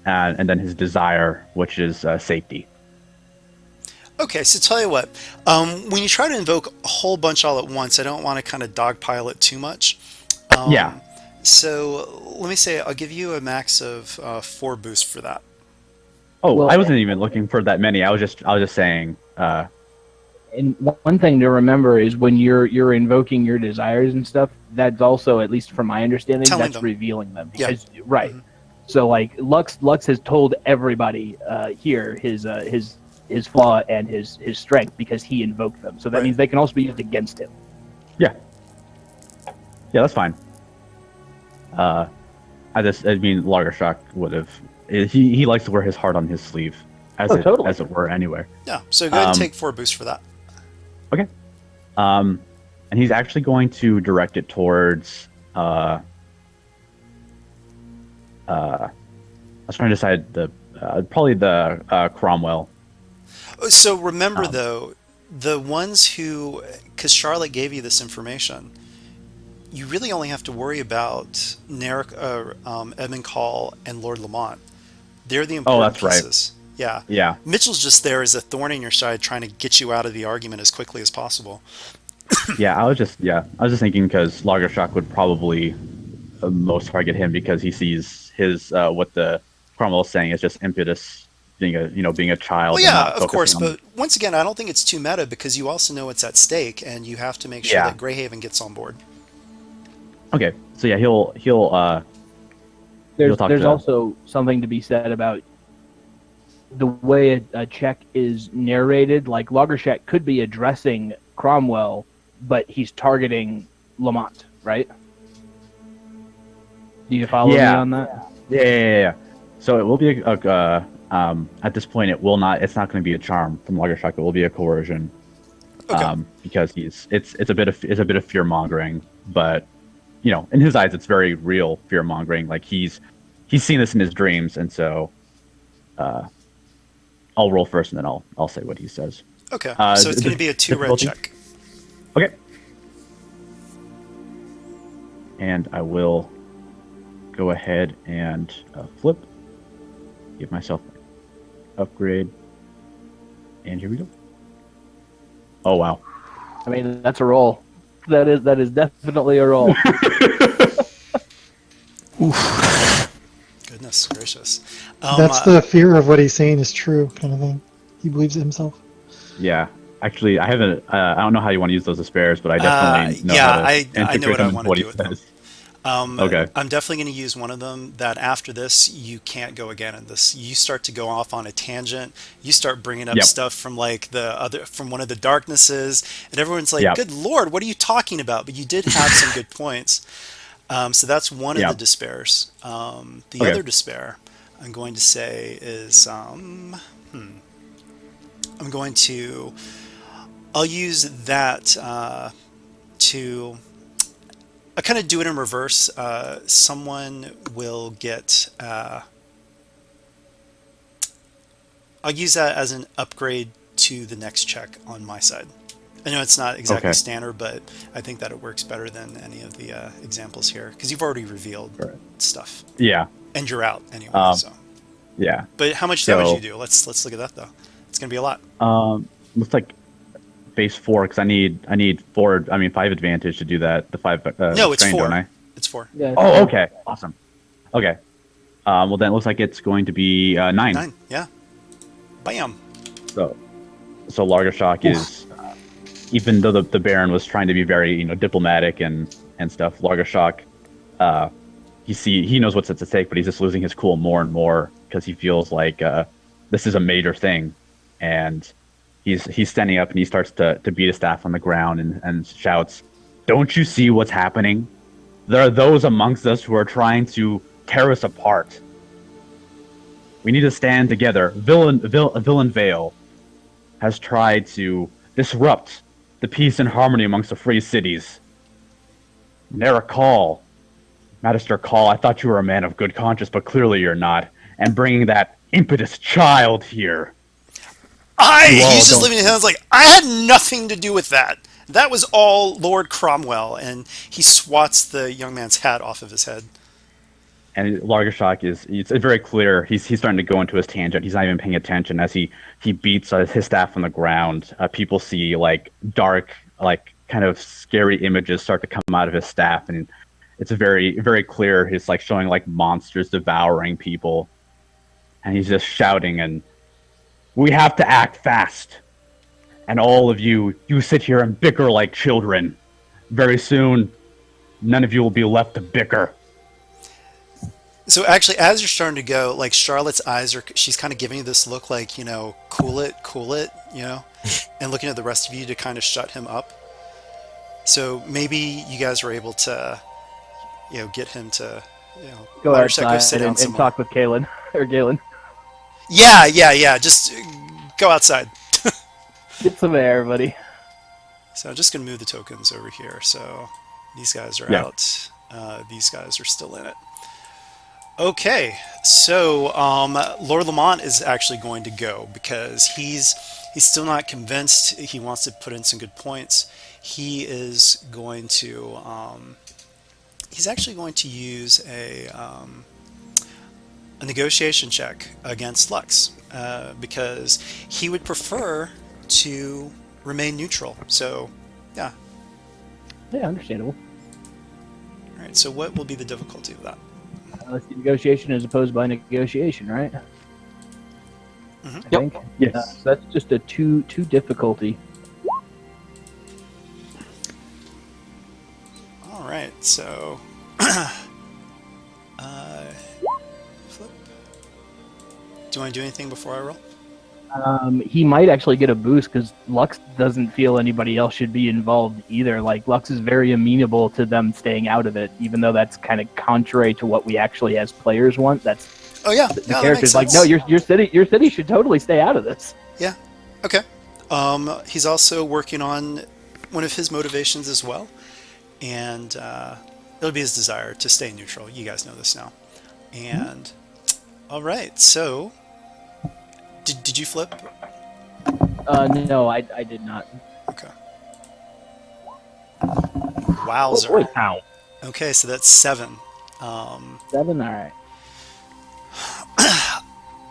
and then his desire, which is safety. Okay, so tell you what, when you try to invoke a whole bunch all at once, I don't want to kind of dogpile it too much. Yeah. So let me say I'll give you a max of 4 boosts for that. Oh, Well, I wasn't even looking for that many. I was just saying. And one thing to remember is when you're invoking your desires and stuff, that's also, at least from my understanding, Telling that's them. revealing them. Yeah. Because, right. Mhm. So like Lux has told everybody here his flaw and his strength because he invoked them. So that Right. means they can also be used against him. Yeah, that's fine. I mean, Lagershak would have. He likes to wear his heart on his sleeve, Totally. as it were. Anyway. Yeah, so go ahead and take 4 boosts for that. Okay. And he's actually going to direct it towards. I was trying to decide probably the Cromwell. So remember, though, the ones who, because Charlotte gave you this information, you really only have to worry about Edmund Call and Lord Lamont. They're the important that's right. pieces. Yeah. Yeah. Mitchell's just there as a thorn in your side, trying to get you out of the argument as quickly as possible. I was just thinking because Lagershak would probably most target him because he sees his what the Cromwell is saying is just impetus, being a child. Well, and yeah, not of course, focusing on- but once again, I don't think it's too meta because you also know what's at stake, and you have to make sure Yeah. that Greyhaven gets on board. Okay, so yeah, he'll There's talk to them. also something to be said about the way a check is narrated. Like Lagershak could be addressing Cromwell, but he's targeting Lamont, right? Do you follow me on that? Yeah. So it will be at this point it will not. It's not going to be a charm from Lagershak. It will be a coercion. Okay. Because it's a bit of fear mongering, but in his eyes it's very real fear mongering. Like he's seen this in his dreams, and so I'll roll first and then I'll say what he says. Okay, so it's going to be a 2 red difficulty? check. Okay. And I will go ahead and flip. Give myself an upgrade. And here we go. Oh, wow. I mean, that's a roll. That is definitely a roll. Goodness gracious. That's the fear of what he's saying is true kind of thing. He believes it himself. Yeah. Actually, I haven't. I don't know how you want to use those as spares, but I definitely know yeah, how to I know integrate what I them want into to what do he with them. says. Okay. I'm definitely going to use one of them that after this, you can't go again in this. You start to go off on a tangent. You start bringing up Yep. stuff from like from one of the darknesses, and everyone's like, Yep. good Lord, what are you talking about? But you did have some good points. So that's one of Yep. the despairs. The Okay. other despair I'm going to say is, I'll use that to I kind of do it in reverse. Someone will get. I'll use that as an upgrade to the next check on my side. I know it's not exactly Okay. standard, but I think that it works better than any of the examples here because you've already revealed Right. stuff Yeah. and you're out anyway. So, Yeah. but how much damage do you do? Let's look at that though. It's gonna be a lot. Looks like base 4 because I need 5 advantage to do that. The 5 No, it's strain, 4. don't I? It's 4. Yeah. Oh, okay. Awesome. Okay. Well, then it looks like it's going to be 9. 9. Yeah. Bam. So Largashock is, even though the Baron was trying to be very diplomatic and stuff, Largashock, he knows what's at stake, but he's just losing his cool more and more because he feels like this is a major thing, and he's standing up and he starts to beat his staff on the ground and shouts, "Don't you see what's happening? There are those amongst us who are trying to tear us apart. We need to stand together. Villain Vale has tried to disrupt the peace and harmony amongst the free cities. Nara Call, Magister Call, I thought you were a man of good conscience, but clearly you're not. And bringing that impetus child here." He's just leaving his hands like, I had nothing to do with that. That was all Lord Cromwell. And he swats the young man's hat off of his head. And Largashock it's very clear. He's starting to go into his tangent. He's not even paying attention as he beats his staff on the ground. People see like dark, like kind of scary images start to come out of his staff, and it's very, very clear. He's like showing like monsters devouring people, and he's just shouting, and we have to act fast. And all of you sit here and bicker like children. Very soon, none of you will be left to bicker. So actually, as you're starting to go, like Charlotte's eyes she's kind of giving you this look like, cool it, and looking at the rest of you to kind of shut him up. So maybe you guys were able to, get him to, Go let her go outside sit down and somewhere. talk with Kalen or Galen. Yeah. Just go outside. Get some air, buddy. So I'm just going to move the tokens over here. So these guys are Yeah. out. These guys are still in it. Okay, so Lord Lamont is actually going to go because he's still not convinced. He wants to put in some good points. He is going to he's actually going to use a negotiation check against Lux because he would prefer to remain neutral. So, yeah. Yeah, understandable. All right. So, what will be the difficulty of that? Let's see, negotiation is opposed by negotiation, right? Mhm. I think. Yes. So that's just a two difficulty. All right. So, flip. Do you want to do anything before I roll? He might actually get a boost because Lux doesn't feel anybody else should be involved either. Like, Lux is very amenable to them staying out of it, even though that's kind of contrary to what we actually as players want. That's Oh yeah. the Yeah, that character's makes like, sense. no, your city should totally stay out of this. Yeah. Okay. He's also working on one of his motivations as well, and it'll be his desire to stay neutral. You guys know this now. And all right. So, did you flip? No, I did not. Okay. Oh Wowzer. boy, ow. Okay, so that's 7. Um, 7. All right.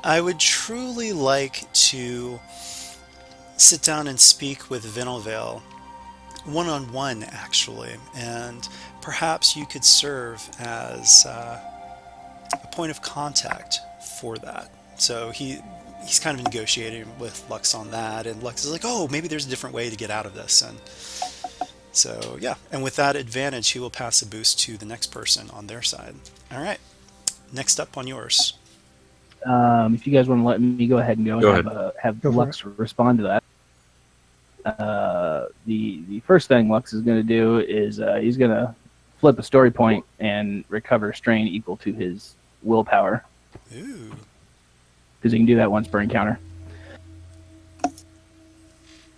I would truly like to sit down and speak with Vinelvale one-on-one, actually, and perhaps you could serve as a point of contact for that. So he's kind of negotiating with Lux on that, and Lux is like, oh, maybe there's a different way to get out of this, and so yeah. And with that advantage, he will pass a boost to the next person on their side. All right, next up on yours. If you guys want to let me go ahead and Go have Go for Lux respond to that. The first thing Lux is going to do is he's going to flip a story point and recover strain equal to his willpower, Ooh. because he can do that once per encounter.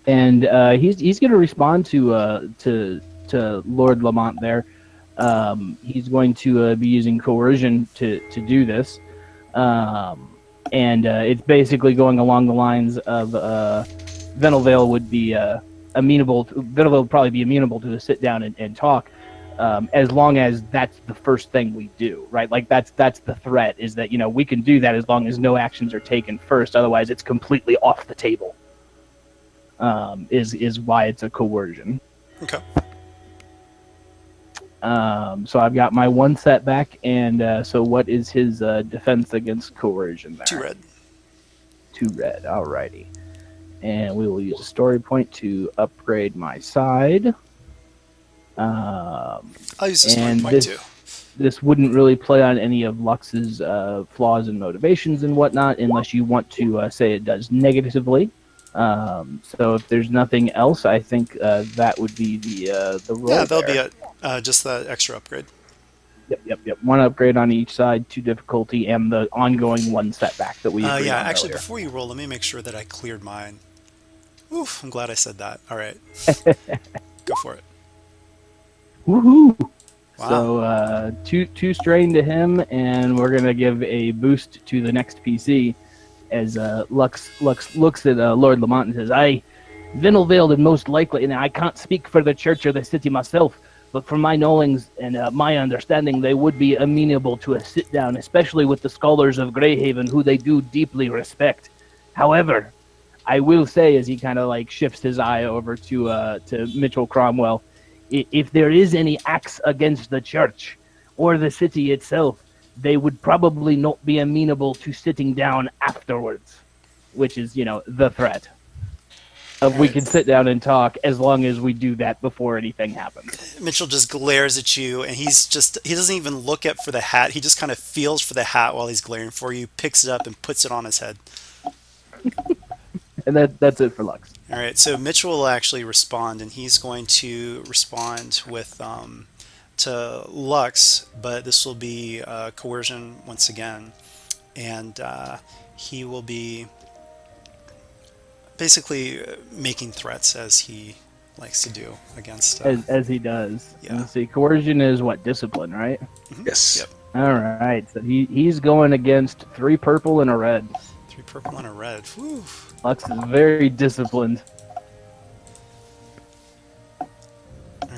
And he's going to respond to Lord Lamont there. He's going to be using coercion to do this. And it's basically going along the lines of Venelvale would be Venelvale would probably be amenable to sit down and talk, as long as that's the first thing we do, right? Like that's the threat, is that, we can do that as long as no actions are taken first. Otherwise, it's completely off the table. Is why it's a coercion. Okay. So I've got my 1 setback, and so what is his defense against coercion there? 2 red. 2 red, alrighty. And we will use a story point to upgrade my side. I'll use this one point too. This wouldn't really play on any of Lux's flaws and motivations and whatnot, unless you want to say it does negatively. So if there's nothing else, I think that would be the roll. Yeah, that'll there. be it. Just the extra upgrade. Yep. 1 upgrade on each side, 2 difficulty, and the ongoing 1 setback that we agreed Yeah, on actually, earlier. before you roll, let me make sure that I cleared mine. Oof, I'm glad I said that. All right. Go for it. Woohoo! Wow. So two strain to him, and we're gonna give a boost to the next PC as Lux looks at Lord Lamont and says, "I, Vinelvale, and most likely, and I can't speak for the church or the city myself, but from my knowings and my understanding, they would be amenable to a sit down, especially with the scholars of Greyhaven, who they do deeply respect. However, I will say," as he kind of like shifts his eye over to Mitchell Cromwell, "if there is any acts against the church or the city itself, they would probably not be amenable to sitting down afterwards," which is, the threat. We can sit down and talk as long as we do that before anything happens. Mitchell just glares at you, and he doesn't even look up for the hat. He just kind of feels for the hat while he's glaring for you, picks it up, and puts it on his head. And that's it for Lux. All right, so Mitchell will actually respond, and he's going to respond with to Lux, but this will be coercion once again, and he will be basically making threats as he likes to do against. As he does. Yeah. Let's see, coercion is what, discipline, right? Yes. Yep. All right, so he's going against 3 purple and a red. 3 purple and a red. Whew. Lux is very disciplined. All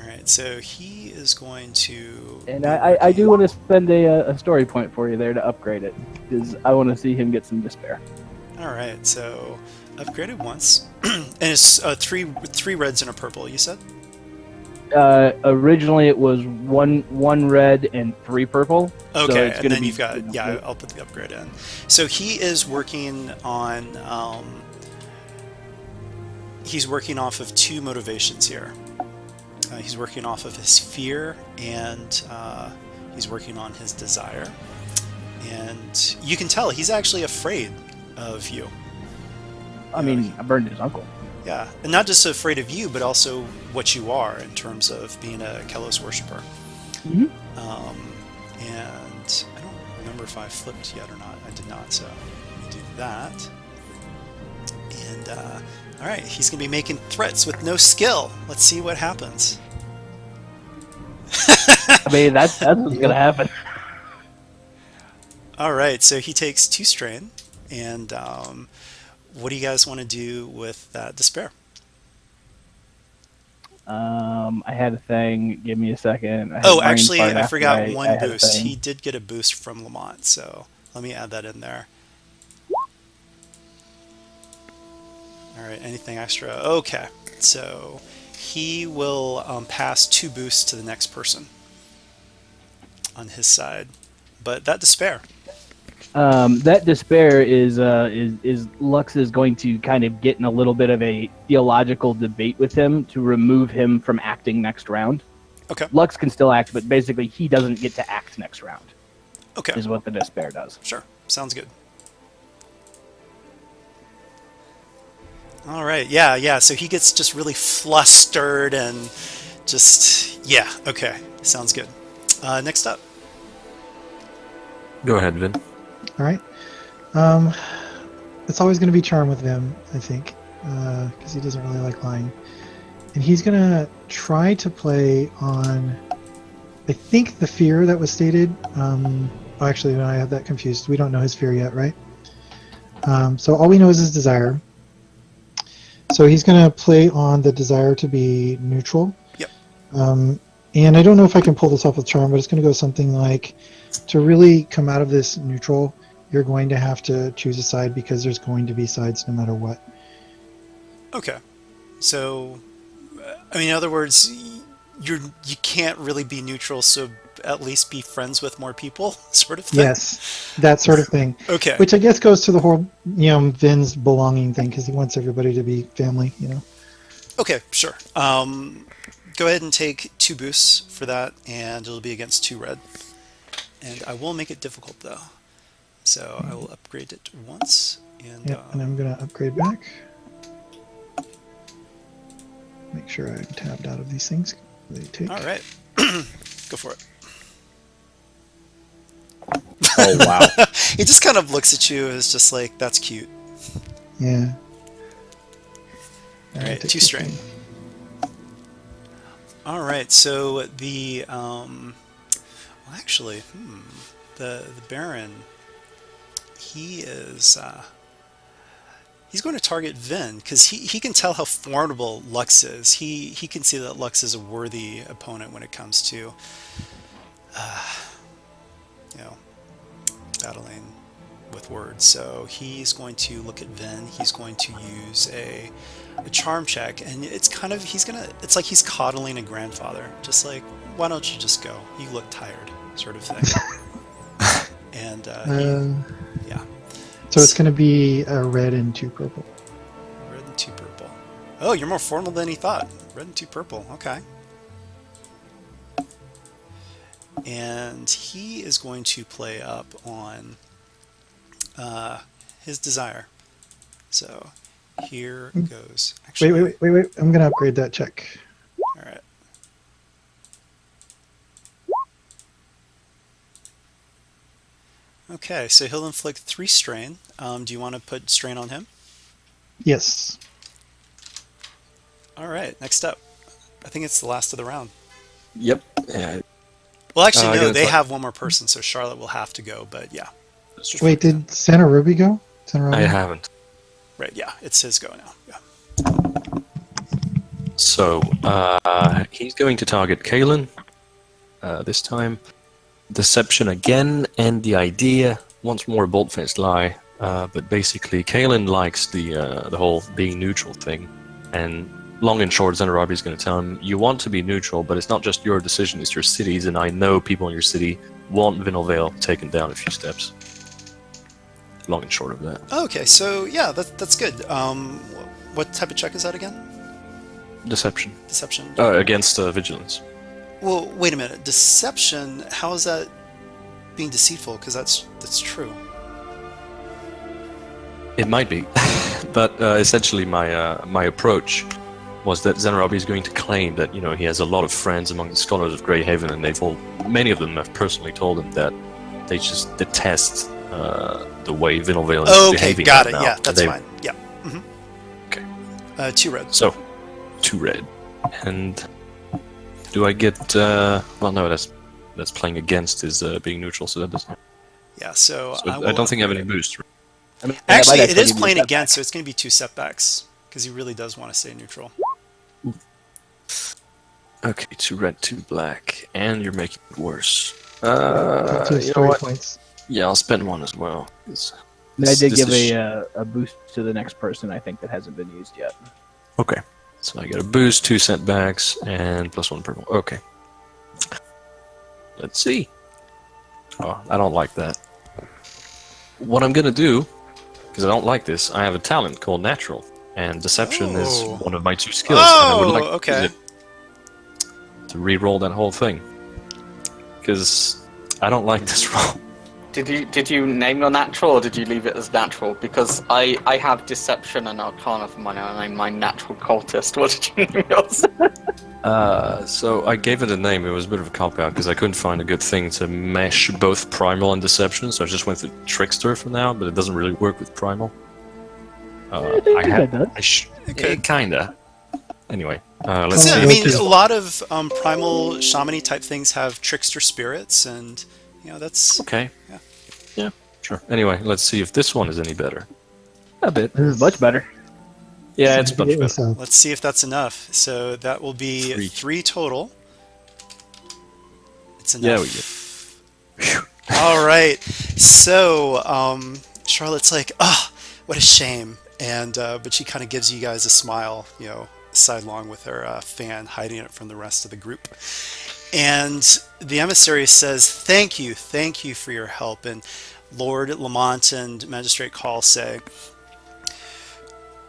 right, so he is going to. And I do want to spend a story point for you there to upgrade it, because I want to see him get some despair. All right, so upgraded once, and it's three reds and a purple. You said. Originally it was one red and 3 purple. Okay, so it's and gonna then be, you've got I'll put the upgrade in. So he is working on he's working off of 2 motivations here. He's working off of his fear, and he's working on his desire. And you can tell he's actually afraid of you. I mean, I burned his uncle. Yeah, and not just afraid of you, but also what you are in terms of being a Kelos worshiper. Mm-hmm. And I don't remember if I flipped yet or not. I did not, so let me do that. And all right, he's gonna be making threats with no skill. Let's see what happens. I mean, that's what's gonna happen. All right, so he takes 2 strain, and what do you guys want to do with that despair? I had a thing. Give me a second. I had Oh, brain actually, fart I after forgot I one had a boost. thing. He did get a boost from Lamont, so let me add that in there. All right, anything extra? Okay, so he will pass 2 boosts to the next person on his side. But that despair. That despair is Lux is going to kind of get in a little bit of a theological debate with him to remove him from acting next round. Okay. Lux can still act, but basically he doesn't get to act next round. Okay. Is what the despair does. Sure. Sounds good. All right. Yeah, yeah. So he gets just really flustered and just, yeah. Okay. Sounds good. Next up. Go ahead, Vin. All right. It's always going to be charm with Vim, I think, because he doesn't really like lying. And he's going to try to play on, I think, the fear that was stated. Actually, no, I have that confused. We don't know his fear yet, right? So all we know is his desire. So he's going to play on the desire to be neutral. Yep. And I don't know if I can pull this off with charm, but it's going to go something like, to really come out of this neutral, you're going to have to choose a side because there's going to be sides no matter what. Okay. So, I mean, in other words, you can't really be neutral, so at least be friends with more people, sort of thing. Yes, that sort of thing. Okay. Which I guess goes to the whole, Vin's belonging thing, because he wants everybody to be family, Okay, sure. Go ahead and take 2 boosts for that, and it'll be against 2 red. And I will make it difficult, though. So I will upgrade it once. And, Yep, and I'm going to upgrade back. Make sure I'm tabbed out of these things. They take. all right. Go for it. Oh wow. He just kind of looks at you as just like, that's cute. Yeah. All right, Take 2 this strain. thing. All right, so the well, actually, the Baron, he is he's going to target Vin because he can tell how formidable Lux is. He can see that Lux is a worthy opponent when it comes to battling with words. So he's going to look at Vin. He's going to use a charm check, and it's kind of it's like he's coddling a grandfather, just like, why don't you just go, you look tired, sort of thing. And yeah, So it's going to be red and 2 purple. red and 2 purple. Oh, you're more formal than he thought. Red and 2 purple. Okay. And he is going to play up on his desire. So here goes. Actually, Wait. I'm going to upgrade that check. all right. Okay, so he'll inflict 3 strain. Do you want to put strain on him? Yes. All right, next up. I think it's the last of the round. Yep. Yeah. Well, actually, I no, gotta they try- have one more person, so Charlotte will have to go, but yeah. Wait, did Santa Ruby go? Santa Ruby? I haven't. Right, yeah, it's his go now. Yeah. So, he's going to target Kalen. This time. Deception again, and the idea, once more, bold-faced lie. But basically, Kalen likes the whole being neutral thing. And long and short, Zenarabi is going to tell him, you want to be neutral, but it's not just your decision, it's your city's, and I know people in your city want Vinelvale taken down a few steps. Long and short of that. Okay, so yeah, that's good. What type of check is that again? Deception. Deception. Against vigilance. Well, wait a minute. Deception. How is that being deceitful? Because that's true. It might be, but essentially my approach was that Zenarabi is going to claim that he has a lot of friends among the scholars of Greyhaven, and many of them have personally told him that they just detest the way Vinelvale is behaving. Okay, got it. now. Yeah, that's They- fine. Yeah. Okay. 2 red. So, 2 red, and do I get? Well, no, that's playing against his being neutral, so that doesn't. Yeah. So, So I don't think I have any boost. I mean, Actually, that might it is give you a playing setback. against, so it's going to be 2 setbacks because he really does want to stay neutral. Okay, 2 red, 2 black, and you're making it worse. Got 2 You know story what? points. Yeah, I'll spend 1 as well. And I did this give is- a boost to the next person, I think, that hasn't been used yet. Okay, so I get a boost, 2 setbacks, and +1 purple. Okay. Let's see. Oh, I don't like that. What I'm gonna do, because I don't like this, I have a talent called Natural, and Deception is Oh. one of my 2 skills, and I would like to okay. use it to re-roll that whole thing. Because I don't like this roll. Did you name your natural, or did you leave it as natural? Because I have Deception and Arcana for mine, and I named my Natural Cultist. What did you name yours? So I gave it a name. It was a bit of a cop-out because I couldn't find a good thing to mesh both Primal and Deception, so I just went with Trickster for now, but it doesn't really work with Primal. I think that does. Kinda. Anyway, So, let's I see. mean, a lot of primal shamany type things have trickster spirits, and that's Okay. Yeah. Yeah, sure. Anyway, let's see if this one is any better. A bit. This is much better. Yeah, it's much better. So, let's see if that's enough. So that will be 3. 3 total. It's enough. Yeah, we get. All right. So Charlotte's like, "Oh, what a shame," and but she kind of gives you guys a smile, sidelong with her fan, hiding it from the rest of the group. And the emissary says, thank you for your help. And Lord Lamont and Magistrate Call say,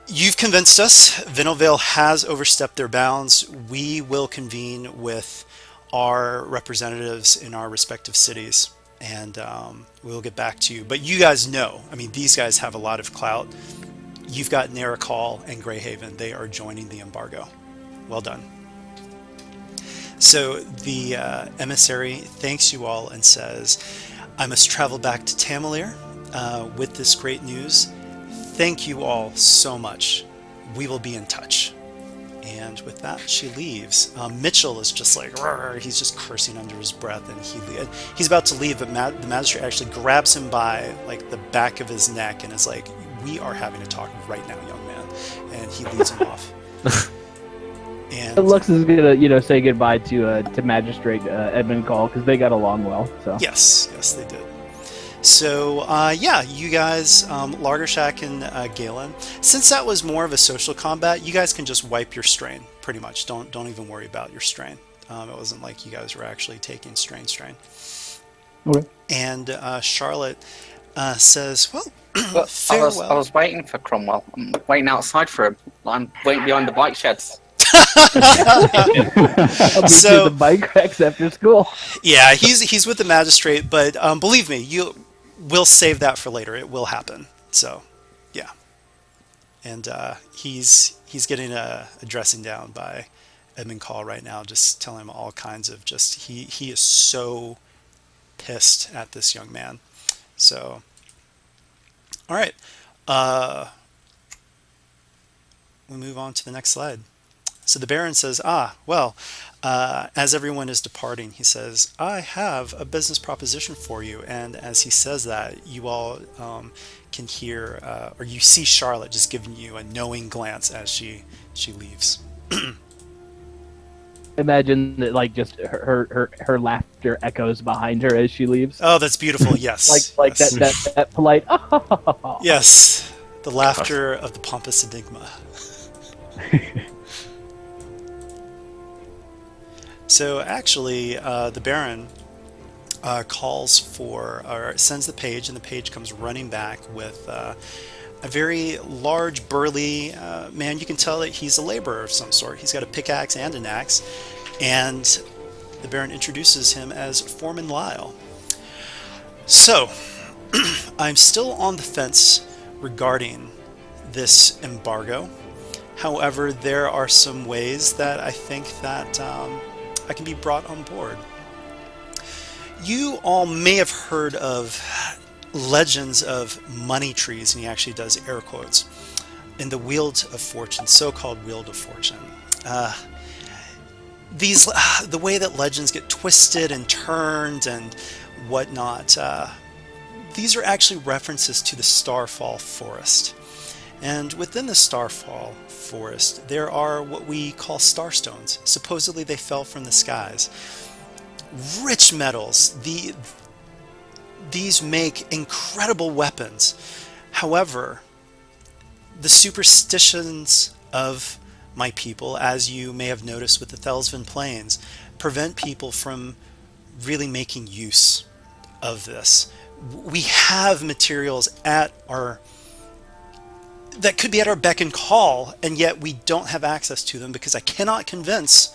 you've convinced us. Vinnovale has overstepped their bounds. We will convene with our representatives in our respective cities, and we'll get back to you. But you guys know, I mean, these guys have a lot of clout. You've got Narakal and Greyhaven. They are joining the embargo. Well done. So the emissary thanks you all and says, I must travel back to Tamalir with this great news. Thank you all so much. We will be in touch. And with that, she leaves. Mitchell is just like, "Rrr," he's just cursing under his breath, and he's about to leave, but the magistrate actually grabs him by like the back of his neck and is like, we are having a talk right now, young man. And he leads him off. And Lux is gonna, say goodbye to Magistrate Edmund Call because they got along well. So yes, they did. So you guys, Largershak and Galen, since that was more of a social combat, you guys can just wipe your strain pretty much. Don't even worry about your strain. It wasn't like you guys were actually taking strain. Okay. And Charlotte says, well, Well, farewell. I was waiting for Cromwell. I'm waiting outside for him. I'm waiting behind the bike sheds. I'll be So- to the bike racks after school. Yeah, he's with the magistrate, but believe me, we'll save that for later. It will happen. So, yeah. And he's getting a dressing down by Edmund Call right now, just telling him all kinds of he is so pissed at this young man. So, all right. We move on to the next slide. So the Baron says, as everyone is departing, he says, I have a business proposition for you. And as he says that, you all can hear, or you see Charlotte just giving you a knowing glance as she leaves. Imagine that, like, just her laughter echoes behind her as she leaves. Oh, that's beautiful. Yes. Like Yes. that polite. Yes. The laughter of the pompous enigma. So actually, the Baron calls for, or sends the page, and the page comes running back with a very large, burly man. You can tell that he's a laborer of some sort. He's got a pickaxe and an axe, and the Baron introduces him as Foreman Lyle. So, I'm still on the fence regarding this embargo. However, there are some ways that I think that I can be brought on board. You all may have heard of legends of money trees, and he actually does air quotes, in the Weald of Fortune, so-called Weald of Fortune. The way that legends get twisted and turned and whatnot, these are actually references to the Starfall Forest. And within the Starfall Forest, there are what we call starstones. Supposedly they fell from the skies. Rich metals. These make incredible weapons. However, the superstitions of my people, as you may have noticed with the Thelsvin Plains, prevent people from really making use of this. We have materials that could be at our beck and call, and yet we don't have access to them because I cannot convince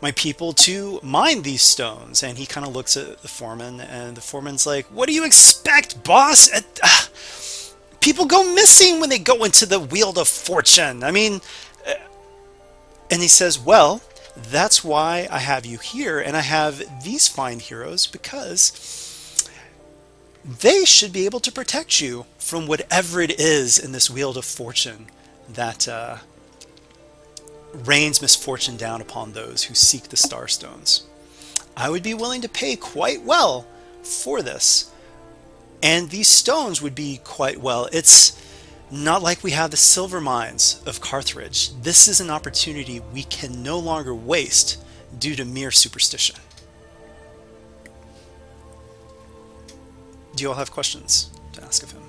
my people to mine these stones. And he kind of looks at the foreman, and the foreman's like, what do you expect, boss? People go missing when they go into the Weald of Fortune. I mean, and he says, well, that's why I have you here, and I have these fine heroes, because they should be able to protect you from whatever it is in this Weald of Fortune that rains misfortune down upon those who seek the Starstones. I would be willing to pay quite well for this, and these stones would be quite well. It's not like we have the silver mines of Carthage. This is an opportunity we can no longer waste due to mere superstition. Do you all have questions to ask of him?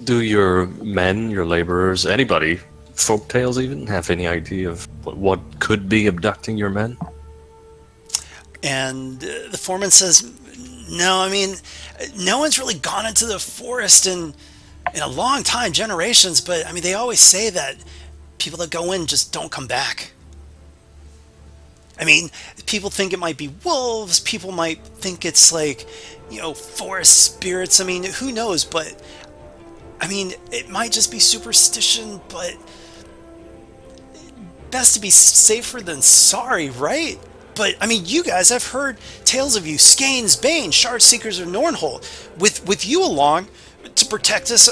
Do your men, your laborers, anybody, folktales even, have any idea of what could be abducting your men? And the foreman says, no, I mean, no one's really gone into the forest in a long time, generations, but I mean, they always say that people that go in just don't come back. I mean, people think it might be wolves, people might think it's like, forest spirits. I mean, who knows? But I mean, it might just be superstition, but best to be safer than sorry, right? But I mean, you guys, I've heard tales of you, Skane's Bane, Shard Seekers of Nornhold. With you along to protect us,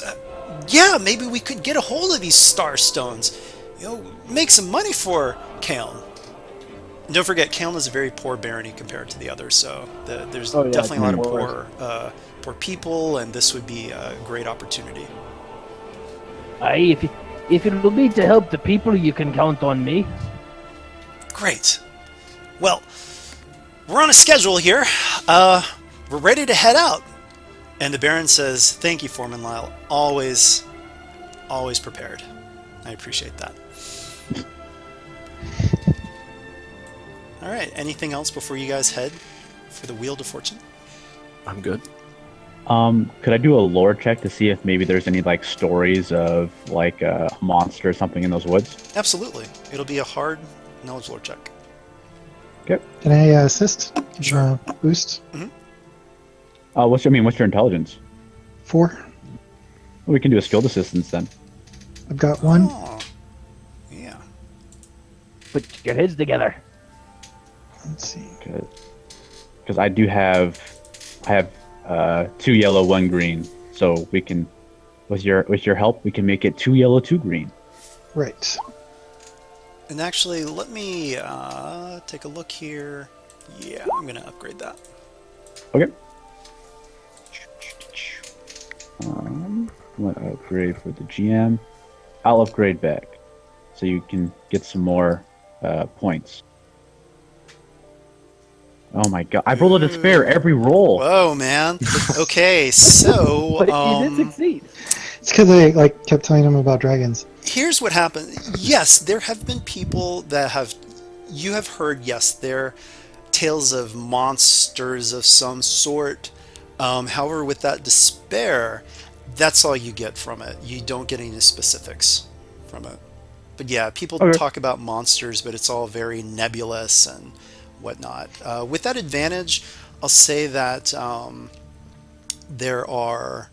yeah, maybe we could get a hold of these star stones. Make some money for Kaeln. And don't forget, Kaeln is a very poor barony compared to the others, so there's definitely a lot of poor people, and this would be a great opportunity. Aye, if it will be to help the people, you can count on me. Great. Well, we're on a schedule here. We're ready to head out. And the Baron says, thank you, Foreman Lyle. Always prepared. I appreciate that. All right. Anything else before you guys head for the Weald of Fortune? I'm good. Could I do a lore check to see if maybe there's any stories of a monster or something in those woods? Absolutely. It'll be a hard knowledge lore check. Okay. Can I assist? Sure. Boost? Mm-hmm. What's your intelligence? 4. Well, we can do a skilled assistance then. I've got 1. Oh, yeah. Put your heads together. Let's see. Because I have 2 yellow, 1 green. So we can, with your help, we can make it 2 yellow, 2 green. Right. And actually, let me take a look here. Yeah, I'm going to upgrade that. Okay. I'm going to upgrade for the GM. I'll upgrade back, so you can get some more points. Oh my god! I rolled a despair every roll. Whoa, man. Okay, so But you did succeed. It's because I kept telling him about dragons. here's what happened. Yes, there have been people that you have heard, yes, they're tales of monsters of some sort. However, with that despair, that's all you get from it. You don't get any specifics from it. But yeah, people talk about monsters, but it's all very nebulous and whatnot. With that advantage, I'll say that there are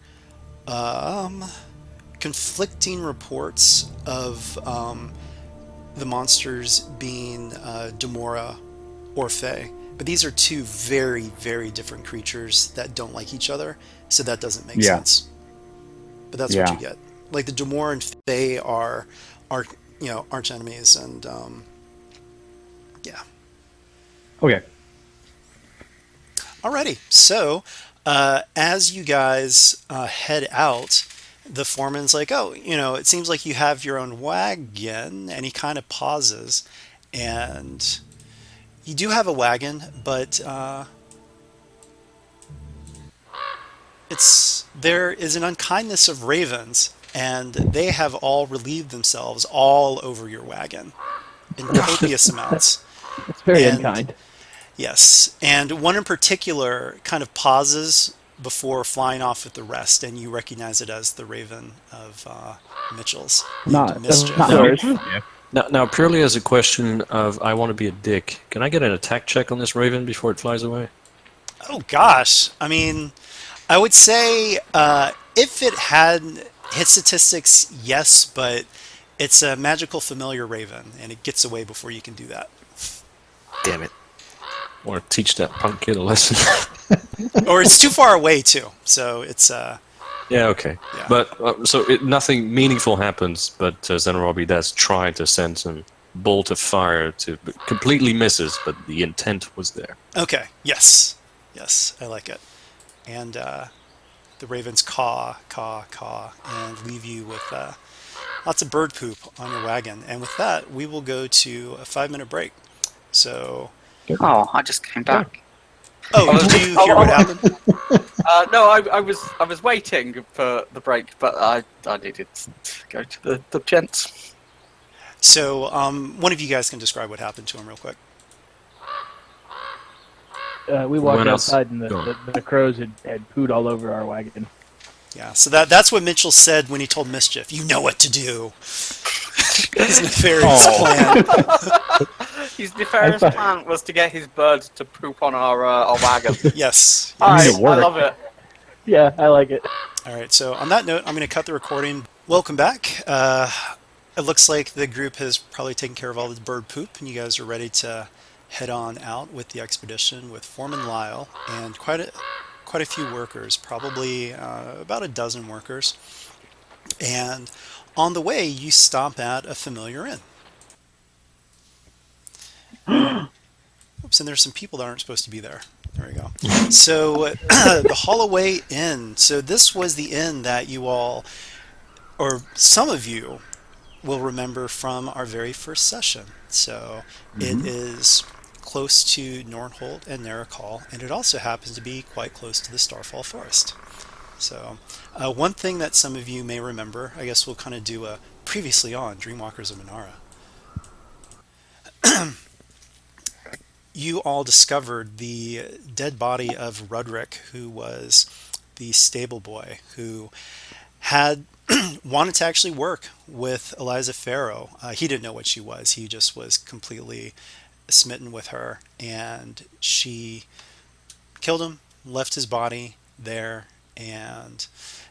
conflicting reports of the monsters being Demora or Fae. But these are two very, very different creatures that don't like each other, so that doesn't make sense. But that's what you get. Like the Demora and Fae are arch enemies, and yeah. Okay. Alrighty, so as you guys head out, the foreman's like, "Oh, it seems like you have your own wagon," and he kind of pauses, and you do have a wagon, but there is an unkindness of ravens, and they have all relieved themselves all over your wagon in copious amounts. It's very And unkind. yes, and one in particular kind of pauses before flying off with the rest, and you recognize it as the raven of Mitchell's, named Not Mischief. not No. yours. Now, purely as a question of I want to be a dick, can I get an attack check on this raven before it flies away? Oh gosh, I mean, I would say if it had hit statistics, yes, but it's a magical familiar raven, and it gets away before you can do that. Damn it. I want to teach that punk kid a lesson. Or it's too far away too, so it's Yeah, okay. Yeah. But, nothing meaningful happens, but Zenrobi does try to send some bolt of fire but completely misses, but the intent was there. okay. Yes, I like it. And the ravens caw, caw, caw, and leave you with lots of bird poop on your wagon. And with that, we will go to a 5-minute break. So, Oh, I just came back. do you hear what happened? No, I was waiting for the break, but I needed to go to the gents. So, one of you guys can describe what happened to him real quick. We walked When else? outside and Go the crows had pooed all over our wagon. Yeah, so that's what Mitchell said when he told Mischief, "You know what to do." His nefarious plan. His nefarious plan was to get his birds to poop on our wagon. Yes. I it worked. love it. Yeah, I like it. All right, so on that note, I'm going to cut the recording. Welcome back. It looks like the group has probably taken care of all the bird poop, and you guys are ready to head on out with the expedition with Foreman Lyle and quite a few workers, probably about a dozen workers. And on the way, you stop at a familiar inn. Oops, and there's some people that aren't supposed to be there. There we go. So the Holloway Inn. So this was the inn that you all, or some of you, will remember from our very first session. So it is close to Nornholt and Narrakal, and it also happens to be quite close to the Starfall Forest. So one thing that some of you may remember, I guess we'll kind of do a previously on Dreamwalkers of Minara. You all discovered the dead body of Rudrick, who was the stable boy who had wanted to actually work with Eliza Farrow. He didn't know what she was. He just was completely smitten with her, and she killed him, left his body there, and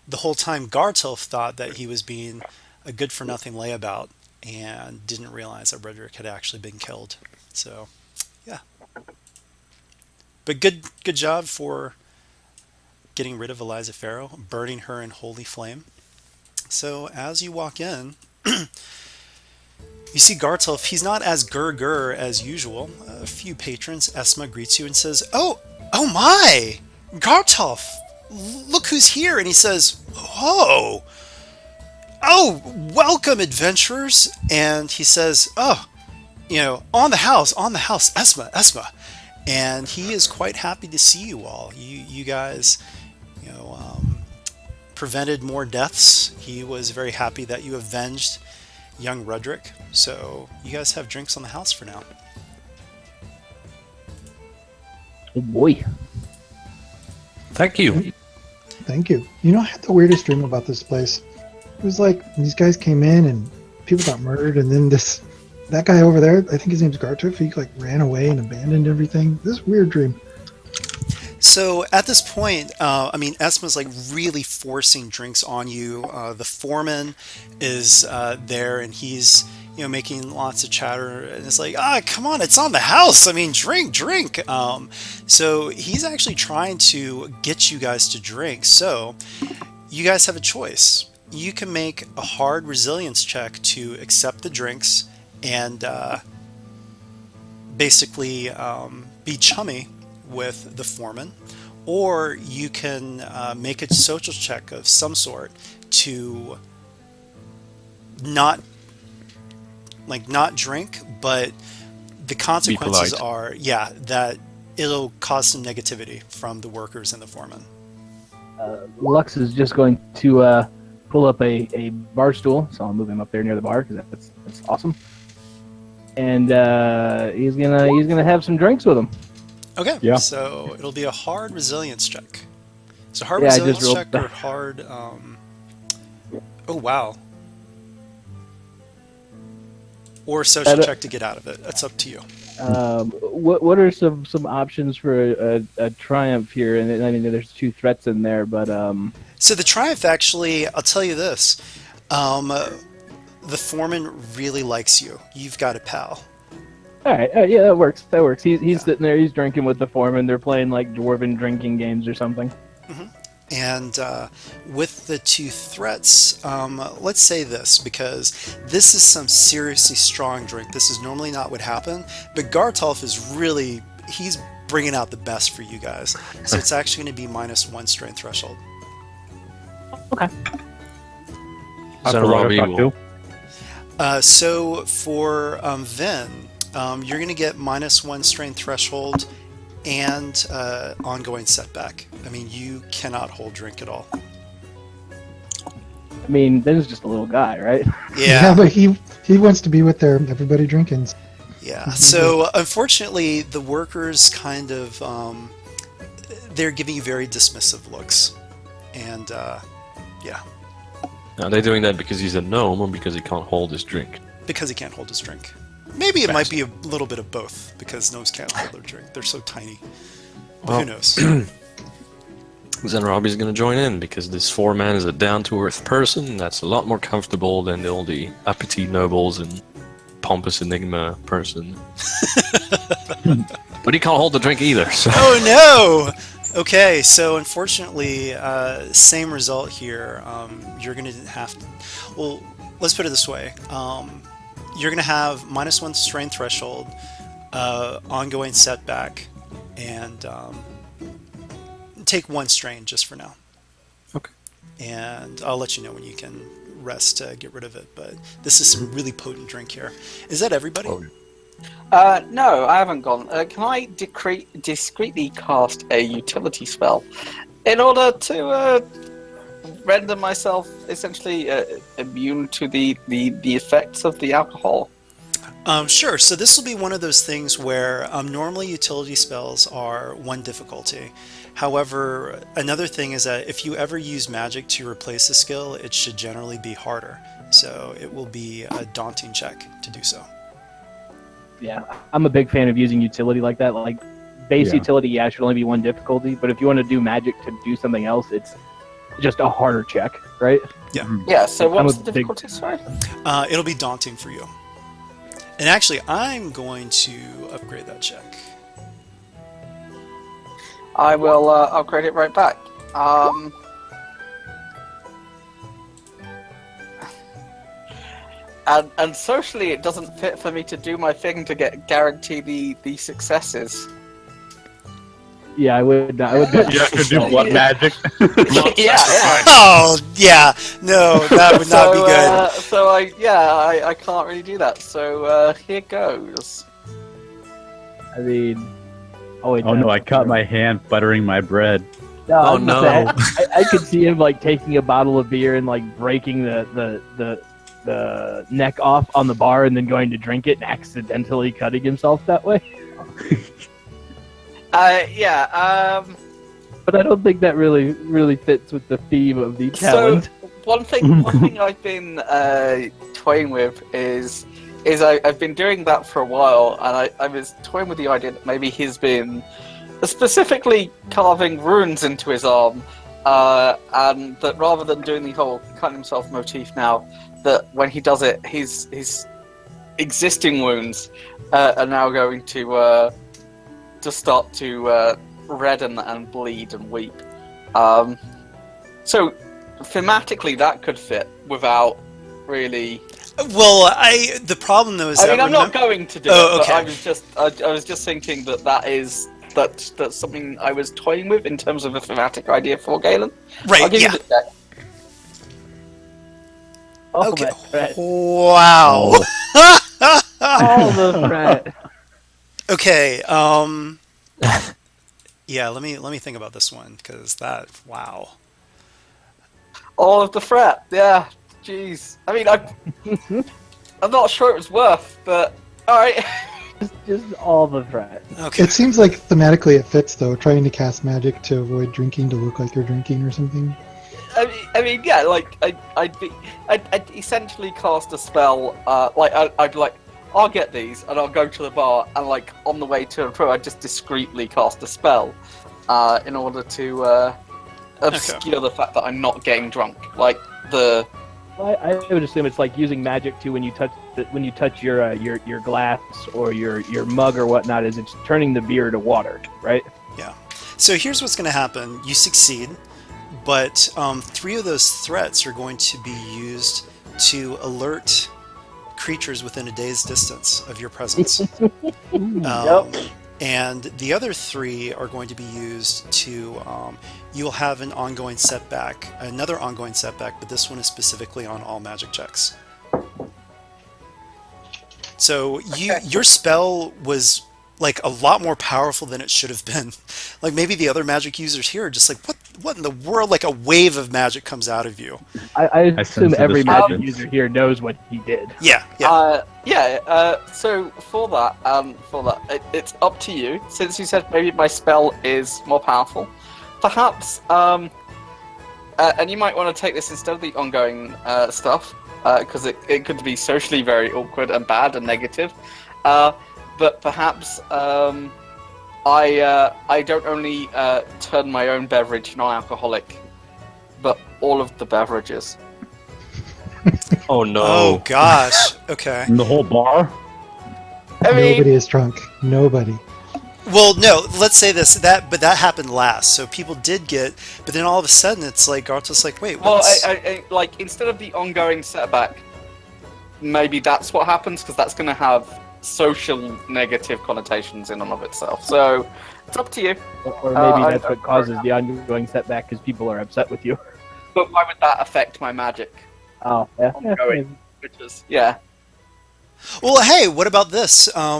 the whole time Gartelf thought that he was being a good-for-nothing layabout and didn't realize that Rudrick had actually been killed. So, yeah. But good job for getting rid of Eliza Farrow, burning her in holy flame. So as you walk in, you see Gartelf. He's not as gur as usual. A few patrons. Esma greets you and says, "Oh my! Gartelf! Look who's here!" And he says, "Oh, welcome, adventurers!" And he says, "Oh, on the house, Esma." And he is quite happy to see you all. You guys, prevented more deaths. He was very happy that you avenged young Rudrick. So you guys have drinks on the house for now. Oh boy. Thank you. Thank you. I had the weirdest dream about this place. It was like these guys came in and people got murdered, and then that guy over there, I think his name's Gartuf, he ran away and abandoned everything. This weird dream. So at this point, Esma's really forcing drinks on you. The foreman is there, and he's making lots of chatter, and it's like, come on, it's on the house. I mean, drink. So he's actually trying to get you guys to drink. So you guys have a choice. You can make a hard resilience check to accept the drinks and basically be chummy with the foreman, or you can make a social check of some sort to not not drink, but the consequences polite. are, yeah, that it'll cause some negativity from the workers and the foreman. Lux is just going to pull up a bar stool, so I'll move him up there near the bar because that's awesome. And he's gonna have some drinks with him. Okay, Yeah. so it'll be a hard resilience check. So hard Yeah, I resilience just rolled check that. or hard. Oh wow. Or social check to get out of it. That's up to you. What are some options for a triumph here? And I mean, there's 2 threats in there, but So the triumph, actually, I'll tell you this. The foreman really likes you. You've got a pal. all right, yeah, that works. That works. He's sitting there, he's drinking with the foreman. They're playing like dwarven drinking games or something. And with the 2 threats, let's say this, because this is some seriously strong drink. This is normally not what happen, but Gartolf is really, he's bringing out the best for you guys. So it's actually going to be -1 strength threshold. Okay. So After what I Robbie talked will- to. So for Vin, you're going to get -1 strength threshold and ongoing setback. I mean, you cannot hold drink at all. I mean, Ben's just a little guy, right? Yeah. but he wants to be with everybody drinking. Yeah. So unfortunately, the workers kind of they're giving you very dismissive looks, and yeah, Are they doing that because he's a gnome or because he can't hold his drink? because he can't hold his drink. Maybe it might be a little bit of both, because gnomes can't hold their drink. They're so tiny. But Well, who knows? Then Robbie's gonna join in because this foreman is a down-to-earth person that's a lot more comfortable than all the uppity nobles and pompous enigma person. But he can't hold the drink either, so... Oh no! Okay, so unfortunately, same result here. You're gonna have to. Well, let's put it this way. You're gonna have -1 strain threshold, ongoing setback, and take 1 strain just for now. Okay. And I'll let you know when you can rest to get rid of it. But this is some really potent drink here. Is that everybody? Oh. No, I haven't gone. Can I discreetly cast a utility spell in order to render myself essentially immune to the effects of the alcohol? Sure. So this will be one of those things where normally utility spells are 1 difficulty. However, another thing is that if you ever use magic to replace a skill, it should generally be harder. So it will be a daunting check to do so. Yeah, I'm a big fan of using utility like that. Like base Yeah. utility, yeah, should only be 1 difficulty. But if you want to do magic to do something else, it's just a harder check, right? Yeah. So I'm what's a the big- difficulty? Sorry. It'll be daunting for you. And actually, I'm going to upgrade that check. I will upgrade it right back. And socially, it doesn't fit for me to do my thing to guarantee the successes. Yeah, I would. You have to do what magic? yeah. Oh, yeah. No, that would not be good. So I can't really do that. So here goes. I mean, oh wait. Oh no, I cut my hand buttering my bread. No, Oh, I was gonna no. say, I could see him like taking a bottle of beer and like breaking the neck off on the bar and then going to drink it and accidentally cutting himself that way. Yeah. But I don't think that really fits with the theme of the challenge. So one thing I've been toying with is I've been doing that for a while, and I was toying with the idea that maybe he's been specifically carving runes into his arm, and that rather than doing the whole cutting himself motif now, that when he does it, his existing wounds are now going to start to redden and bleed and weep. So thematically, that could fit without really. Well, the problem though is I that mean, I'm not going to do Oh, it. okay. But I was just thinking that is that's something I was toying with in terms of a thematic idea for Galen. Right, I'll give yeah. you the check. All Okay. that threat. Wow. All the threat. Okay. Yeah. Let me think about this one because that. Wow. All of the threat. Yeah. Jeez. I mean, I'm not sure it was worth, but all right. Just all the threat. Okay. It seems like thematically it fits, though, trying to cast magic to avoid drinking to look like you're drinking or something. I mean, yeah. Like, I'd essentially cast a spell. I'd be like, I'll get these, and I'll go to the bar, and like on the way to and fro, I just discreetly cast a spell, in order to obscure the fact that I'm not getting drunk. Like the. I would assume it's like using magic too when you touch your glass or your mug or whatnot. Is it's turning the beer to water, right? Yeah. So here's what's going to happen. You succeed, but 3 of those threats are going to be used to alert creatures within a day's distance of your presence. And the other 3 are going to be used to, you'll have an ongoing setback, another ongoing setback, but this one is specifically on all magic checks. So your spell was like a lot more powerful than it should have been. Like maybe the other magic users here are just like, what in the world? Like a wave of magic comes out of you. I assume sense a every magic disturbance. user here knows what he did. Yeah. So for that, it's up to you. Since you said maybe my spell is more powerful, perhaps, and you might want to take this instead of the ongoing stuff, because it could be socially very awkward and bad and negative. But perhaps I don't only turn my own beverage non-alcoholic, but all of the beverages. Oh no. Oh gosh. Okay. In the whole bar? I mean, Nobody is drunk. Nobody. Well, no. Let's say but that happened last. So people did get, but then all of a sudden it's like Garth's like, wait. well, What's... I like instead of the ongoing setback, maybe that's what happens because that's going to have social negative connotations in and of itself. So it's up to you. Or maybe that's what causes the ongoing setback because people are upset with you. But why would that affect my magic? Oh, yeah. Ongoing, which is yeah. Well, hey, what about this? I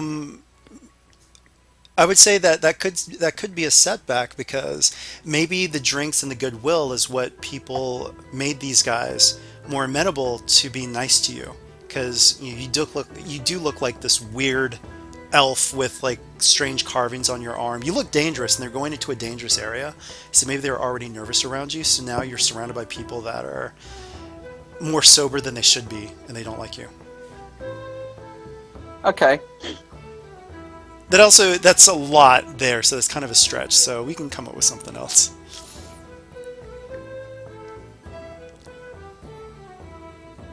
would say that could be a setback because maybe the drinks and the goodwill is what people made these guys more amenable to being nice to you. Because you do look like this weird elf with like strange carvings on your arm. You look dangerous, and they're going into a dangerous area. So maybe they're already nervous around you. So now you're surrounded by people that are more sober than they should be, and they don't like you. Okay. That's a lot there, so it's kind of a stretch. So we can come up with something else.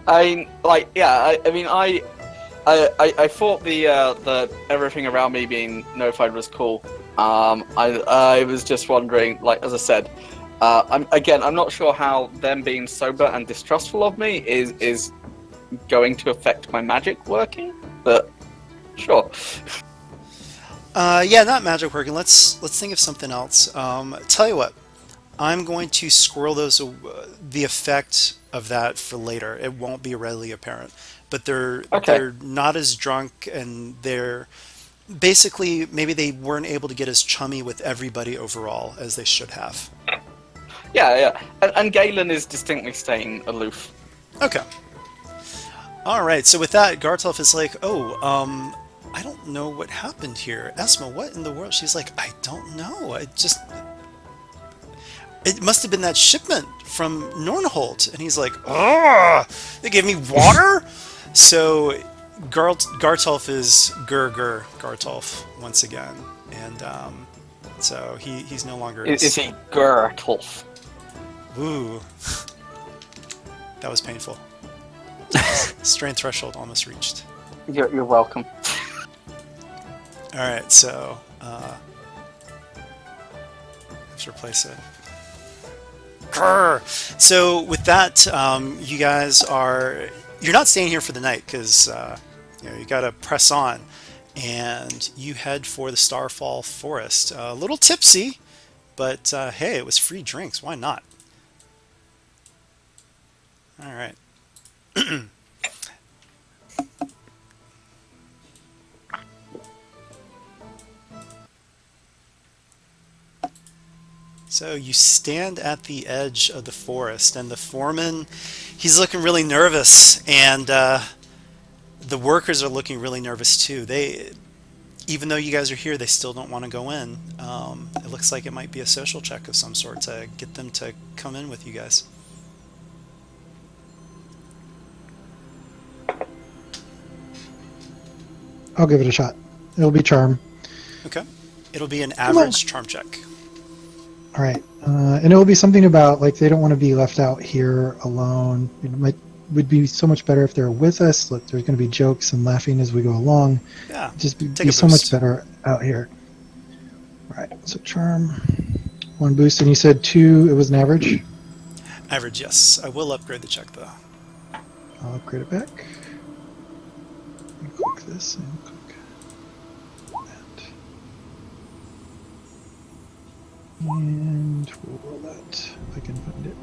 I thought the everything around me being notified was cool. I was just wondering, like as I said, I'm not sure how them being sober and distrustful of me is going to affect my magic working, but sure. Yeah, not magic working. Let's think of something else. Tell you what, I'm going to squirrel the effect of that for later. It won't be readily apparent, but they're not as drunk, and they're basically maybe they weren't able to get as chummy with everybody overall as they should have. Yeah. And Galen is distinctly staying aloof. Okay. All right. So with that, Gartelf is like, I don't know what happened here. Esma, what in the world? She's like, I don't know. It must have been that shipment from Nornholt. And he's like, they gave me water? So Gartolf is Gartolf once again. And so he's no longer... Is he Gertolf? Ooh. That was painful. Strain threshold almost reached. You're welcome. Alright, so... let's replace it. Grr! So with that, you guys are... You're not staying here for the night because you gotta press on. and you head for the Starfall Forest. A little tipsy, but hey, it was free drinks. Why not? All right. So you stand at the edge of the forest, and the foreman, he's looking really nervous, and the workers are looking really nervous too. Even though you guys are here, they still don't want to go in. It looks like it might be a social check of some sort to get them to come in with you guys. I'll give it a shot. It'll be charm. Okay. It'll be an average charm check. All right, and it will be something about like they don't want to be left out here alone. It would be so much better if they're with us. Look, there's going to be jokes and laughing as we go along. Yeah. Just take be a so much boost. better out here. All right, so charm, 1 boost, and you said 2. It was an average. Average, yes. I will upgrade the check though. I'll upgrade it back. Click this and click that. And we'll roll that if I can find it.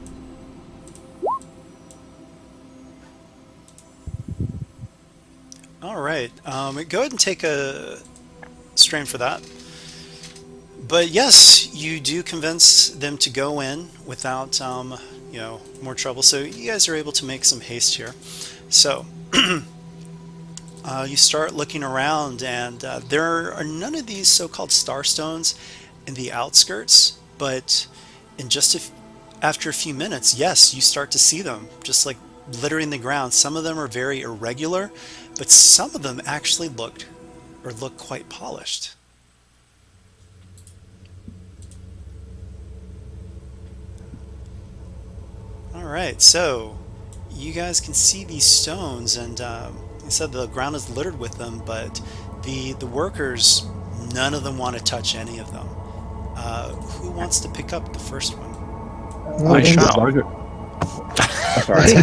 All right. Go ahead and take a strain for that. But yes, you do convince them to go in without, more trouble. So you guys are able to make some haste here. So you start looking around, and there are none of these so-called starstones in the outskirts. But in after a few minutes, yes, you start to see them just like littering the ground. Some of them are very irregular, but some of them actually look quite polished. All right, so you guys can see these stones, and you said the ground is littered with them, but the workers, none of them want to touch any of them. Who wants to pick up the first one? Well, I Vin's- shall. Sorry.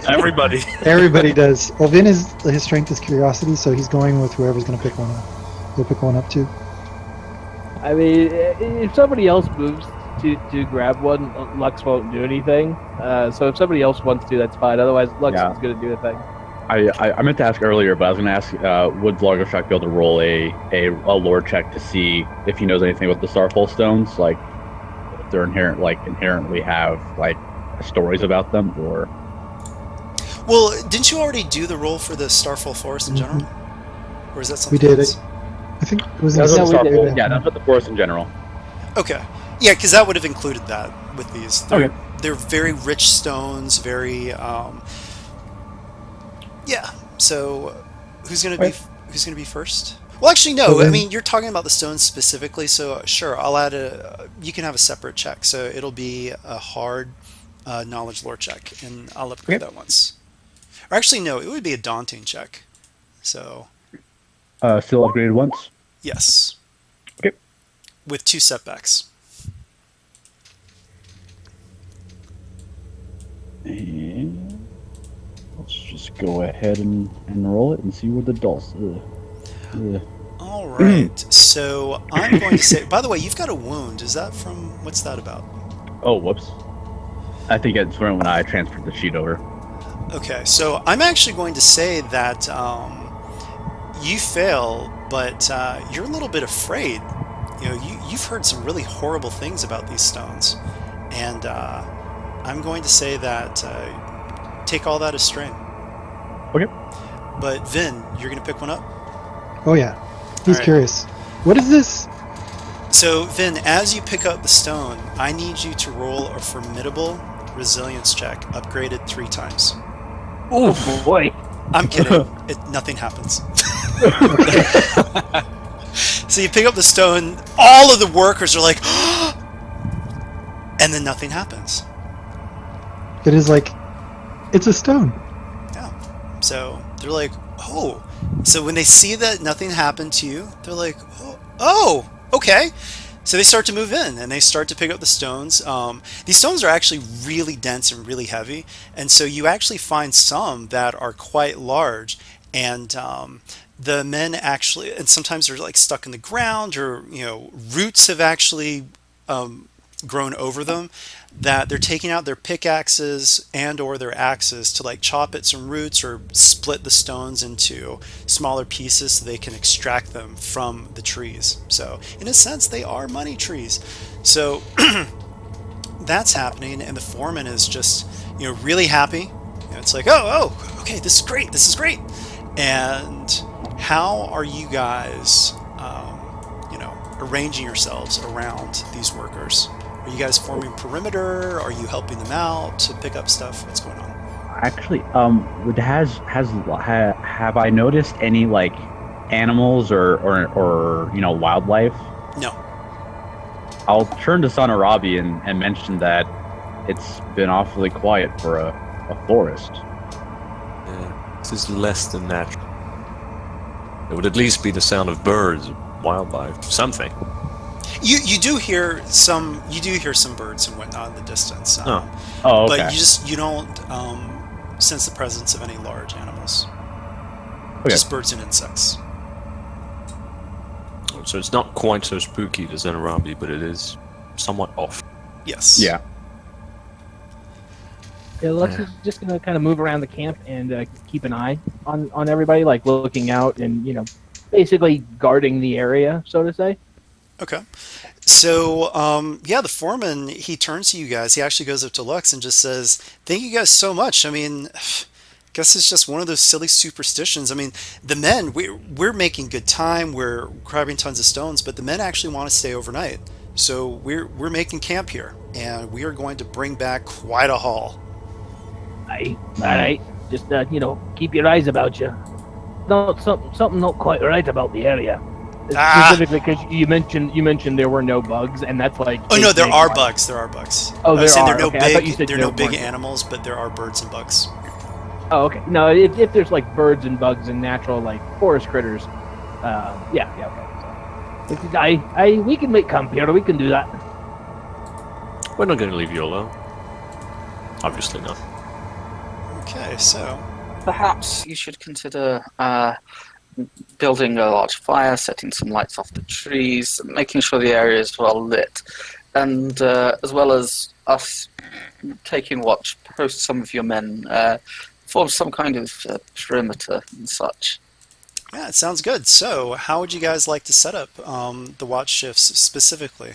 Everybody. Everybody does. Well, his strength is curiosity, so he's going with whoever's going to pick one up. He'll pick one up too. I mean, if somebody else moves to grab one, Lux won't do anything. So if somebody else wants to, that's fine. Otherwise, Lux Yeah. is going to do the thing. I meant to ask earlier, but I was going to ask, would Vlogoshock be able to roll a lore check to see if he knows anything about the Starfall stones, like if they're inherently have like stories about them, or Well, didn't you already do the roll for the Starfall Forest in general? Or is that We something did else? it. I think it was. that's Yeah, what we did. Starfall, yeah, that's what the forest in general. Okay. Yeah, because that would have included that with these. Okay. They're very rich stones, very yeah. So who's gonna be first? Well, actually, no. So I then- mean, you're talking about the stones specifically, so sure, I'll add you can have a separate check, so it'll be a hard knowledge lore check, and I'll upgrade that once. Or actually, no, it would be a daunting check. So Still upgraded once. yes, Okay. with 2 setbacks. And let's just go ahead and roll it and see what the dolls. All right. So I'm going to say. By the way, you've got a wound. Is that from? What's that about? Oh, whoops. I think it's when I transferred the sheet over. Okay. So I'm actually going to say that you fail, but you're a little bit afraid. You know, you've heard some really horrible things about these stones, and I'm going to say that take all that as strain. Okay. But Vin, you're going to pick one up. Oh yeah, he's Alright. curious. What is this? So, Vin, as you pick up the stone, I need you to roll a formidable resilience check, upgraded 3 times. Oh boy! I'm kidding. Nothing happens. So you pick up the stone, all of the workers are like, and then nothing happens. It is like, it's a stone. Yeah. So they're like, oh. So when they see that nothing happened to you, they're like, oh, okay. So they start to move in and they start to pick up the stones. These stones are actually really dense and really heavy. And so you actually find some that are quite large. and the men actually, and sometimes they're like stuck in the ground, or roots have actually grown over them, that they're taking out their pickaxes and or their axes to like chop at some roots or split the stones into smaller pieces so they can extract them from the trees. So in a sense they are money trees. So that's happening, and the foreman is just really happy. It's like, okay, this is great. And how are you guys arranging yourselves around these workers? Are you guys forming perimeter? Are you helping them out to pick up stuff? What's going on? Actually, have I noticed any like animals or wildlife? No. I'll turn to Sonarabi and mention that it's been awfully quiet for a forest. Yeah, this is less than natural. It would at least be the sound of birds, wildlife, something. You do hear some birds and whatnot in the distance. Okay. But you don't sense the presence of any large animals. Okay. Just birds and insects. So it's not quite so spooky as Zenarabi, but it is somewhat off. Yes. Yeah. Yeah, Lux is just gonna kind of move around the camp and keep an eye on everybody, like looking out and basically guarding the area, so to say. Okay. So, the foreman, he turns to you guys. He actually goes up to Lux and just says, "Thank you guys so much. I mean, guess it's just one of those silly superstitions. I mean, the men, we're making good time. We're grabbing tons of stones, but the men actually want to stay overnight. So we're making camp here, and we are going to bring back quite a haul." Aye, all right. Just keep your eyes about you. No, something not quite right about the area. Specifically, because you mentioned there were no bugs, and that's like. Oh no, there are bugs. There are bugs. Oh, there are. There are no okay. I thought you said there are no big weren't. animals, but there are birds and bugs. Oh, okay. No, if there's like birds and bugs and natural like forest critters, okay. So, we can make camp here. We can do that. We're not going to leave you alone. Obviously not. Okay, so Perhaps you should consider building a large fire, setting some lights off the trees, making sure the area is well lit, and as well as us taking watch, post some of your men, form some kind of perimeter and such. yeah, it sounds good. So, how would you guys like to set up the watch shifts specifically?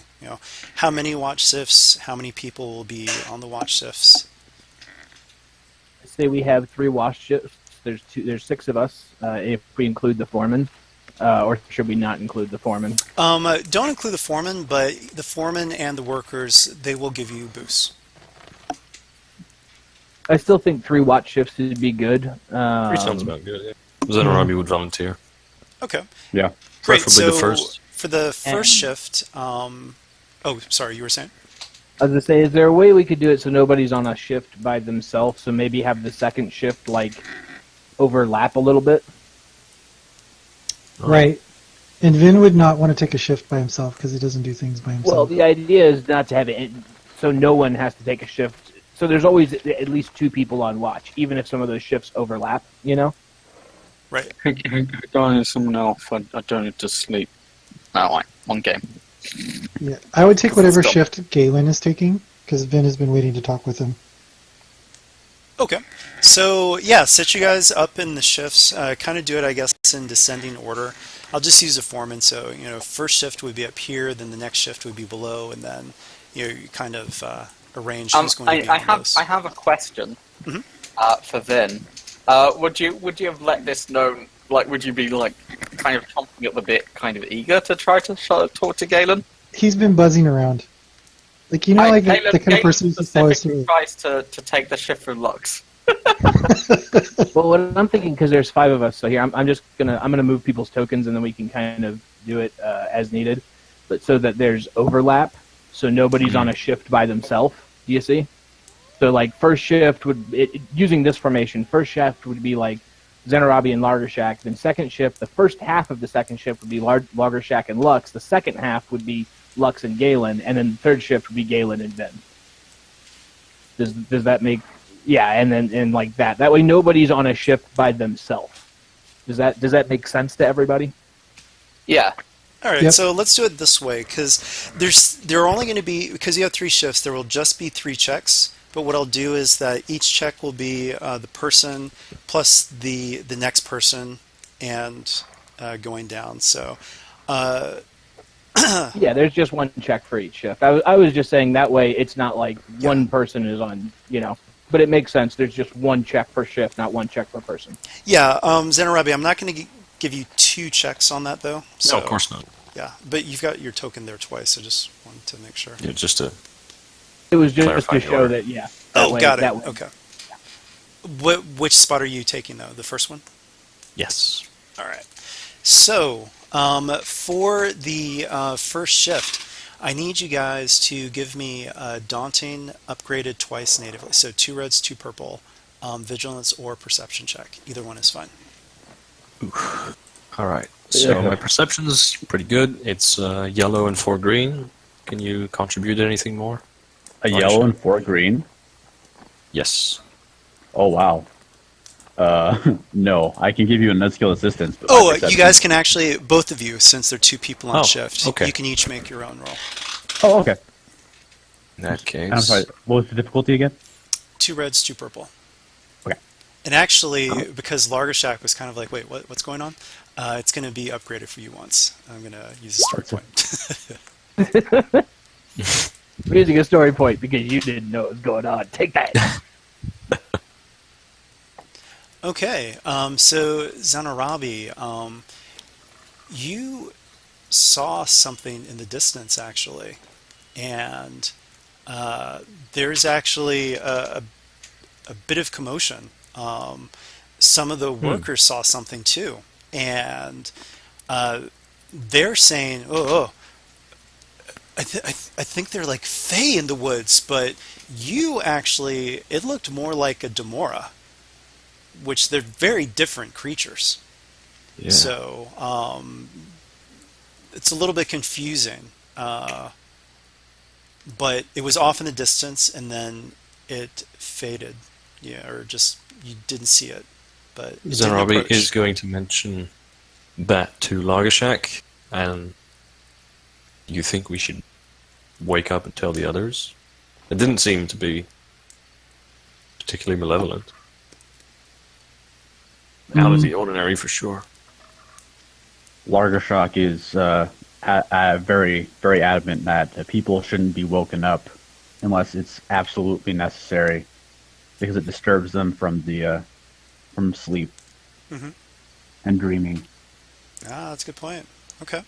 How many watch shifts? How many people will be on the watch shifts? Say we have 3 watch shifts. There's 6 of us if we include the foreman, or should we not include the foreman? Don't include the foreman, but the foreman and the workers, they will give you boosts. I still think 3 watch shifts would be good. 3 sounds about good, yeah. Zenarabi would volunteer. Okay. Yeah. Great. Preferably So the first. for the first shift, sorry, you were saying? I was gonna say, is there a way we could do it so nobody's on a shift by themselves? So maybe have the second shift like overlap a little bit. Right. And Vin would not want to take a shift by himself because he doesn't do things by himself. Well, the idea is not to have it so no one has to take a shift. So there's always at least 2 people on watch, even if some of those shifts overlap. Right. Going to someone else, I don't need to sleep. No, one game. Yeah, I would take whatever Stop. shift Galen is taking because Vin has been waiting to talk with him. Okay. So, set you guys up in the shifts. Kind of do it, I guess, in descending order. I'll just use the foreman. So, first shift would be up here, then the next shift would be below, and then, you kind of arrange who's going to be on those. I have a question for Vin. Would you have let this known? Like, would you be like kind of chomping at the bit, kind of eager to try to talk to Galen? He's been buzzing around. Like, the kind of person who follows through. Tries to take the shift from Lux. Well, what I'm thinking, because there's 5 of us, so here I'm gonna move people's tokens, and then we can kind of do it as needed, but so that there's overlap, so nobody's on a shift by themselves. Do you see? So like first shift using this formation, first shift would be like Zenarabi and Lagershack. Then second shift, the first half of the second shift would be Lagershack and Lux. The second half would be Lux and Galen, and then the third shift would be Galen and Vin. Does that make? Yeah, and like that. That way nobody's on a shift by themselves. Does that make sense to everybody? Yeah. All right, Yep. so let's do it this way because there are only going to be, because you have 3 shifts, there will just be 3 checks. But what I'll do is that each check will be the person plus the next person and going down. So uh, Yeah, there's just one check for each shift. I was just saying that way it's not like Yeah. one person is on, but it makes sense. There's just one check per shift, not one check per person. yeah, Zenarabi, I'm not going to give you 2 checks on that though. So, No, of course not. Yeah, but you've got your token there twice, so just wanted to make sure. Yeah, just to It was just Clarify to the show order. that, yeah. Got it. That way. Okay. Which spot are you taking though? The first one? yes. All right. So, for the first shift, I need you guys to give me Daunting upgraded twice natively. So 2 reds, 2 purple, vigilance or perception check. Either one is fine. All right. So Yeah. my perception's pretty good. It's yellow and 4 green. Can you contribute anything more? A yellow and 4 green. Yes. Oh wow. No, I can give you a nut skill assistance. But my Oh, you perception- guys can actually, both of you, since there are 2 people on Oh, shift, okay. you can each make your own roll. Oh, okay. In that I'm case, sorry. What was the difficulty again? 2 reds, 2 purple. Okay. And actually, because Largashak was kind of like, wait, what's going on? It's going to be upgraded for you once. I'm going to use a story point. We're using a story point because you didn't know what was going on. Take that. Okay, so Zanarabi, you saw something in the distance actually, and there's actually a bit of commotion. Some of the workers saw something too, and they're saying, "Oh, I think they're like Fae in the woods," but you actually, it looked more like a Demora, which they're very different creatures. yeah. So it's a little bit confusing. But it was off in the distance and then it faded. Yeah, or just you didn't see it. But it didn't Zarabi approach. is going to mention that to Lagershak, and you think we should wake up and tell the others? It didn't seem to be particularly malevolent. Out of the ordinary, for sure. Largashock is very, very adamant that people shouldn't be woken up unless it's absolutely necessary, because it disturbs them from sleep Mhm. and dreaming. Ah, that's a good point. Okay.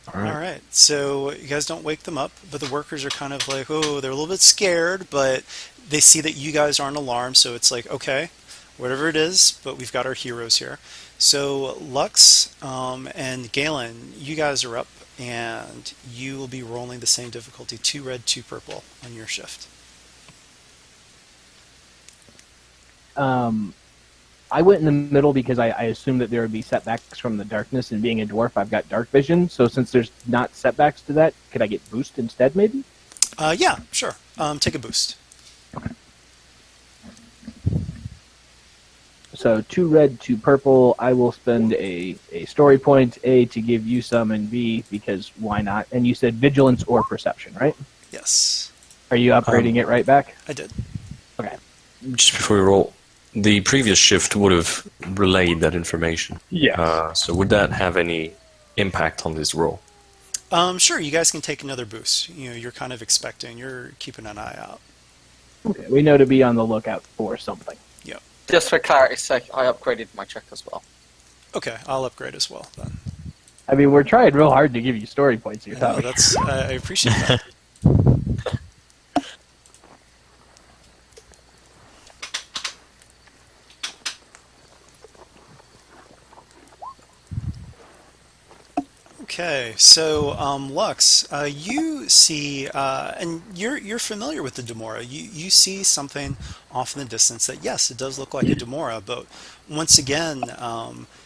All right. All right. So you guys don't wake them up, but the workers are kind of like, oh, they're a little bit scared, but they see that you guys aren't alarmed, so it's like, okay, whatever it is, but we've got our heroes here. So Lux and Galen, you guys are up, and you will be rolling the same difficulty, 2 red, 2 purple on your shift. I went in the middle because I assumed that there would be setbacks from the darkness, and being a dwarf, I've got dark vision. So since there's not setbacks to that, could I get boost instead, maybe? Yeah, sure. Take a boost. So 2 red, 2 purple. I will spend a story point, A, to give you some, and B, because why not? And you said vigilance or perception, right? Yes, Are you upgrading it right back? I did. Okay. Just before we roll, the previous shift would have relayed that information. Yes. So would that have any impact on this roll? Sure, you guys can take another boost. You know, you're kind of expecting, you're keeping an eye out. Okay. We know to be on the lookout for something. Yep. Just for clarity's sake, I upgraded my check as well. Okay, I'll upgrade as well then. I mean, we're trying real hard to give you story points here, No, Tommy. that's I appreciate that. Okay, so Lux, you see, and you're familiar with the Demora. You see something off in the distance that yes, it does look like a Demora, but once again,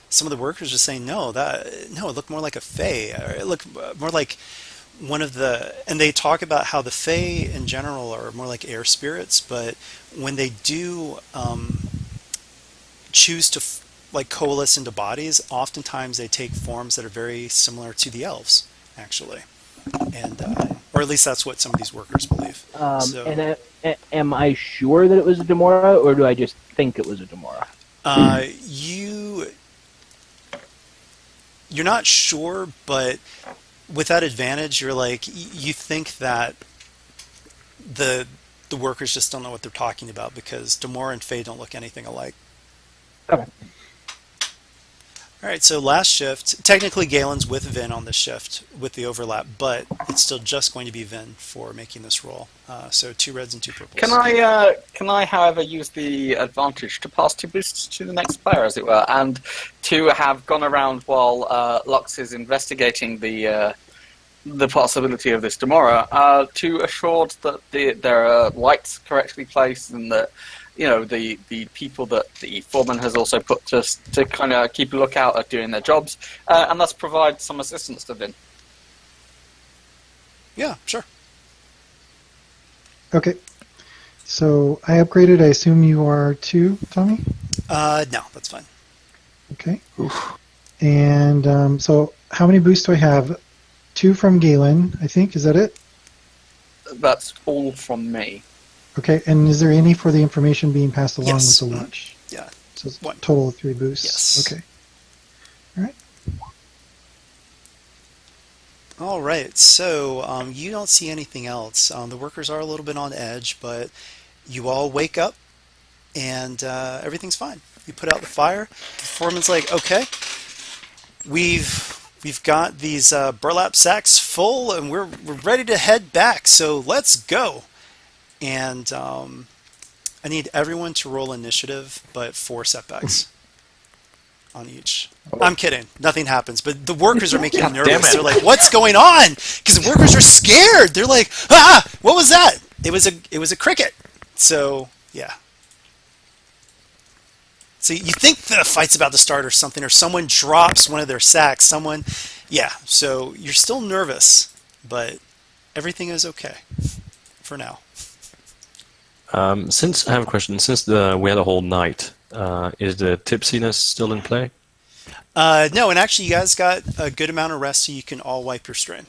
some of the workers are saying no, it looked more like a Fae. Or it looked more like one of the, and they talk about how the Fae in general are more like air spirits, but when they do choose to like coalesce into bodies, oftentimes they take forms that are very similar to the elves, actually, and or at least that's what some of these workers believe. So Am I sure that it was a Demora, or do I just think it was a Demora? you're not sure, but with that advantage, you're like you think that the workers just don't know what they're talking about because Demora and Faye don't look anything alike. Okay. All right, so last shift. Technically, Galen's with Vin on this shift with the overlap, but it's still just going to be Vin for making this roll. So 2 reds and 2 purples. Can I, however, use the advantage to pass 2 boosts to the next player, as it were, and to have gone around while Lux is investigating the possibility of this Demora, to assure that there are lights correctly placed and that the people that the foreman has also put to kind of keep a lookout at doing their jobs, and thus provide some assistance to Vin. Yeah, sure. Okay. So I upgraded. I assume you are too, Tommy? No, that's fine. Okay. And so how many boosts do I have? 2 from Galen, I think. Is that it? That's all from me. Okay. And is there any for the information being passed along Yes. with the watch? Yeah. So it's 1. total of 3 boosts. Yes. Okay. All right. All right, so you don't see anything else. The workers are a little bit on edge, but you all wake up and everything's fine. You put out the fire. The foreman's like, okay, we've got these burlap sacks full and we're ready to head back, so let's go. And I need everyone to roll initiative, but 4 setbacks on each. I'm kidding. Nothing happens. But the workers are making you nervous. They're like, "What's going on?" Because the workers are scared. They're like, "Ah, what was that?" It was a cricket. So yeah. So you think the fight's about to start or something, or someone drops one of their sacks. Yeah. So you're still nervous, but everything is okay for now. Since I have a question, since we had a whole night, is the tipsiness still in play? No, and actually, you guys got a good amount of rest, so you can all wipe your strain.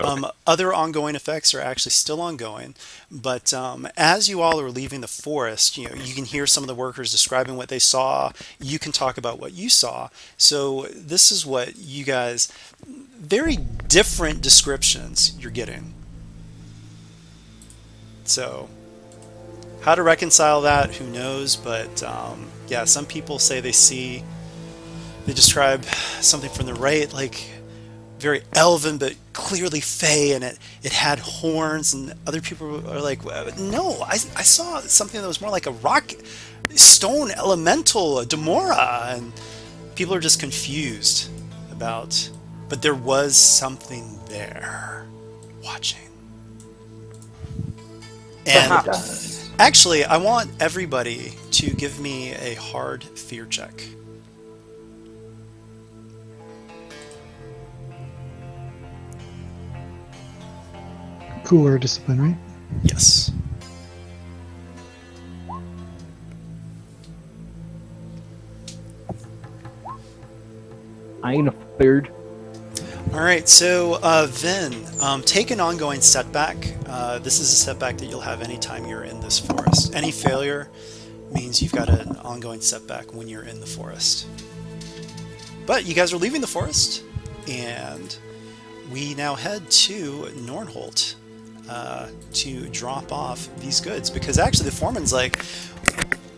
Okay. Other ongoing effects are actually still ongoing, but as you all are leaving the forest, you can hear some of the workers describing what they saw. You can talk about what you saw. So this is what you guys, very different descriptions you're getting. So how to reconcile that, who knows? But yeah, some people say they describe something from the right, like very elven, but clearly fey, and it had horns, and other people are like, no, I saw something that was more like a rock, stone elemental, a Demora, and people are just confused about, but there was something there watching. And actually, I want everybody to give me a hard fear check. Cooler discipline, right? Yes. I'm a 3rd. All right, so Vin, take an ongoing setback. This is a setback that you'll have anytime you're in this forest. Any failure means you've got an ongoing setback when you're in the forest. But you guys are leaving the forest, and we now head to Nornholt to drop off these goods, because actually the foreman's like,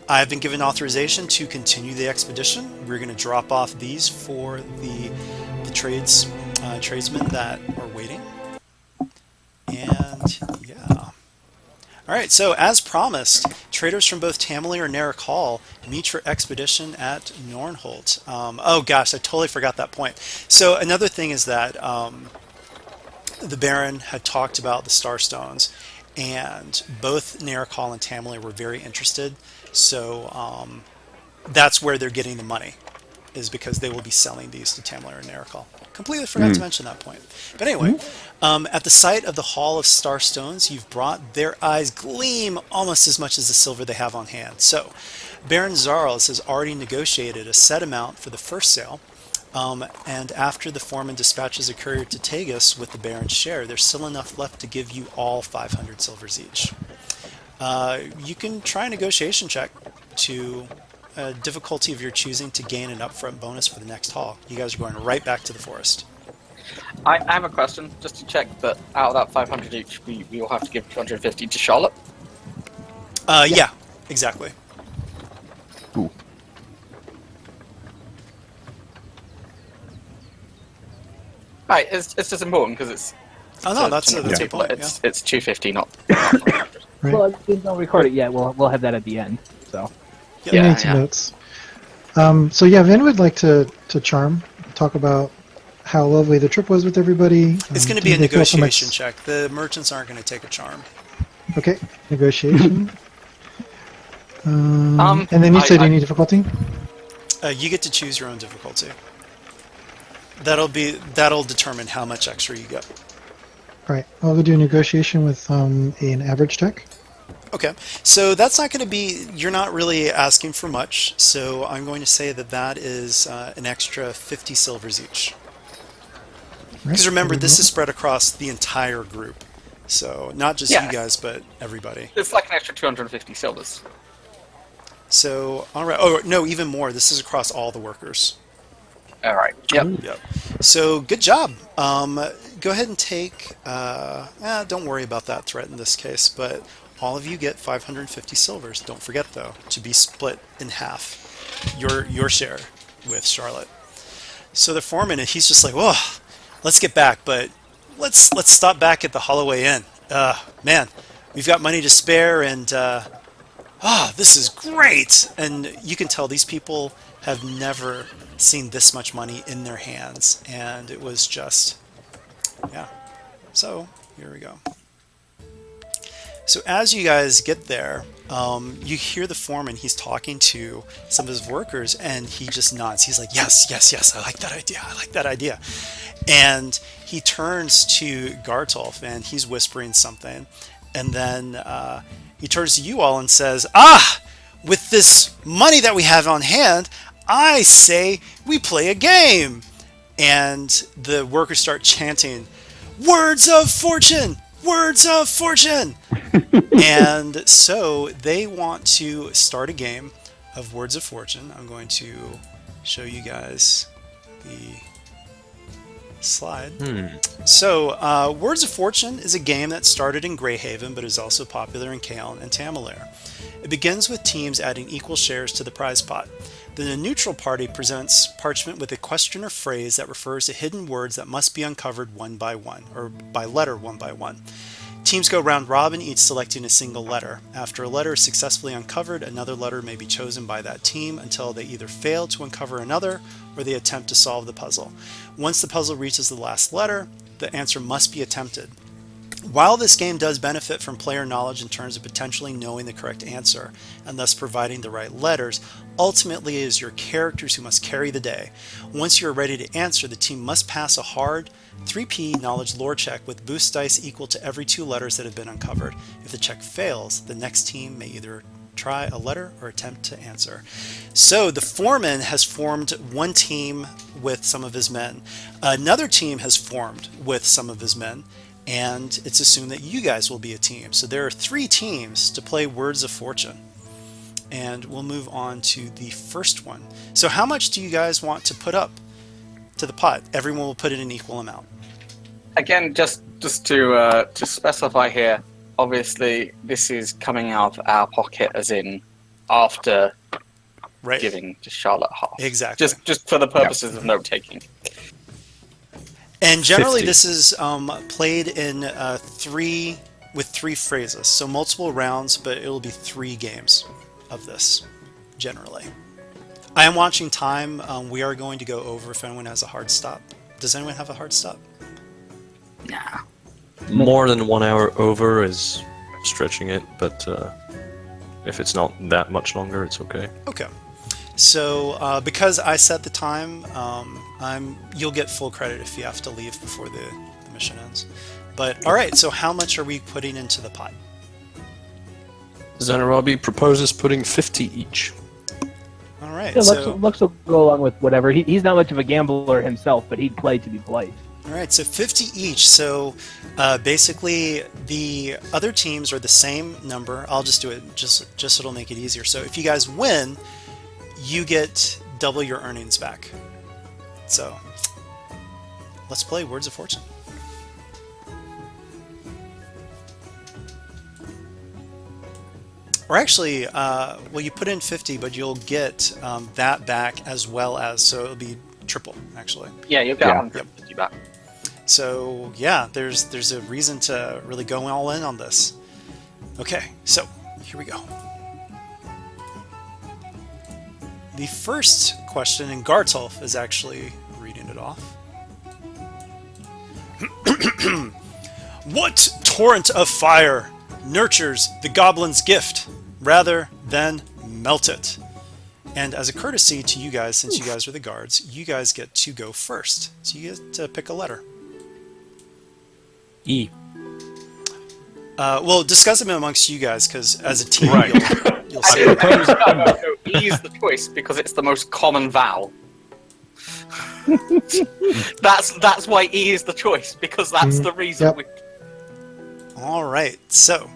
I've been given authorization to continue the expedition. We're going to drop off these for the tradesmen that are waiting. And yeah. All right, so as promised, traders from both Tamalier and Narrock Hall meet for expedition at Nornholt. Oh gosh, I totally forgot that point. So another thing is that the Baron had talked about the Starstones, and both Narrock Hall and Tamalier were very interested. So that's where they're getting the money, is because they will be selling these to Tamalier and Narrock Hall. Completely forgot to mention that point. But anyway, at the sight of the Hall of Starstones, you've brought their eyes gleam almost as much as the silver they have on hand. So Baron Zarls has already negotiated a set amount for the first sale, and after the foreman dispatches a courier to Tagus with the Baron's share, there's still enough left to give you all 500 silvers each. You can try a negotiation check to a difficulty of your choosing to gain an upfront bonus for the next haul. You guys are going right back to the forest. I have a question, just to check that out of that 500 each, we will have to give 250 to Charlotte. Yeah, exactly. Cool. Right, it's just important because it's. Oh no, that's to a good point. It's 250, not. Right. Well, don't record it yet. We'll have that at the end. So. Yeah. I made some notes. So yeah, Vin would like to charm, talk about how lovely the trip was with everybody. It's going to be a do they feel some negotiation check. The merchants aren't going to take a charm. Okay, negotiation. And then you said any difficulty? You get to choose your own difficulty. That'll determine how much extra you get. All right, I'll go do a negotiation with an average tech. Okay, so that's not going to be. You're not really asking for much. So I'm going to say that is an extra 50 silvers each. Because remember, this is spread across the entire group. So not just you guys, but everybody. It's like an extra 250 silvers. So, all right. Oh, no, even more. This is across all the workers. All right. Yep. So, good job. Go ahead and take... don't worry about that threat in this case, but all of you get 550 silvers. Don't forget, though, to be split in half. Your share with Charlotte. So the foreman, he's just like, whoa, let's get back, but let's stop back at the Holloway Inn. Man, we've got money to spare, and this is great. And you can tell these people have never seen this much money in their hands, and it was just, yeah. So here we go. So as you guys get there, you hear the foreman. He's talking to some of his workers, and he just nods. He's like, yes, I like that idea. And he turns to Gartolf, and he's whispering something. And then he turns to you all and says, with this money that we have on hand, I say we play a game. And the workers start chanting, words of fortune! Words of fortune! And so they want to start a game of Words of Fortune. I'm going to show you guys the slide. So, Words of Fortune is a game that started in Greyhaven, but is also popular in Kaon and Tamalier. It begins with teams adding equal shares to the prize pot. Then the neutral party presents parchment with a question or phrase that refers to hidden words that must be uncovered one by one, or by letter one by one. Teams go round robin, each selecting a single letter. After a letter is successfully uncovered, another letter may be chosen by that team until they either fail to uncover another or they attempt to solve the puzzle. Once the puzzle reaches the last letter, the answer must be attempted. While this game does benefit from player knowledge in terms of potentially knowing the correct answer and thus providing the right letters, ultimately it is your characters who must carry the day. Once you are ready to answer, the team must pass a hard 3p knowledge lore check with boost dice equal to every 2 letters that have been uncovered. If the check fails, the next team may either try a letter or attempt to answer. So the foreman has formed one team with some of his men. Another team has formed with some of his men. And it's assumed that you guys will be a team. So there are 3 teams to play Words of Fortune. And we'll move on to the first one. So how much do you guys want to put up to the pot? Everyone will put in an equal amount. Again, just to specify here, obviously this is coming out of our pocket, as in after giving to Charlotte half. Exactly. Just for the purposes of note taking. And generally 50. this is played in 3 phrases. So multiple rounds, but it will be 3 games of this, generally. I am watching time. We are going to go over if anyone has a hard stop. Does anyone have a hard stop? Nah. More than 1 hour over is stretching it, but if it's not that much longer, it's okay. Okay. So because I set the time, you'll get full credit if you have to leave before the mission ends. But all right, so how much are we putting into the pot? Zanarabi proposes putting 50 each. right. Yeah, So Lux will go along with whatever. He's not much of a gambler himself, but he'd play to be polite. all right. So 50 each. So basically, the other teams are the same number. I'll just do it just so it'll make it easier. So if you guys win, you get double your earnings back. So let's play Words of Fortune. Or actually, well, you put in 50, but you'll get that back as well as, so it'll be triple, actually. Yeah, you'll get Yeah. 150 back. So yeah, there's a reason to really go all in on this. Okay, so here we go. The first question, and Gartolf is actually reading it off. What torrent of fire nurtures the goblin's gift rather than melt it? And as a courtesy to you guys, since you guys are the guards, you guys get to go first. So you get to pick a letter. E. Well, discuss them amongst you guys, because as a team, Right. you'll see. No, E is the choice because it's the most common vowel. That's why E is the choice, because that's the reason Yep. we. All right, so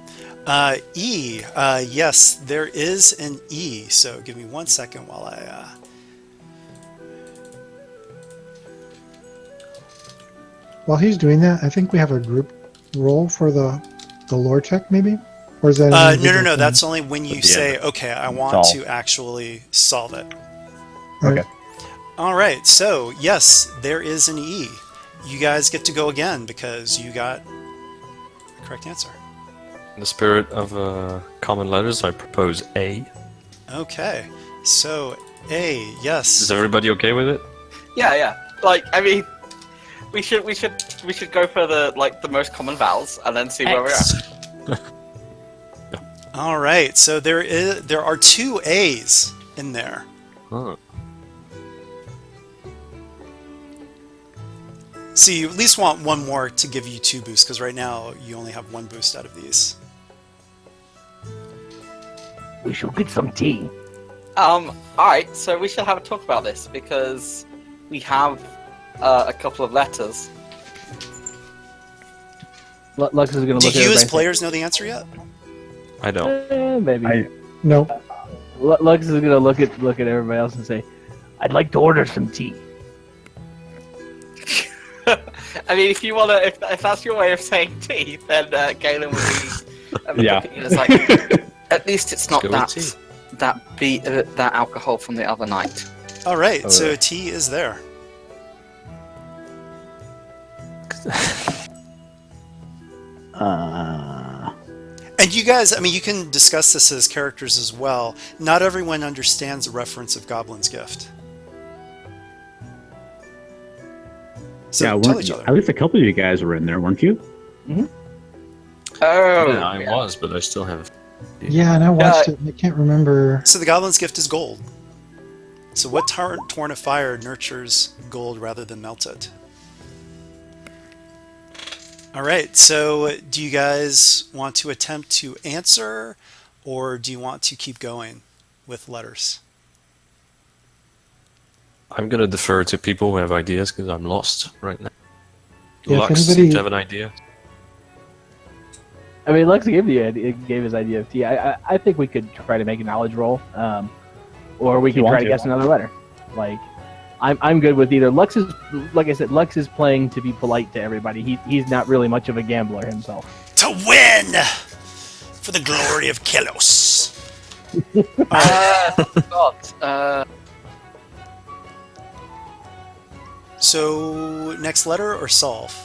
E, yes, there is an E. So give me 1 second while I. While he's doing that, I think we have a group roll for the lore check, maybe? Or is that an No, individual thing? That's only when you At the say, end. okay, I want Solve. to actually solve it. Okay. All right, so yes, there is an E. You guys get to go again because you got the correct answer. In the spirit of common letters, I propose A. Okay, so A, yes. Is everybody okay with it? Yeah. Like, I mean, we should go for the most common vowels and then see where we're at. All right, so there are two A's in there. Huh. So you at least want one more to give you 2 boosts, because right now you only have 1 boost out of these. We should get some tea. Alright, so we shall have a talk about this because we have a couple of letters. Lux is going to Do look at you as everybody. players know the answer yet? I don't. Maybe. No. Lux is going to look at everybody else and say, "I'd like to order some tea." I mean, if you wanna, if that's your way of saying tea, then Galen would be Yeah. looking at you and it's like, at least it's not Let's go with that alcohol from the other night. All right, Oh, so yeah. T is there. And you guys, I mean, you can discuss this as characters as well. Not everyone understands the reference of Goblin's Gift. So yeah, tell weren't- each other. at least a couple of you guys were in there, weren't you? Oh, Yeah, I was, but I still have. Yeah, and I watched it and I can't remember. So the Goblin's Gift is gold. So what torrent of fire nurtures gold rather than melt it? All right, so do you guys want to attempt to answer, or do you want to keep going with letters? I'm gonna defer to people who have ideas because I'm lost right now. Yeah, if Lux, anybody- seems to have an idea. I mean, Lux gave his idea of tea. I think we could try to make a knowledge roll, or we If you could want try to to. guess another letter. Like, I'm good with either. Lux is, like I said, Lux is playing to be polite to everybody. He's not really much of a gambler himself. To win! For the glory of Kelos. God. So, next letter or solve?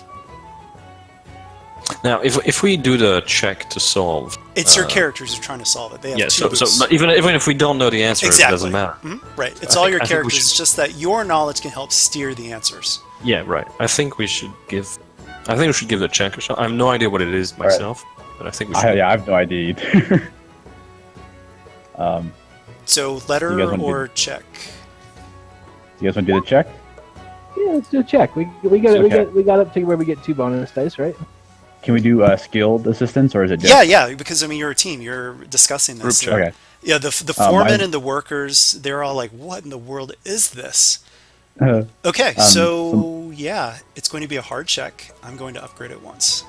Now, if we do the check to solve, It's your characters who are trying to solve it. They have yeah. two So boosts. but even if we don't know the answer, Exactly. it doesn't matter. Mhm, right. It's I all think- your I think we characters. should- It's just that your knowledge can help steer the answers. Yeah, right. I think we should give the check a shot. I have no idea what it is myself, but I think we should. I have no idea either. So, You letter guys wanna do- or check? You guys want to do the check? Yeah, let's do a check. We got up to where we get 2 bonus dice, right? Can we do skilled assistance, or is it just Yeah, because I mean, you're a team. You're discussing this. Group so check. Okay. Yeah, the Um, foremen I- and the workers, they're all like, "What in the world is this?" Uh, Okay, some, so yeah, it's going to be a hard check. I'm going to upgrade it once.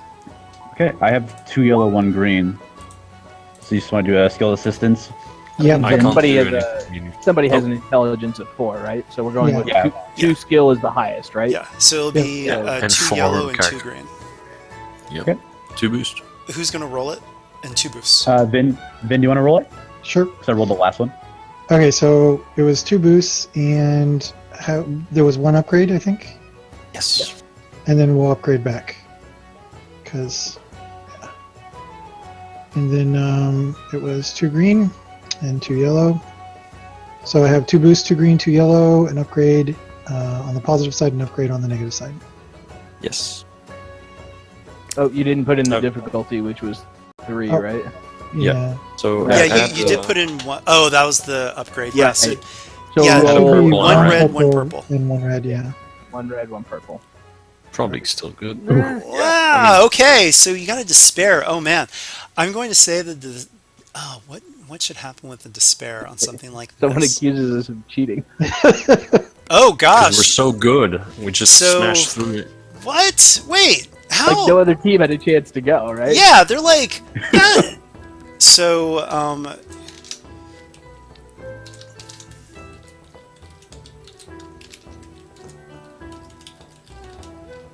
okay, I have 2 yellow, 1 green. So you just want to do a skill assistance? Yeah, I Vin. can't Somebody do has anything. Somebody has Oh. an intelligence of 4, right? So we're going Yeah. with Yeah. two Yeah. skill is the highest, right? Yeah, so it'll be Yeah. And 2 4 yellow and 2 character. green. Yep. Okay. 2 boost. Who's going to roll it? And 2 boosts. Vin, do you want to roll it? Sure. Because I rolled the last one. Okay, so it was 2 boosts, and there was 1 upgrade, I think, Yes. and then we'll upgrade back. Because, yeah. And then it was 2 green and 2 yellow. So I have 2 boosts, 2 green, 2 yellow, an upgrade on the positive side, and an upgrade on the negative side. Yes. Oh, you didn't put in the Oh. difficulty, which was 3, Oh. right? Yeah. So Yeah, add, you did put in 1. Oh, that was the upgrade. Yeah, Yeah, so So Yeah, Add a roll purple and one a red, 1 purple. And 1 red, yeah. 1 red, 1 purple. probably still good. Wow. Okay. So you got a despair. Oh man, I'm going to say that the. Oh, what should happen with the despair on something like Someone this? accuses us of cheating. Oh Because gosh. we're so good, we just So- smashed through it. What? Wait. How? Like no other team had a chance to go, right? Yeah, they're like. Yeah. So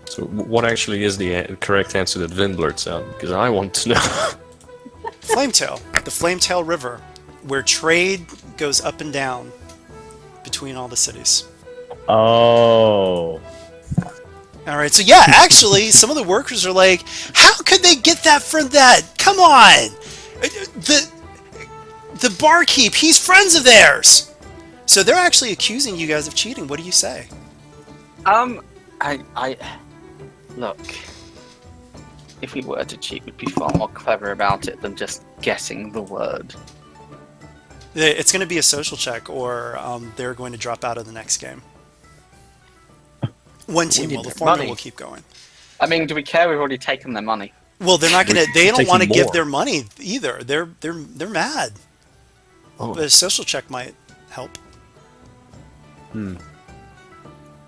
So what actually is the correct answer that Vin blurts out? Because I want to know. Flametail, the Flametail River, where trade goes up and down between all the cities. Oh. All right, so yeah, actually, some of the workers are like, "How could they get that from that? Come on, the barkeep, he's friends of theirs." So they're actually accusing you guys of cheating. What do you say? I look. If we were to cheat, we'd be far more clever about it than just guessing the word. It's going to be a social check, or they're going to drop out of the next game. One team need will. The their foreman money. will keep going. I mean, do we care? We've already taken their money. Well, they're not going to. They don't taking want to give more. their money either. They're mad. Oh. But a social check might help.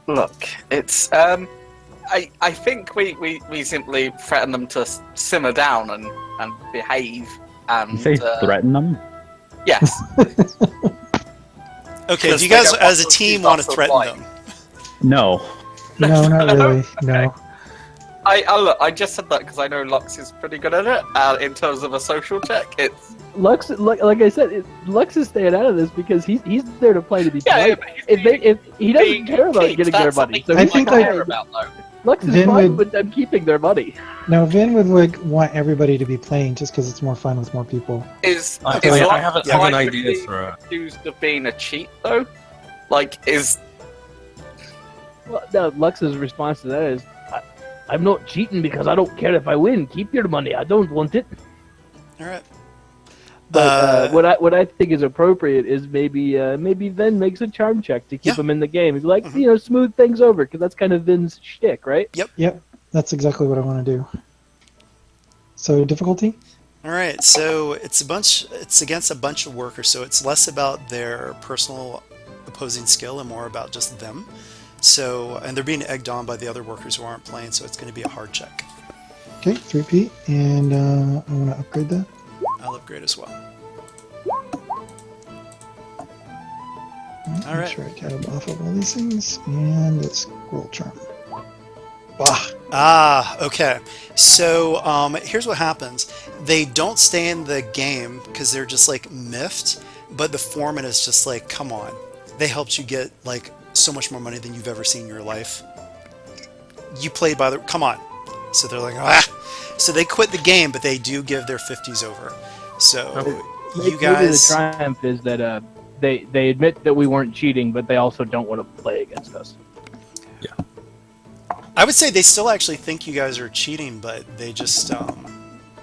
Look, it's I think we simply threaten them to simmer down and behave and You say threaten them? yes. Okay, Because do you they guys don't as a want to team keep want us to threaten alive. them? No. No, not really. No. Look, I just said that because I know Lux is pretty good at it. In terms of a social check, it's Lux, like I said, Lux is staying out of this because he's there to play to be yeah. polite. But he's If he doesn't being care about cheap, getting that's their money, so something I he's think I like- care about though. Lux is Vin fine would- with them keeping their money. No, Vin would like want everybody to be playing just because it's more fun with more people. Is I is Lux have an likely idea to for be accused of being a cheat though? Like, is Well, no, Lux's response to that is, "I'm not cheating because I don't care if I win. Keep your money. I don't want it." All right. But what I think is appropriate is maybe Vin makes a charm check to keep Yeah. him in the game. He's like, Mhm. smooth things over because that's kind of Vin's shtick, right? Yep, that's exactly what I want to do. So difficulty? All right. So it's against a bunch of workers. So it's less about their personal opposing skill and more about just them. So and they're being egged on by the other workers who aren't playing. So it's going to be a hard check. Okay, 3P, and I want to upgrade that. I'll upgrade as well. All Make right. sure I tab off of all these things, and it's scroll charm. Bah! Ah, okay. So here's what happens. They don't stay in the game because they're just like miffed, but the foreman is just like, come on. They helped you get like so much more money than you've ever seen in your life. You played by the, come on. So they're like, ah. So they quit the game, but they do give their 50s over. So you Maybe the guys, triumph is that they admit that we weren't cheating, but they also don't want to play against us. I would say they still actually think you guys are cheating, but they just,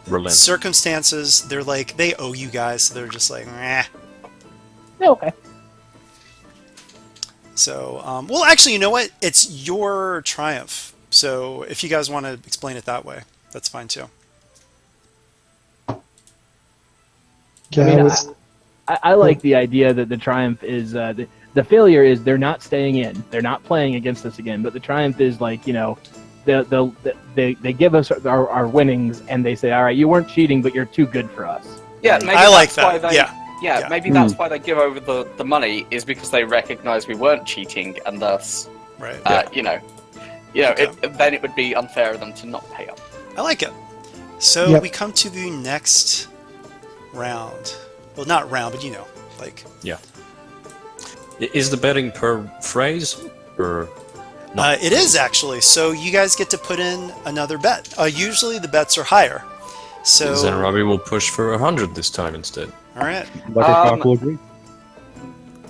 relent. circumstances, they're like, they owe you guys, so they're just like, eh. Yeah, okay. So, well, actually, you know what? It's your triumph. So, if you guys want to explain it that way, that's fine too. Yeah, I mean, I like the idea that the triumph is the failure is they're not staying in, they're not playing against us again, but the triumph is like, you know, they give us our winnings and they say, all right, you weren't cheating, but you're too good for us. Yeah, maybe I like that's why that. they, Yeah. maybe that's why they give over the money, is because they recognize we weren't cheating, and thus, Right. Okay. then it would be unfair of them to not pay up. I like it. So Yep. we come to the next round. Well, not round, but you know, like. Is the betting per phrase or? It is actually. So you guys get to put in another bet. Usually the bets are higher. So. Then Robbie will push for 100 this time instead. All right. Buttercock will agree.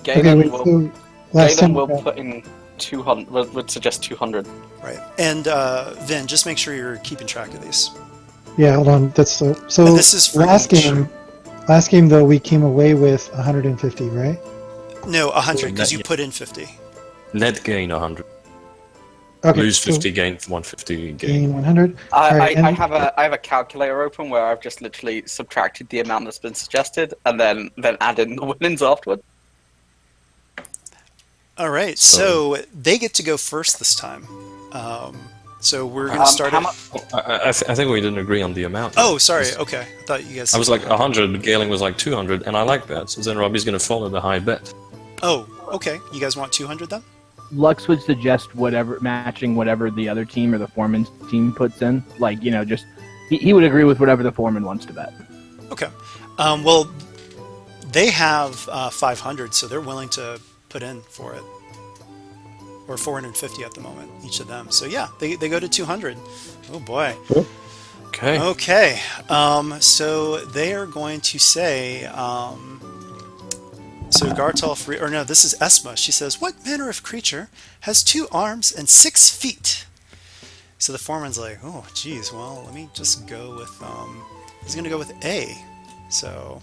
Galen so last time will put in 200. Would suggest 200. Right. And Vin, just make sure you're keeping track of these. Yeah, hold on. That's so. And this is for last each. game. Last game though, we came away with 150, right? No, 100 because Net- you put in 50. Net gain 100. Okay. Lose so 50, gain 150. Gain. gain 100. I Alright, and- have a calculator open where I've just literally subtracted the amount that's been suggested and then add in the winnings afterward. All right. So they get to go first this time. So we're going to start. How At... much? I think we didn't agree on the amount. Oh, sorry. Okay. I thought you guys. I was like 100, Galen was like 200, and I like that. So then Robbie's going to follow the high bet. Oh, okay. You guys want 200 then? Lux would suggest matching whatever the other team or the foreman's team puts in. Like, you know, just he would agree with whatever the foreman wants to bet. Okay. Well, they have 500, so they're willing to put in for it. Or 450 at the moment, each of them. So yeah, they go to 200. Oh boy. Okay. Okay. So they are going to say. So Gartolf, or no, this is Esma. She says, "What manner of creature has 2 arms and 6 feet?" So the foreman's like, "Oh, geez. Well, let me just go with. He's gonna go with A. So."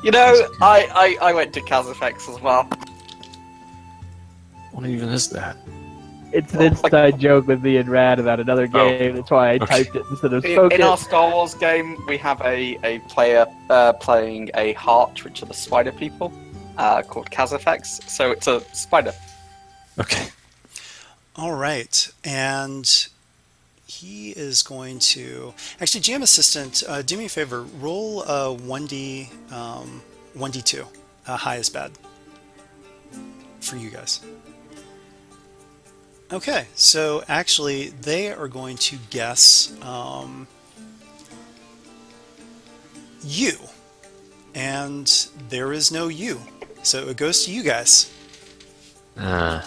You know, I went to Kazafex as well. What even is that? It's an inside joke with me and Rad about another game. That's why I typed it instead of spoke In it. our Star Wars game, we have a player playing a heart, which are the spider people, called Kazafex. So it's a spider. Okay. All right, and he is going to actually GM assistant. Do me a favor. Roll 1d2. High is bad for you guys. Okay, so actually they are going to guess you, and there is no you, so it goes to you guys. There's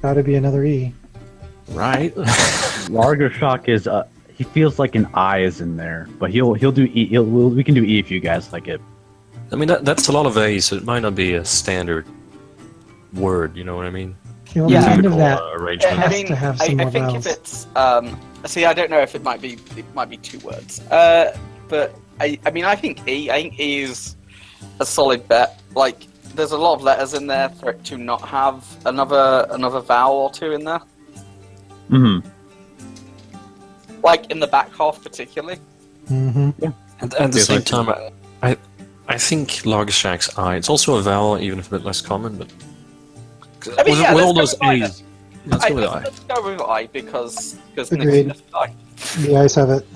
got to be another E. Right. Larger shock is he feels like an I is in there, but he'll do E. We can do E if you guys like it. I mean, that's a lot of A's, so it might not be a standard word, you know what I mean? Okay, well, Yeah. the end of Typical that arrangement. has to have some I more think vowels. if it's see, I don't know if it might be 2 words. But I mean, I think E is a solid bet. Like, there's a lot of letters in there for it to not have another vowel or 2 in there. Mm-hmm. Like in the back half, particularly. Mm-hmm. At the Yes, same I time, I think Lagershak's I. It's also a vowel, even if a bit less common, but I mean, with yeah, all let's those go with I. A's, let's go with I. Let's go with I because Agreed. Nick's just I. The eyes have it.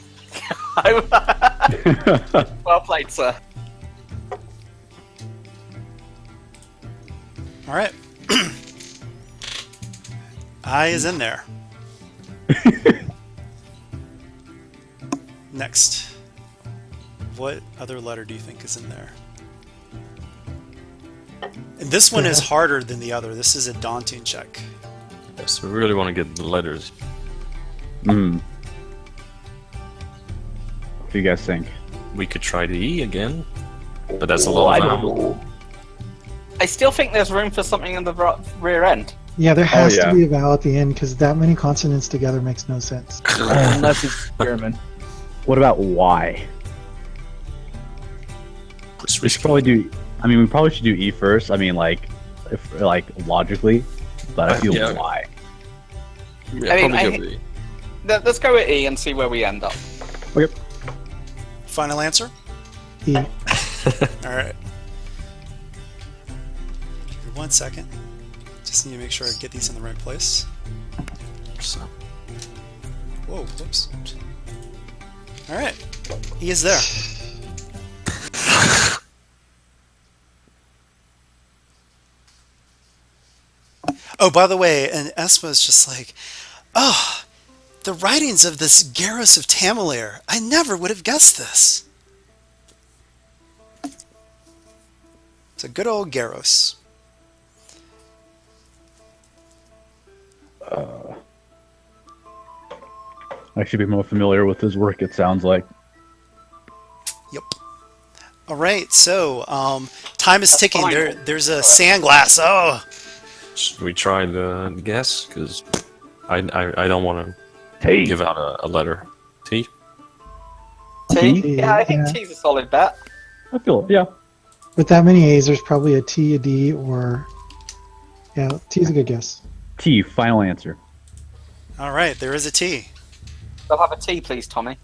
Well played, sir. All right. I is in there. Next. What other letter do you think is in there? And this one is harder than the other. This is a daunting check. Yes, we really want to get the letters. Mm. What do you guys think? We could try the E again, but that's a lot of vowel. I still think there's room for something in the rear end. Yeah, there has yeah. to be a vowel at the end because that many consonants together makes no sense. Unless it's German. What about Y? We should probably do. I mean, we probably should do E first. I mean, logically, but I feel yeah. Y. Yeah, I mean, probably I go think- with E. let's go with E and see where we end up. Okay. Final answer? E. Alright. Give me 1 second. Just need to make sure I get these in the right place. So, Whoa, whoops. Alright. E is there. Oh, by the way, and Esma's just like, oh, the writings of this Garrus of Tamalir. I never would have guessed this. It's a good old Garrus. I should be more familiar with his work, it sounds like. Yep. All right, so time is ticking. fine. There's a sandglass. Oh, should we try the guess? Because I don't want to T. give out a letter. T? T? T? Yeah, I think Yeah. T's a solid bet. I feel it, yeah. With that many A's, there's probably a T, a D, or yeah, T's a good guess. T, final answer. all right, there is a T. They'll have a T, please, Tommy.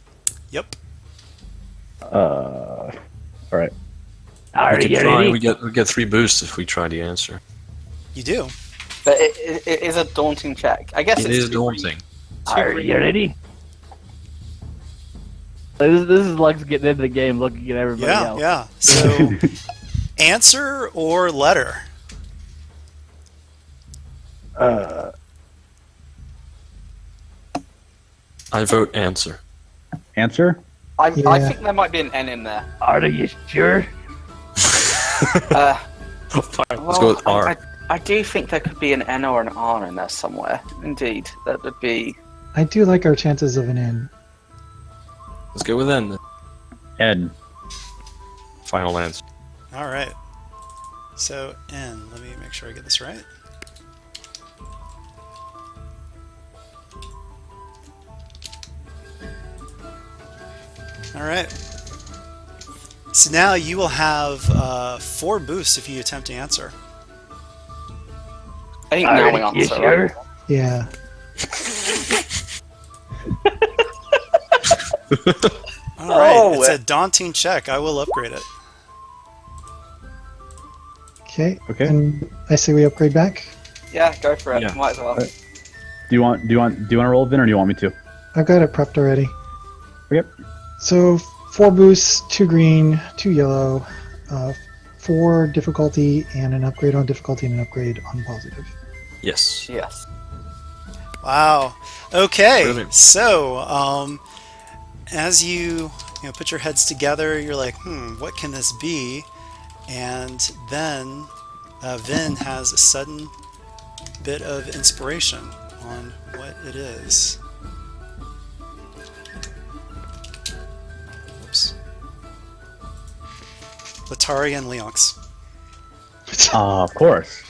Yep. All right. Are We could you try. ready? We get 3 boosts if we try the answer. You do. But it is a daunting check. I guess It it's is daunting. Are you ready? This is like getting into the game, looking at everybody Yeah, else. yeah. So, answer or letter? I vote answer. Answer? I Yeah. think there might be an N in there. Are you sure? Uh, Fine, let's go with R. I do think there could be an N or an R in there somewhere. Indeed, that would be. I do like our chances of an N. Let's go with N. Then. N. Final answer. All right. So N. Let me make sure I get this right. All right. So now you will have 4 boosts if you attempt to answer. I think now we Are you answer. sure? Right? Yeah. All right. Oh, It's a daunting check. I will upgrade it. Okay. Okay. And I say we upgrade back. Yeah, go for it. Yeah. Might as well. Alright. Do you want to roll, Vin, or do you want me to? I've got it prepped already. Okay. So 4 boosts, 2 green, 2 yellow, 4 difficulty, and an upgrade on difficulty and an upgrade on positive. Yes. Yes. Wow. Okay. Brilliant. So, as you put your heads together, you're like, what can this be? And then Vin has a sudden bit of inspiration on what it is. Oops. Latari and Leonx. Of course.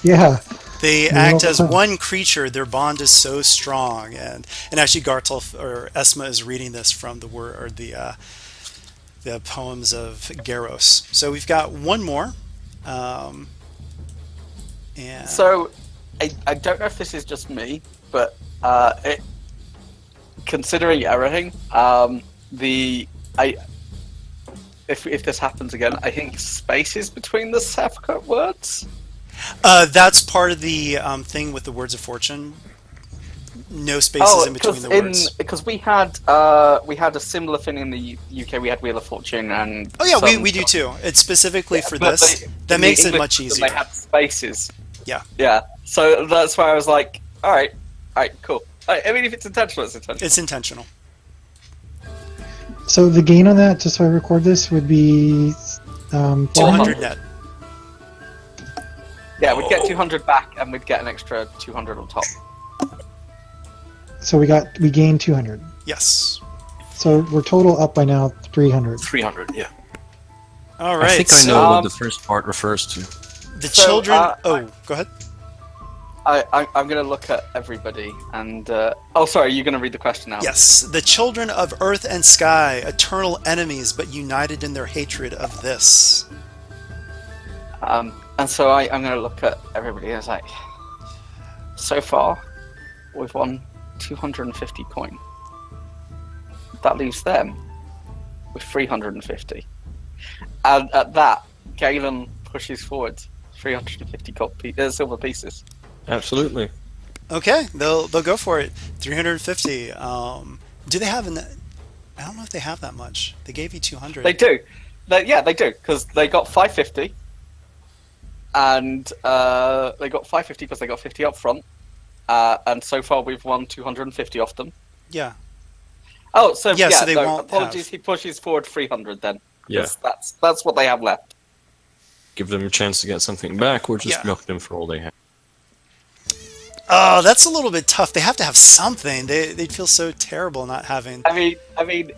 Yeah. They Yeah, act as awesome. one creature. Their bond is so strong, and actually, Gartolf or Esma is reading this from the word or the poems of Garros. So we've got one more, and So, I don't know if this is just me, but considering everything, if this happens again, I think spaces between the Safka words. that's part of the thing with the Words of Fortune. No spaces in between the words. Because we had a similar thing in the UK. We had Weald of Fortune and. Oh yeah, some- we do too. It's specifically for but this. That in makes the it English much version, easier. They had spaces. Yeah. Yeah. So that's why I was like, all right, cool. I mean, if it's intentional, it's intentional. It's intentional. So the gain on that, just so I record this, would be 400. 200 net. Yeah, we'd get 200 back, and we'd get an extra 200 on top. So we gained 200. Yes. So we're total up by now 300. 300. Yeah. All right. I think I so know what the first part refers to. the So, children. Go ahead. I'm going to look at everybody, and sorry, you're going to read the question now. Yes, the children of earth and sky, eternal enemies, but united in their hatred of this. And so I'm going to look at everybody and it's like, so far, we've won 250 coin. That leaves them with 350. And at that, Galen pushes forward 350 silver pieces. Absolutely. Okay, they'll go for it. 350. Do they have an? I don't know if they have that much. They gave you 200. They do. They do, because they got 550. And they got 550 because they got 50 up front. And so far we've won 250 off them. Yeah. Oh, so Yeah, yeah, so they no, won't apologies. have- He pushes forward 300 then. Yeah. 'Cause that's what they have left. Give them a chance to get something back, or just Yeah. milk them for all they have. Oh, that's a little bit tough. They have to have something. They'd feel so terrible not having. I mean,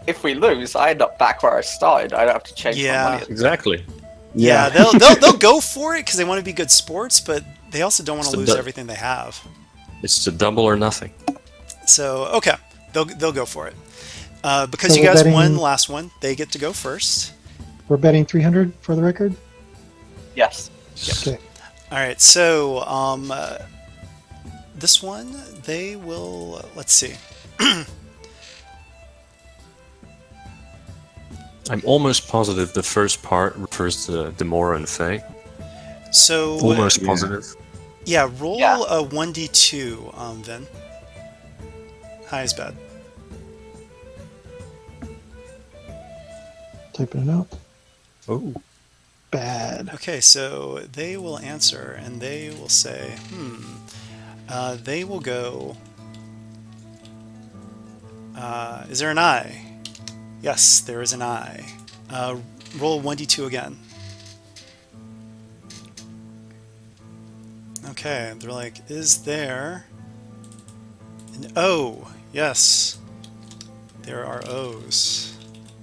if we lose, I end up back where I started. I don't have to change Yeah. my money. Exactly. Yeah, they'll go for it because they want to be good sports, but they also don't want It's to the lose du- everything they have. It's a double or nothing. So okay, they'll go for it. Because So you we're guys betting- won the last one, they get to go first. We're betting 300 for the record. Yes. Okay. All right, so this one they will. Let's see. I'm almost positive the first part refers to Demora and Faye. So Almost Yeah. positive. yeah, roll Yeah. a 1d2, Vin. High is bad. Typing it out. Oh. Bad. Okay, so they will answer and they will say, they will go. Is there an I? Yes, there is an I. Roll 1d2 again. Okay, they're like, is there an O? Yes, there are O's.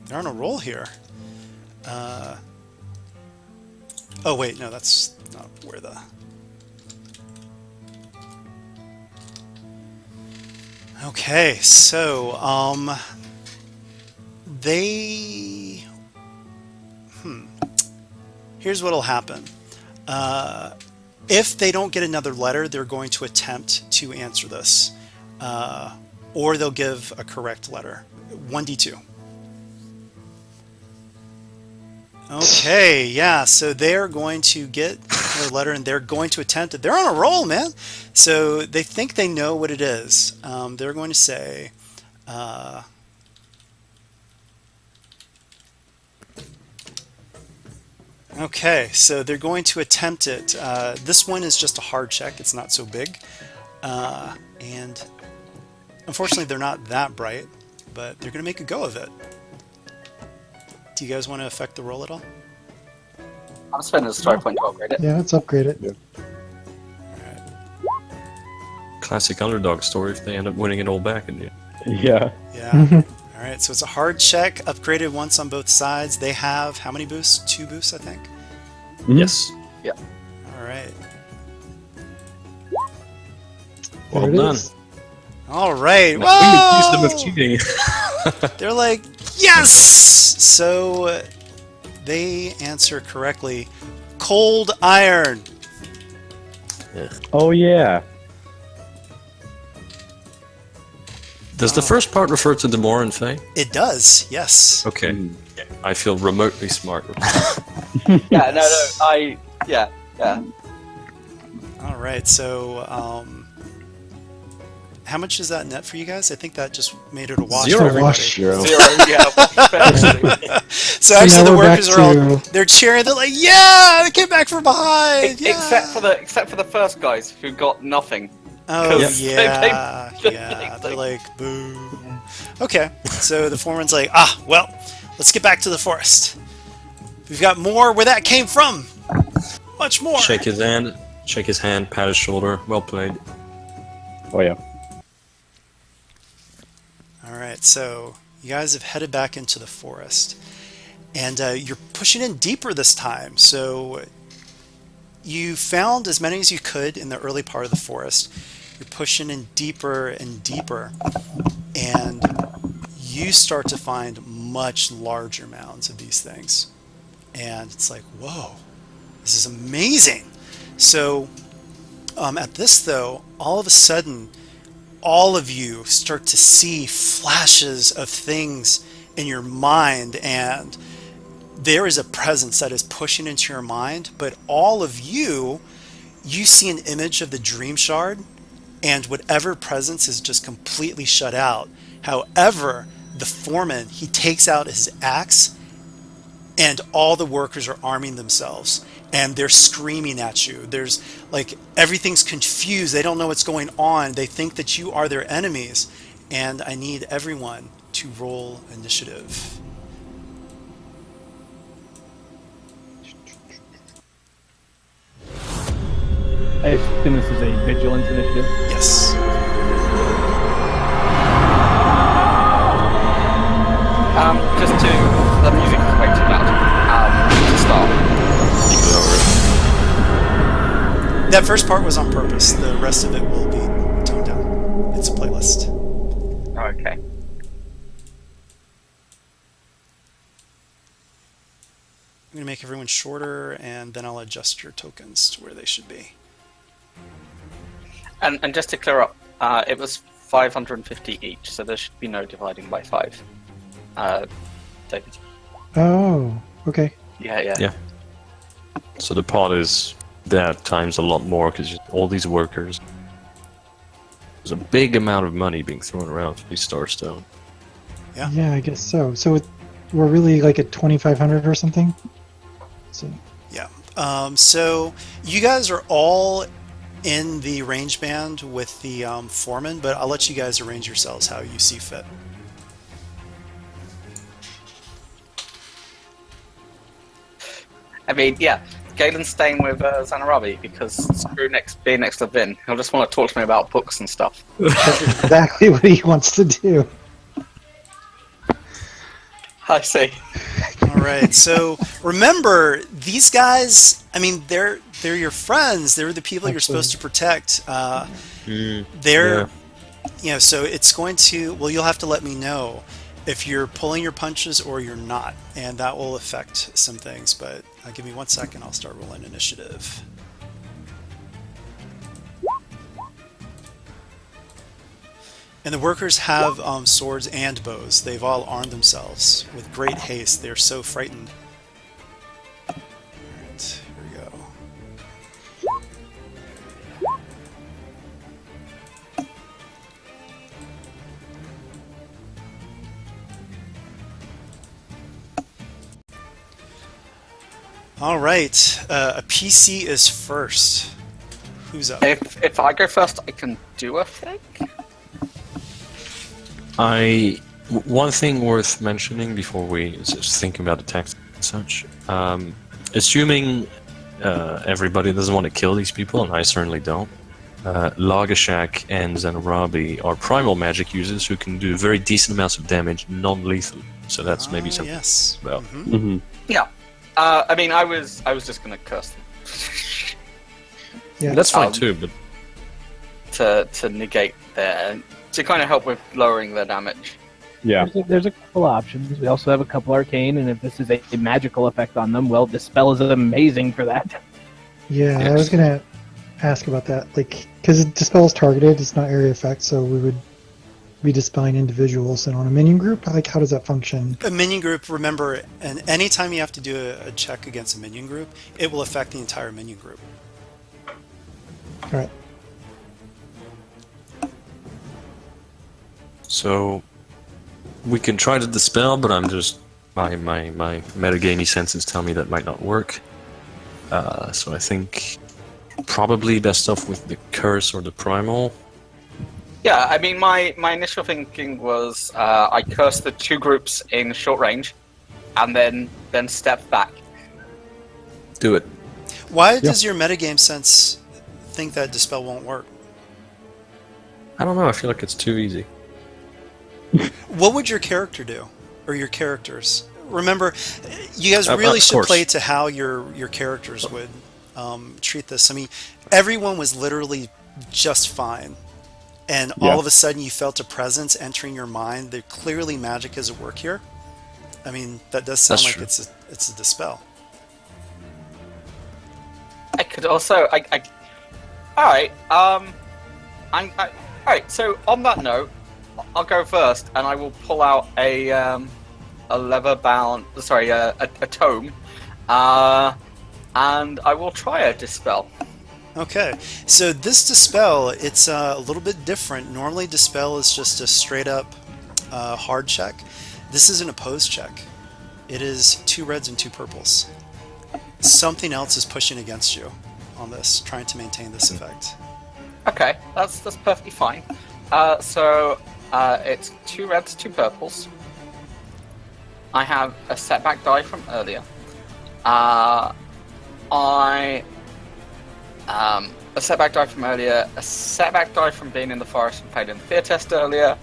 They're on a roll here. Oh wait, no, that's not where the... Okay, so, they... Here's what'll happen. If they don't get another letter, they're going to attempt to answer this. Or they'll give a correct letter. 1d2. Okay, yeah, so they're going to get their letter and they're going to attempt it. They're on a roll, man. So they think they know what it is. They're going to say, okay, so they're going to attempt it. This one is just a hard check. It's not so big. And unfortunately, they're not that bright, but they're going to make a go of it. Do you guys want to affect the roll at all? I'm spending a story point to upgrade it. Yeah, let's upgrade it. Classic underdog story if they end up winning it all back in the end. Yeah. Yeah. All right, so it's a hard check, upgraded once on both sides. They have how many boosts? 2 boosts, I think. Yes. All right. There Well it done. is. All right. We accused them of Whoa! cheating. They're like, yes! So they answer correctly. Cold iron. Oh yeah. Does the first part refer to Demora and Faye? It does, yes. Okay. I feel remotely smart. Yeah, yeah. All right, so how much is that net for you guys? I think that just made it a wash Zero. for everybody. Wash. Zero. Zero, yeah. So actually, now the we're back workers are all to- they're cheering. They're like, "Yeah, they came back from behind." Yeah. Except for the first guys who got nothing. Oh 'Cause they- yeah, they- yeah. they- They're like, "Boo." Okay, so the foreman's like, well, let's get back to the forest. We've got more where that came from. Much more." Shake his hand, pat his shoulder. Well played. Oh yeah. All right, so you guys have headed back into the forest, and you're pushing in deeper this time. So you found as many as you could in the early part of the forest. You're pushing in deeper and deeper, and you start to find much larger mounds of these things. And it's like, whoa, this is amazing. So at this, though, all of a sudden, all of you start to see flashes of things in your mind, and there is a presence that is pushing into your mind, but all of you see an image of the dream shard, and whatever presence is just completely shut out. However, the foreman, he takes out his axe, and all the workers are arming themselves, and they're screaming at you. There's like, everything's confused. They don't know what's going on. They think that you are their enemies, and I need everyone to roll initiative. I assume this is a vigilance initiative. Yes. Just to the music is way too loud. To start. That first part was on purpose. The rest of it will be toned down. It's a playlist. Okay. I'm going to make everyone shorter, and then I'll adjust your tokens to where they should be. And just to clear up, it was 550 each, so there should be no dividing by 5. David. Oh, okay. Yeah. So the pot is that times a lot more because all these workers. There's a big amount of money being thrown around for these Starstone. Yeah. Yeah, I guess so. So we're really like at 2,500 or something? So Yeah. So you guys are all in the range band with the foreman, but I'll let you guys arrange yourselves how you see fit. I mean, yeah, Galen's staying with Zanarabi because screw being next to Vin. He'll just want to talk to me about books and stuff. that's exactly what he wants to do. I see. All right. So remember, these guys, I mean, they're your friends. They're the people you're supposed to protect. They're, so it's going to, well, you'll have to let me know if you're pulling your punches or you're not, and that will affect some things, but give me 1 second. I'll start rolling initiative. And the workers have swords and bows. They've all armed themselves with great haste. They're so frightened. All right, here we go. All right, a PC is first. Who's up? If I go first, I can do a thing. One thing worth mentioning before we just think about the tactics and such, assuming everybody doesn't want to kill these people, and I certainly don't, Lagashak and Zanarabi are primal magic users who can do very decent amounts of damage non-lethal. So that's maybe something Yes. about. Mhm. Yeah. I mean, I was just gonna curse them Yeah. That's fine too, but to negate to kind of help with lowering their damage. Yeah. There's a couple options. We also have a couple arcane, and if this is a magical effect on them, well, Dispel is amazing for that. Yeah, Yes. I was gonna ask about that, like, because Dispel is targeted, it's not area effect, so we would be dispelling individuals, and on a minion group, like, how does that function? A minion group, remember, and anytime you have to do a check against a minion group, it will affect the entire minion group. All right. so we can try to dispel, but I'm just my metagamey senses tell me that might not work. So I think probably best off with the curse or the primal. Yeah, I mean, my initial thinking was I cursed the two groups in short range, and then step back. Do it. Why does your metagame sense think that Dispel won't work? I don't know. I feel like it's too easy. What would your character do? Or your characters? Remember, you guys Of really should course. play to how your characters would treat this. I mean, everyone was literally just fine. And all of a sudden you felt a presence entering your mind. There clearly magic is at work here. I mean, that does sound That's like true. it's a Dispel. I could also, all right. Alright, so on that note, I'll go first, and I will pull out a leather-bound, a tome, and I will try a dispel. Okay, so this dispel, it's a little bit different. Normally dispel is just a straight up hard check. This is an opposed check. It is 2 reds and 2 purples. Something else is pushing against you on this, trying to maintain this effect. Okay, that's perfectly fine. So it's 2 reds, 2 purples. I have a setback die from earlier. A setback die from earlier, a setback die from being in the forest and failing the fear test earlier.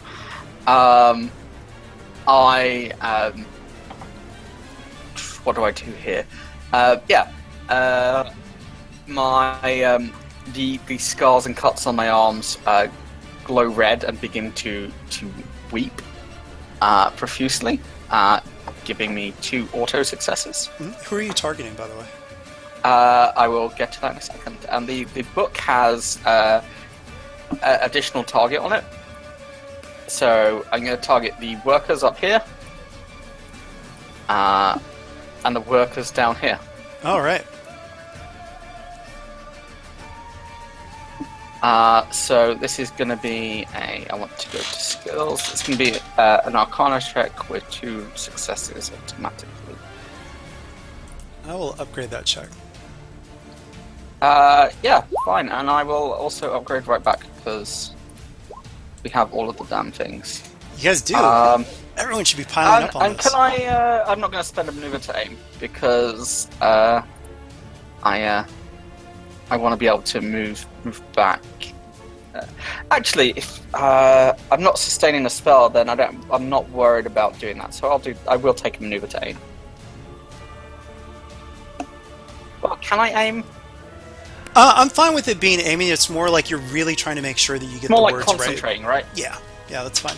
What do I do here? The scars and cuts on my arms glow red and begin to weep profusely, giving me 2 auto successes. Who are you targeting, by the way? I will get to that in a second. And the book has additional target on it. So I'm going to target the workers up here and the workers down here. All right. So this is going to be I want to go to skills. It's going to be an Arcana check with 2 successes automatically. I will upgrade that check. Yeah, fine. And I will also upgrade right back because we have all of the damn things. You guys do. Everyone should be piling up on and this. can I? I'm not going to spend a maneuver to aim because I want to be able to move back. Actually, if I'm not sustaining a spell, then I'm not worried about doing that. So I will take a maneuver to aim. Well, can I aim? I'm fine with it being aiming. It's more like you're really trying to make sure that you get More the like words concentrating, right? Yeah, that's fine.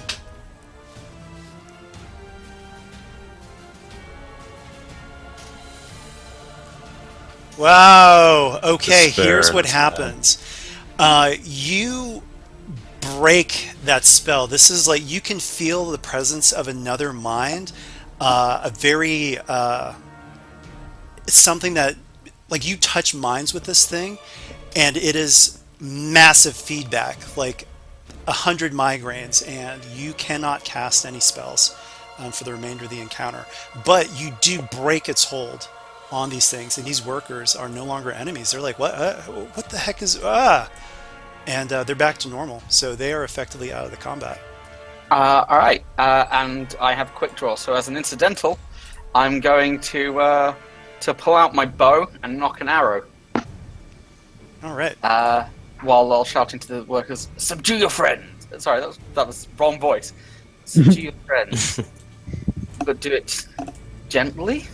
Wow. Okay, Despair here's what is happens. You break that spell. This is like you can feel the presence of another mind. A very something that like you touch minds with this thing, and it is massive feedback, like 100 migraines, and you cannot cast any spells for the remainder of the encounter. But you do break its hold on these things, and these workers are no longer enemies. They're like, what the heck is and they're back to normal, so they are effectively out of the combat. All right, and I have quick draw. So as an incidental, I'm going to pull out my bow and knock an arrow. All right. While I'll shouting to the workers, "Subdue your friends!" Sorry, that was wrong voice. Subdue your friends, but do it gently.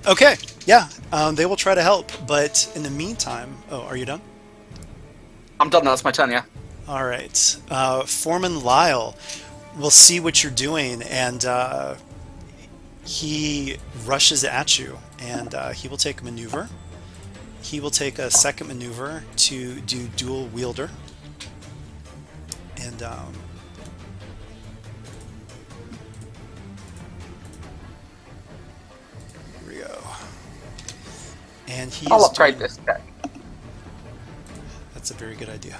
Okay. Yeah. They will try to help, but in the meantime, are you done? I'm done. That's my turn. Yeah. All right. Foreman Lyle will see what you're doing, and he rushes at you, and he will take a maneuver. He will take a second maneuver to do dual wielder. And here we go. And I'll upgrade this deck. That's a very good idea.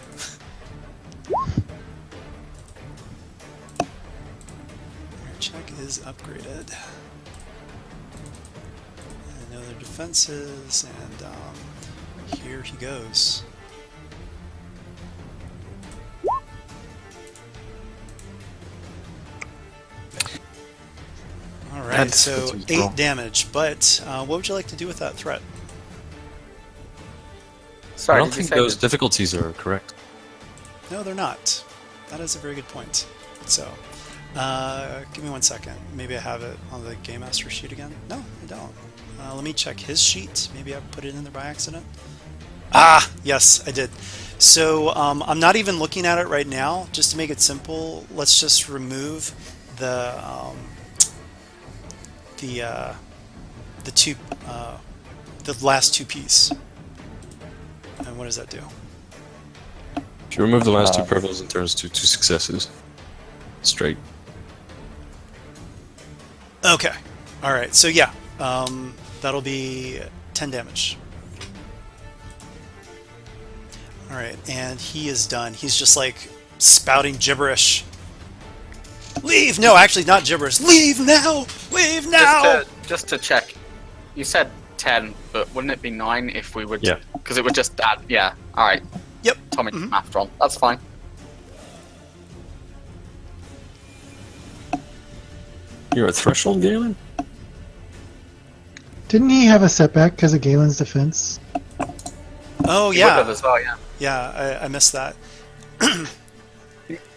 Your check is upgraded. Another defenses, and here he goes. Alright, so 8 damage, but what would you like to do with that threat? Sorry, I don't did you think say those that? difficulties are correct. No, they're not. That is a very good point. So, give me 1 second. Maybe I have it on the Game Master sheet again. No, I don't. Let me check his sheet. Maybe I put it in there by accident. Ah, yes, I did. So I'm not even looking at it right now. Just to make it simple, let's just remove the last 2 piece. And what does that do? If you remove the last two purples, it turns to 2 successes. Straight. Okay. All right. So yeah, that'll be 10 damage. All right, and he is done. He's just like spouting gibberish. Leave! No, actually, not gibberish. Leave now! Leave now! Just to check, you said 10, but wouldn't it be 9 if we would? Yeah. Because it would just add. Yeah. All right. Yep. Tommy math wrong. That's fine. You're a threshold, Galen? Didn't he have a setback because of Galen's defense? Oh You would have yeah, as well, yeah. yeah. I missed that.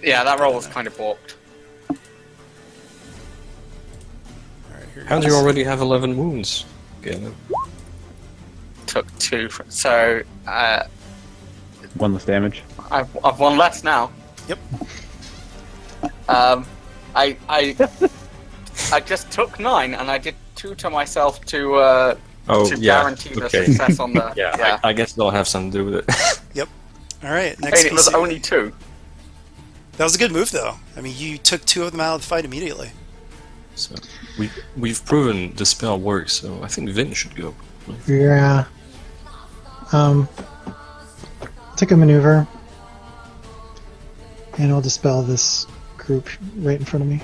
Yeah, that roll was kind of balked. All right, here How do goes. you already have 11 wounds, Galen? Took 2, so 1 less damage. I've 1 less now. Yep. I just took 9 and I did 2 to myself to guarantee the success on the. Yeah, I guess it'll have something to do with it. Yep. All right, next Hey, it was PC. only 2. That was a good move, though. I mean, you took 2 of them out of the fight immediately. So we've proven the spell works, so I think Vin should go. Yeah. Take a maneuver, and I'll dispel this group right in front of me.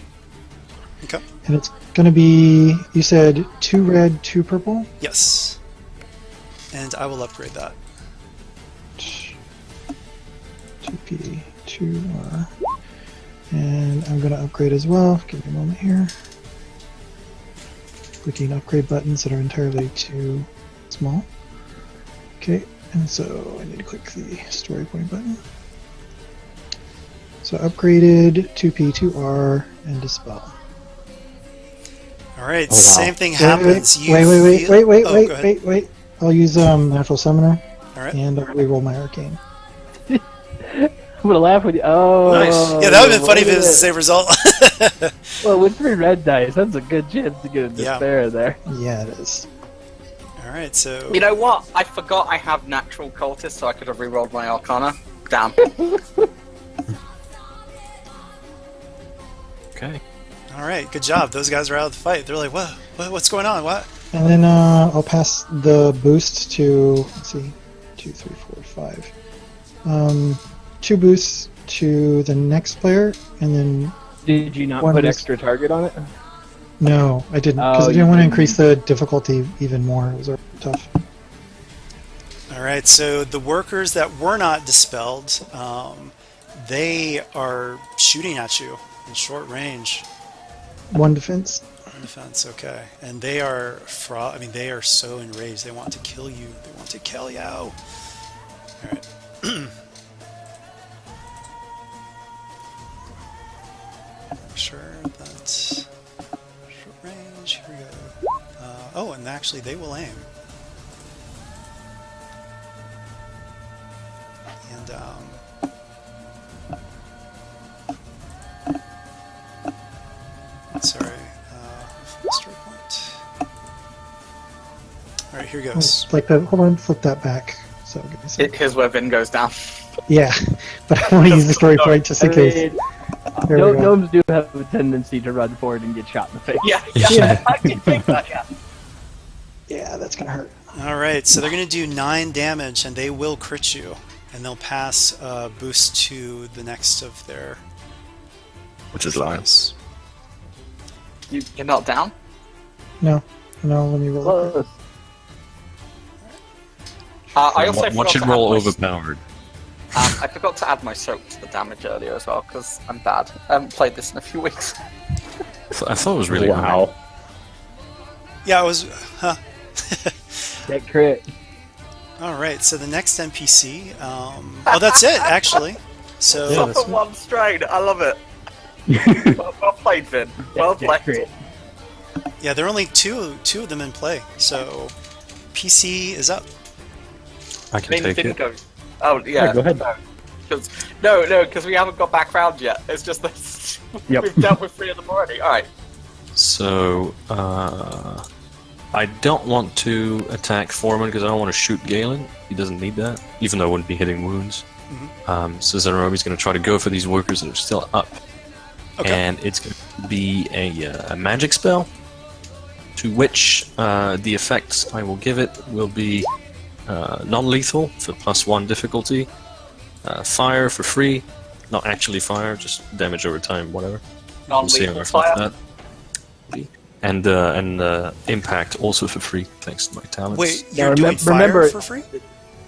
Okay. And it's gonna be, you said 2 red, 2 purple? Yes. And I will upgrade that. 2P, 2R. And I'm gonna upgrade as well. Give me a moment here. Clicking upgrade buttons that are entirely too small. Okay, and so I need to click the story point button. So upgraded 2P, 2R, and dispel. All right, Oh, wow. same thing happens. Wait, You feel- wait. I'll use natural summoner, All right. and I'll reroll my arcane. I'm gonna laugh with you. Oh, Nice. Yeah, that would have been funny if it was the look same result. at that. Well, with 3 red dice, that's a good chance to get a Yeah. despair there. Yeah, it is. All right, so You know what? I forgot I have natural cultist, so I could have re-rolled my Arcana. Damn. Okay. all right, good job. Those guys are out of the fight. They're like, what's going on? What? And then I'll pass the boost to, let's see, 2, 3, 4, 5. 2 boosts to the next player, and then Did you not One put boost. extra target on it? no, I didn't, because Oh, I you didn't want to didn't. increase the difficulty even more. It was already tough. All right, so the workers that were not dispelled, they are shooting at you in short range. 1 defense. On defense, okay. And they are they are so enraged. They want to kill you. They want to kill you. All right. Make sure that's short range. Here we go. Oh, and actually, they will aim. And sorry, story point. All right, here goes. Like that. Hold on, flip that back. So give me a second. Here's where Vin goes down. Yeah, but I want to use the story point just in case. There we go. Gnomes do have a tendency to run forward and get shot in the face. Yeah, Yeah. I did think that, yeah. Yeah, that's gonna hurt. All right, so they're going to do 9 damage, and they will crit you, and they'll pass boost to the next of their Which is Lions. You're not down? No, let me roll. it. Close. I also What forgot should to roll add my- overpowered? I forgot to add my soak to the damage earlier as well, because I'm bad. I haven't played this in a few weeks. I thought it was really high. Wow. Yeah, it was. Huh. That crit. All right, so the next NPC. Oh, that's it, actually. So Yeah, that's For one strain, I love it. Well played, Vin. Well That played. crit. yeah, there are only two of them in play. So PC is up. I can take Vin it. goes. Oh yeah. Yeah, go ahead. No, because we haven't got back round yet. It's just that Yep. we've dealt with 3 of them already. All right. So, I don't want to attack Foreman because I don't want to shoot Galen. He doesn't need that, even though I wouldn't be hitting wounds. So Zanarobi's going to try to go for these workers that are still up. Okay. And it's going to be a magic spell, to which the effects I will give it will be non-lethal for +1 difficulty, fire for free, not actually fire, just damage over time, whatever. Non-lethal fire. That. And impact also for free, thanks to my talents. Wait, Now, you're doing fire remember- for free?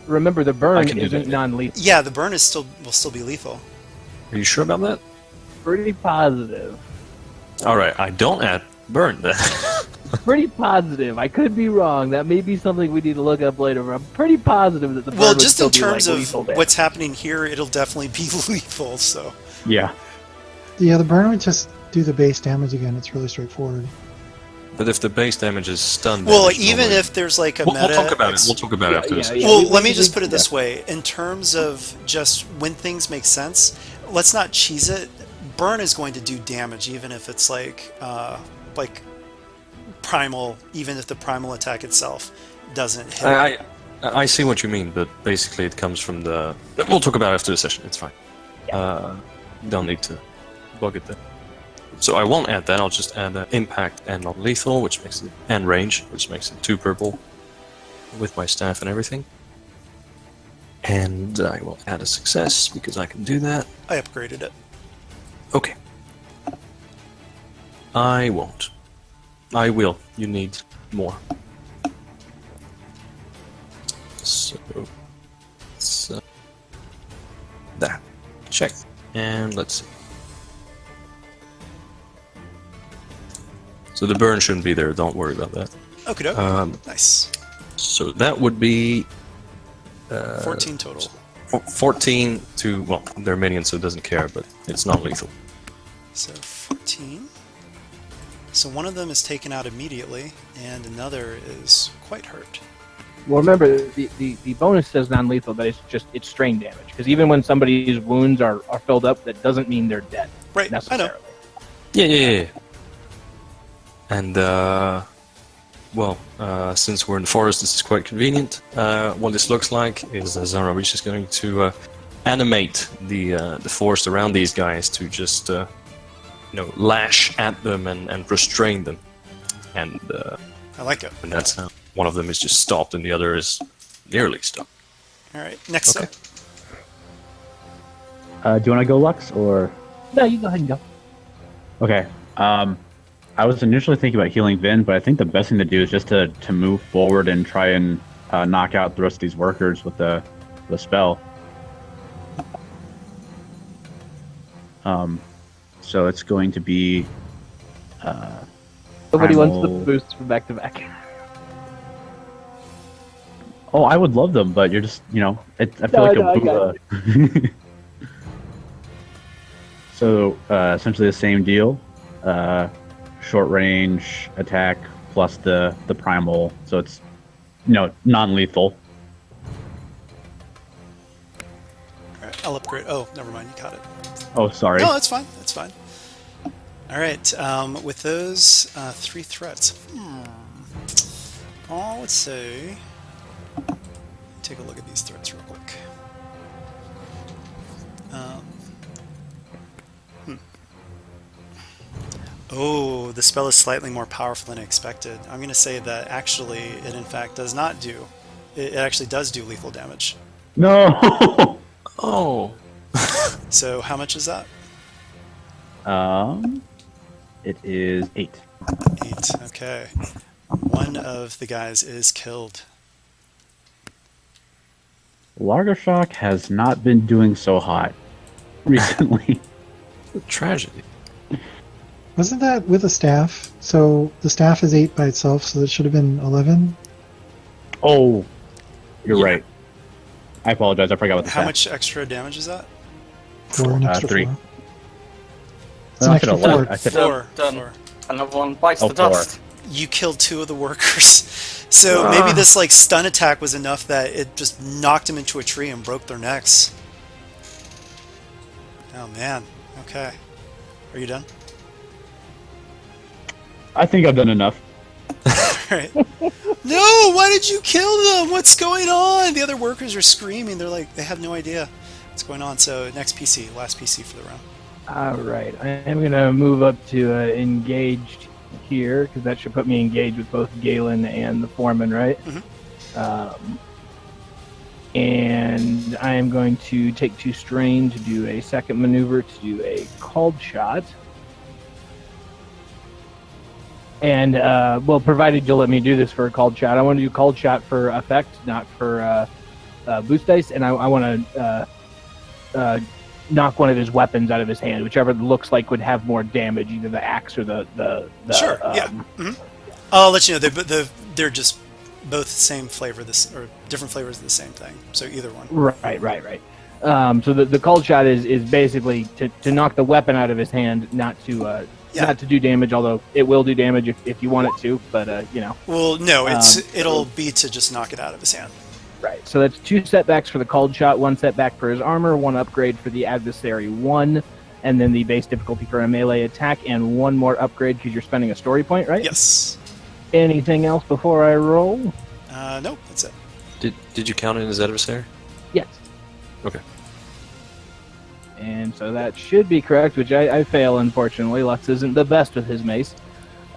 Remember, the I burn can do isn't that. non-lethal. Yeah, the burn will still be lethal. Are you sure about that? Pretty positive. All right, I don't add burn then. Pretty positive. I could be wrong. That may be something we need to look up later. But I'm pretty positive that the burn Well, would just still in terms be like of lethal damage. what's happening here, it'll definitely be lethal. So Yeah. Yeah, the burn would just do the base damage again. It's really straightforward. But if the base damage is stun well, damage, even normally- if there's like a We'll meta, talk about it. We'll talk about it after this. well, we let me usually just put it do this that. way: in terms of just when things make sense, let's not cheese it. Burn is going to do damage, even if it's like primal, even if the primal attack itself doesn't hit. I see what you mean, but basically it comes from the... We'll talk about it after the session, it's fine. Don't need to bug it there. So I won't add that, I'll just add impact and non-lethal, which makes it... and range, which makes it 2 purple, with my staff and everything. And I will add a success, because I can do that. I upgraded it. Okay. I won't. I will. You need more. So, that. Check. And let's see. So the burn shouldn't be there, don't worry about that. Okay, doke. Nice. So that would be 14 total. 14 to, well, they're minions, so it doesn't care, but it's not lethal. So 14. So one of them is taken out immediately, and another is quite hurt. Well, remember, the bonus says non-lethal, but it's strain damage. Because even when somebody's wounds are filled up, that doesn't mean they're dead. Right, I Necessarily. know. Yeah. And, since we're in the forest, this is quite convenient. What this looks like is Zanarobi is going to animate the forest around these guys to just, lash at them and restrain them. And I like it. that's how one of them is just stopped and the other is nearly stopped. All right, next Okay. up. Do you want to go, Lux, or? No, you go ahead and go. Okay. I was initially thinking about healing Vin, but I think the best thing to do is just to move forward and try and knock out the rest of these workers with the spell. So it's going to be. Nobody wants the primal- boosts from back to back. Oh, I would love them, but you're just, I feel No, like no, I a got booba. So, essentially the same deal. Short range attack plus the primal, so it's, non-lethal. All right, I'll upgrade. Oh, never mind, you got it. Oh, sorry. No, that's fine. That's fine. All right, with those 3 threats. Oh, let's see. Take a look at these threats real quick. Oh, the spell is slightly more powerful than I expected. I'm going to say that actually it in fact does not do. It actually does do lethal damage. No! Oh. So how much is that? It is 8. 8. Okay. One of the guys is killed. Largashock has not been doing so hot recently. Tragedy. Wasn't that with a staff? So the staff is 8 by itself, so that should have been 11. Oh, you're right. I apologize. I forgot what the How stat. much extra damage is that? 4, an extra 3. 4. It's No, an I said extra 11. 4. I said Four. Done. Four. Another one bites Oh, the 4. dust. You killed 2 of the workers. So maybe this like stun attack was enough that it just knocked them into a tree and broke their necks. Oh man. Okay. Are you done? I think I've done enough. Alright. No! Why did you kill them? What's going on? The other workers are screaming. They're like, they have no idea. What's going on? So next PC, last PC for the round. All right, I am gonna move up to engaged here because that should put me engaged with both Galen and the foreman, right? And I am going to take 2 strain to do a second maneuver to do a called shot. And, well, provided you'll let me do this for a called shot, I want to do called shot for effect, not for boost dice, and I want to knock one of his weapons out of his hand, whichever looks like would have more damage, either the axe or the Sure, yeah. I'll let you know, they're just both the same flavor, or different flavors of the same thing, so either one. Right. So the called shot is basically to knock the weapon out of his hand, not to do damage, although it will do damage if you want it to, but you know. Well, no, it'll be to just knock it out of his hand. Right, so that's 2 setbacks for the called shot, 1 setback for his armor, 1 upgrade for the adversary 1, and then the base difficulty for a melee attack, and 1 more upgrade because you're spending a story point, right? Yes. Anything else before I roll? Nope, that's it. Did you count in his adversary? Yes. Okay. And so that should be correct, which I fail, unfortunately. Lux isn't the best with his mace.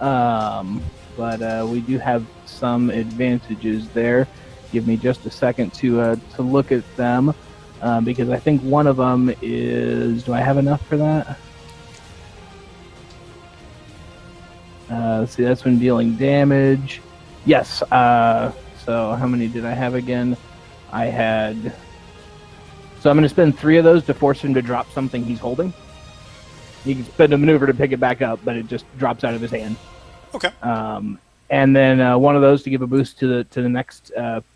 But we do have some advantages there. Give me just a second to look at them, because I think one of them is... Do I have enough for that? Let's see, that's when dealing damage. Yes. So how many did I have again? I had... So I'm going to spend 3 of those to force him to drop something he's holding. You can spend a maneuver to pick it back up, but it just drops out of his hand. Okay. And then 1 of those to give a boost to the next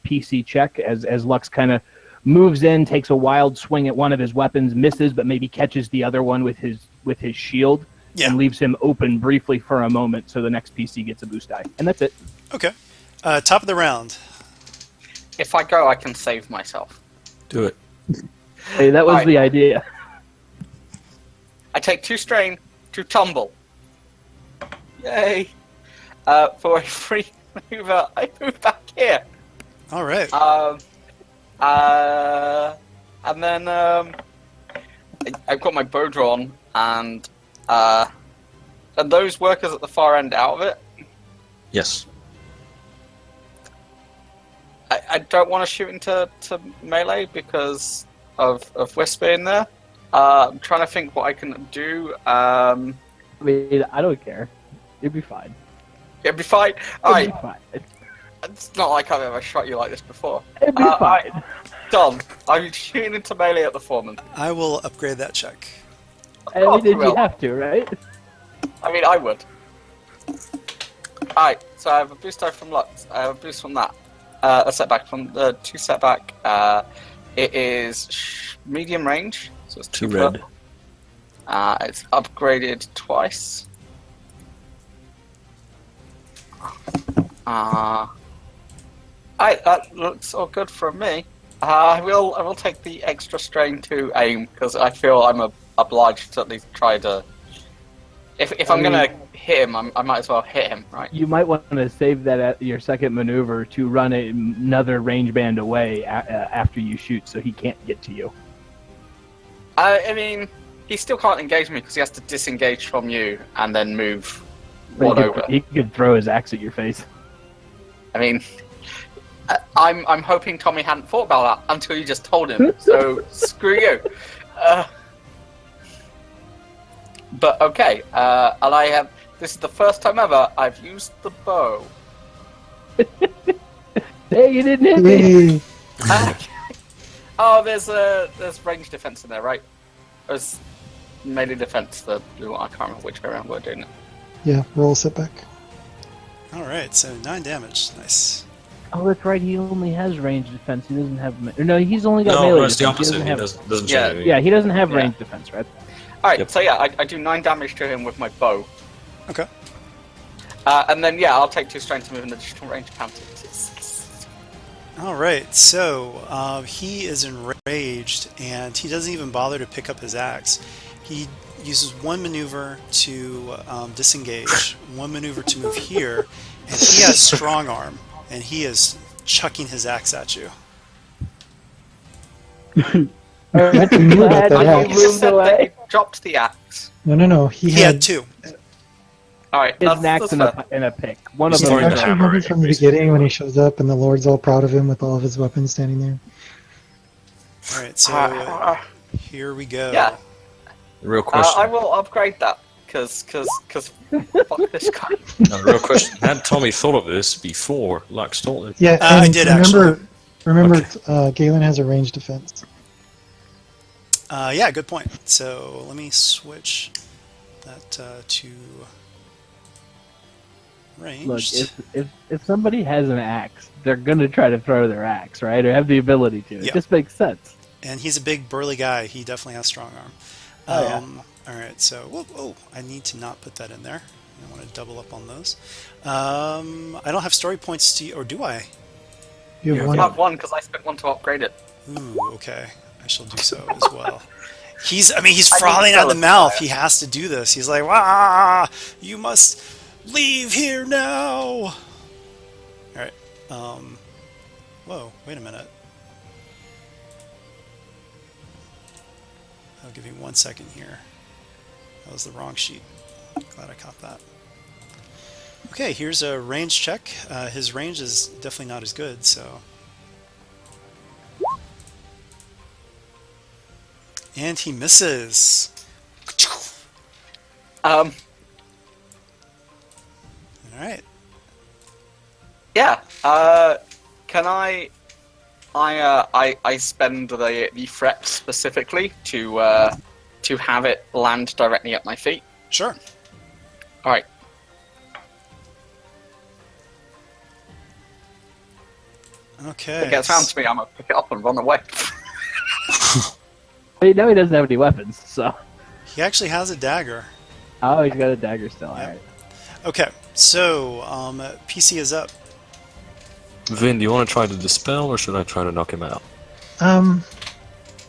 PC check as Lux kind of moves in, takes a wild swing at one of his weapons, misses, but maybe catches the other one with his shield, and leaves him open briefly for a moment, so the next PC gets a boost die. And that's it. Okay. Top of the round. If I go, I can save myself. Do it. Hey, that was the idea. I take 2 strain, 2 tumble. Yay! For a free maneuver, I move back here. All right. And then I've got my bow drawn, and those workers at the far end out of it. Yes. I don't want to shoot into melee because of Wisp being there. I'm trying to think what I can do. I mean, I don't care. You'd be fine. It'd be fine. Alright. Fine. It's not like I've ever shot you like this before. It'd be fine. Done. I'm shooting into melee at the foreman. I will upgrade that check. I mean, did you have to, right? I mean, I would. Alright, so I have a boost die from Lux. I have a boost from that. A setback from the 2 setback. It is medium range, so it's 2 red. It's upgraded twice. That looks all good for me. I will take the extra strain to aim because I feel I'm obliged to at least try to. If I'm gonna hit him, I might as well hit him, right? You might want to save that at your second maneuver to run another range band away after you shoot, so he can't get to you. I mean, he still can't engage me because he has to disengage from you and then move one over. He could throw his axe at your face. I mean, I'm hoping Tommy hadn't thought about that until you just told him. So screw you. But okay, and I have. This is the first time ever I've used the bow. Hey, you didn't hit me. Oh, there's range defense in there, right? There's melee defense. I can't remember which way around we're doing it. Yeah, roll setback. All right, so 9 damage. Nice. Oh, that's right. He only has range defense. He doesn't have. No, he's only got melee. No, it's the defense. opposite. He doesn't change anything. Yeah, he doesn't have range defense, right? Alright, so yeah, I do 9 damage to him with my bow. Okay. And then, yeah, I'll take 2 strength to move an additional range counter. All right, so he is enraged, and he doesn't even bother to pick up his axe. He uses 1 maneuver to disengage, 1 maneuver to move here, and he has strong arm, and he is chucking his axe at you. Alright, I knew about glad that you axe. You just moved said that away. he dropped the axe. No. He He had had. two. All right, It's an axe that's and fair. and a pick. One of He's Yeah, them. throwing you the is actually hammer remember at you, from the basically. beginning when he shows up and the Lord's all proud of him with all of his weapons standing there. All right, so here we go. Yeah. The real question. I will upgrade that because fuck this guy. Now, the real question: had Tommy thought of this before Lux told him? Yeah, I and did remember, Okay. Galen has a ranged defense. Yeah, good point. So let me switch that to ranged. Look, if somebody has an axe, they're gonna try to throw their axe, right? Or have the ability to. It Yeah. just makes sense. And he's a big burly guy. He definitely has strong arm. Oh, yeah. All right, so I need to not put that in there. I want to double up on those. I don't have story points to, or do I? You have Yeah, one. I have one because I spent one to upgrade it. Ooh, okay. I shall do so as well. He's I need frothing to at the tell mouth. him. He has to do this. He's like, you must leave here now. All right. Whoa, wait a minute. I'll give you 1 second here. That was the wrong sheet. Glad I caught that. Okay, here's a range check. His range is definitely not as good, so. And he misses. Um, All right. yeah. Can I spend the threat specifically to have it land directly at my feet. Sure. All right. Okay. If it gets round to me, I'm gonna pick it up and run away. But now he doesn't have any weapons, so. He actually has a dagger. Oh, he's got a dagger still. Yep. Alright. Okay, so PC is up. Vin, do you want to try to dispel, or should I try to knock him out?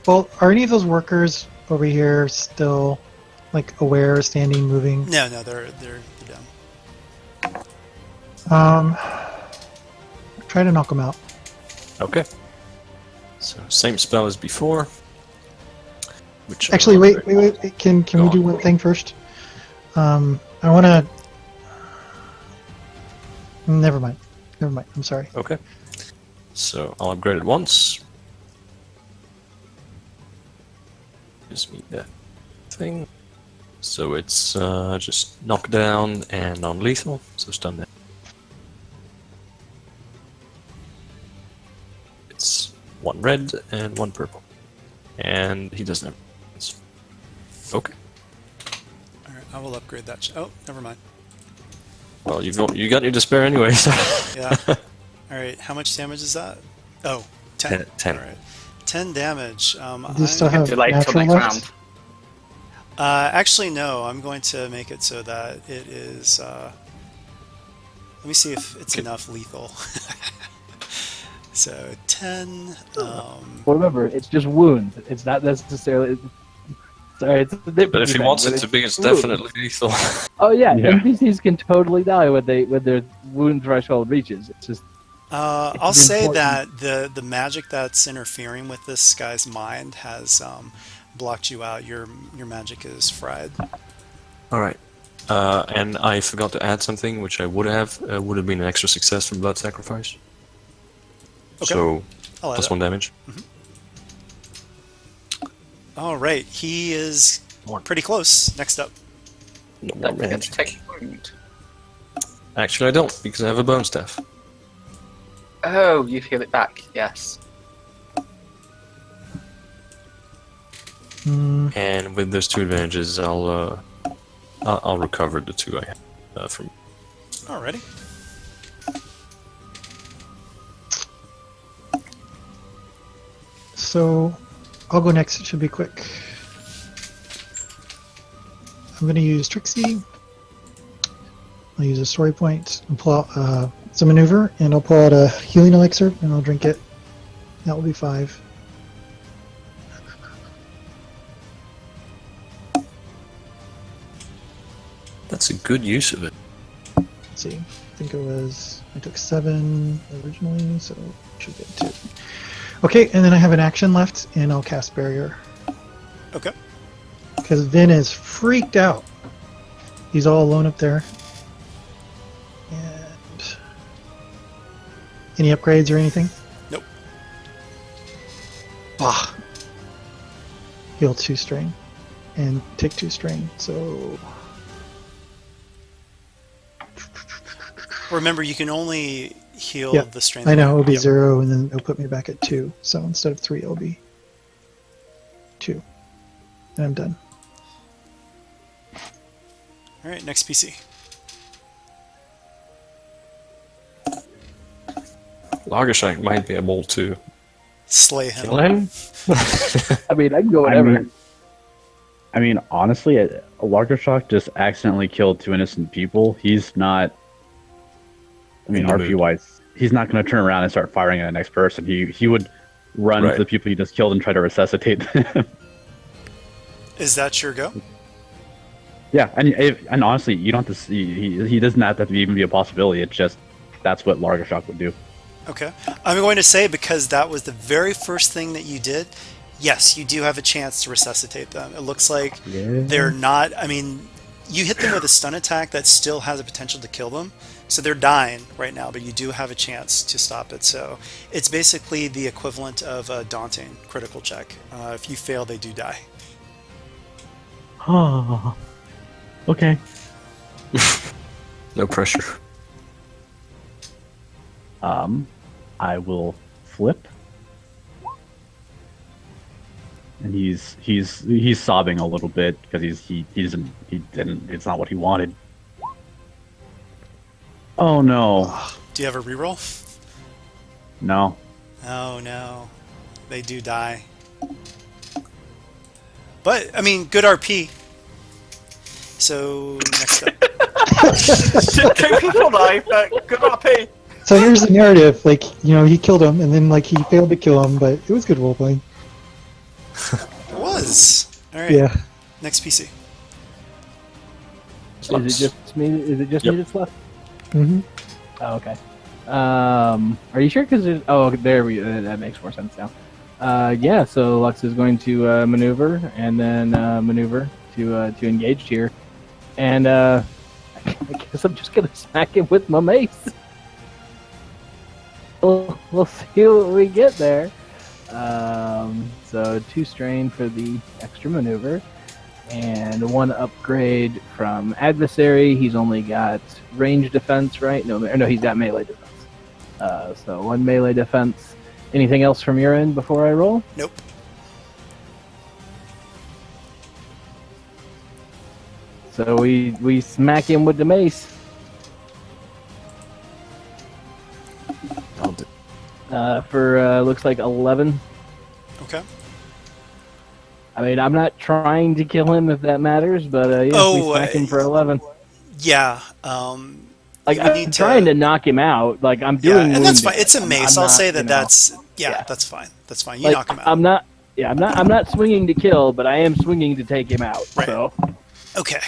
Well, are any of those workers over here still, like, aware, standing, moving? No, they're done. Try to knock them out. Okay. So same spell as before. Which Actually, wait. Can Go we do on. one thing first? I want to. Never mind. I'm sorry. Okay. So I'll upgrade it once. Gives me that thing. So it's just knockdown and non-lethal. So stun that. It's one red and one purple. And he doesn't have. Okay. All right, I will upgrade that. Oh, never mind. Well, you got your despair anyway. So. Yeah. All right, how much damage is that? Oh, 10. 10. All right. 10 damage. Do you still I'm- have Too late till natural next left? round. actually, no. I'm going to make it so that it is. Let me see if it's Okay. enough lethal. So 10. Well, remember, it's just wounds. It's not necessarily. Sorry, it's a different But if he thing, wants but it to be, it's wounds. definitely lethal. Oh yeah, Yeah. NPCs can totally die when their wound threshold reaches. It's just I'll It's say important. that the magic that's interfering with this guy's mind has blocked you out. Your magic is fried. All right. And I forgot to add something, which I would have been an extra success from blood sacrifice. Okay. So I'll add plus it. 1 damage. All right, he is pretty close. Next up. No more Don't forget magic. to take a wound. Actually, I don't because I have a bone staff. Oh, you heal it back. Yes. And with those 2 advantages, I'll recover the 2 I have from. Alrighty. So, I'll go next. It should be quick. I'm going to use Trixie. I'll use a story point and pull out it's a maneuver, and I'll pull out a healing elixir and I'll drink it. That will be 5. That's a good use of it. Let's see. I think I took 7 originally, so should get 2. Okay, and then I have an action left, and I'll cast Barrier. Okay. Because Vin is freaked out. He's all alone up there. And any upgrades or anything? Nope. Ah. Heal 2 strain. And take 2 strain, so... Remember, you can only heal Yeah, the strength. I know, it'll be Yep. 0, and then it'll put me back at 2. So instead of 3, it'll be 2. And I'm done. All right, next PC. Lagershak might be able to Slay him. kill him. I mean, I can go whatever. I mean, honestly, a Lagershock just accidentally killed 2 innocent people. He's not. I mean, In the RP mood. wise, he's not going to turn around and start firing at the next person. He would run Right. to the people he just killed and try to resuscitate them. Is that your go? Yeah, and honestly, you don't have to see. He doesn't have to even be a possibility. It's just that's what Lagershock would do. Okay. I'm going to say, because that was the very first thing that you did, yes, you do have a chance to resuscitate them. It looks like they're not... I mean, you hit them with a stun attack that still has a potential to kill them. So they're dying right now, but you do have a chance to stop it. So it's basically the equivalent of a daunting critical check. If you fail, they do die. Oh, okay. No pressure. I will flip, and he's sobbing a little bit because he didn't. It's not what he wanted. Oh no, Do you have a reroll? no. Oh no, they do die. But I mean, good RP. So next up, Two people die, but good RP. So here's the narrative. Like, you know, he killed him, and then, like, he failed to kill him, but it was good roleplaying. it was all right. Yeah. Next PC. Is it just me? Is it just Yep. me that's left? Mm-hmm. Oh, okay. Are you sure? Because there we. That makes more sense now. Yeah. So Lux is going to maneuver and then maneuver to engage here, and I guess I'm just gonna smack him with my mace. We'll see what we get there. So 2 strain for the extra maneuver, and 1 upgrade from adversary. He's only got range defense, right? No, he's got melee defense. So 1 melee defense. Anything else from your end before I roll? Nope. So we smack him with the mace. I'll do- For looks like 11. Okay. I mean, I'm not trying to kill him if that matters, but yeah, we smack him for 11. Yeah. Like, you would I'm need trying to knock him out. Like, I'm Yeah, doing. and that's wounded. fine. It's a mace. I'm I'll not, say that you know, that's yeah. that's fine. That's fine. You like, knock him out. I'm not. Yeah, I'm not swinging to kill, but I am swinging to take him out. Right. So Okay.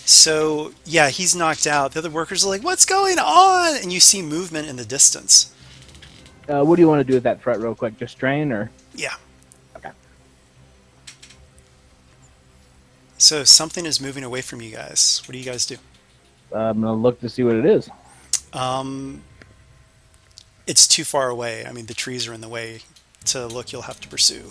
So, yeah, he's knocked out. The other workers are like, what's going on? And you see movement in the distance. what do you want to do with that threat, real quick? Just strain, or Yeah. okay? So something is moving away from you guys. What do you guys do? I'm gonna look to see what it is. It's too far away. I mean, the trees are in the way. To look, you'll have to pursue.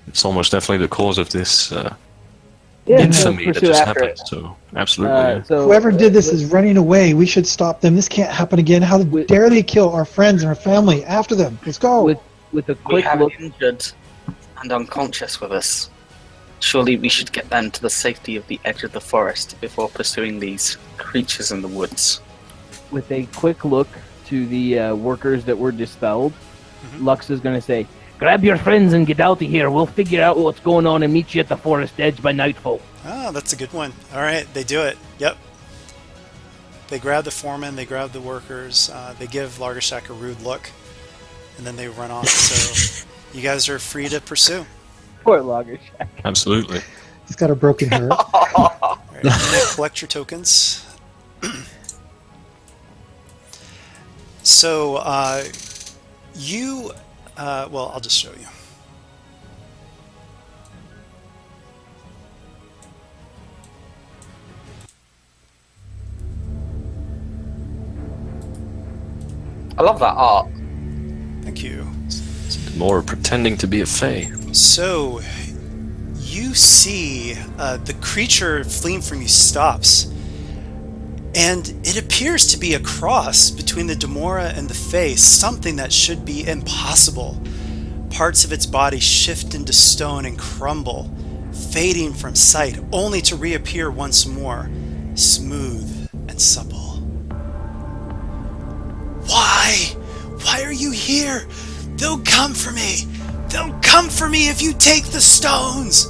It's almost definitely the cause of this Yeah, infamy that pursue just after happened. it. So absolutely. Yeah. So Whoever did this is running away. We should stop them. This can't happen again. How dare they kill our friends and our family? After them. Let's go. with a We quick have look. injured and unconscious with us. Surely we should get them to the safety of the edge of the forest before pursuing these creatures in the woods. With a quick look to the workers that were dispelled, Lux is going to say, "Grab your friends and get out of here. We'll figure out what's going on and meet you at the forest edge by nightfall." Ah, that's a good one. All right, they do it. Yep. They grab the foreman, they grab the workers, they give Largashak a rude look, and then they run off. So you guys are free to pursue. Poor Lagershack. Absolutely. He's got a broken heart. All right, and then collect your tokens. So You, well, I'll just show you. I love that art. Thank you. More pretending to be a fae. So, you see the creature fleeing from you stops, and it appears to be a cross between the Demora and the Fae, something that should be impossible. Parts of its body shift into stone and crumble, fading from sight, only to reappear once more, smooth and supple. Why? Why are you here? They'll come for me. They'll come for me if you take the stones.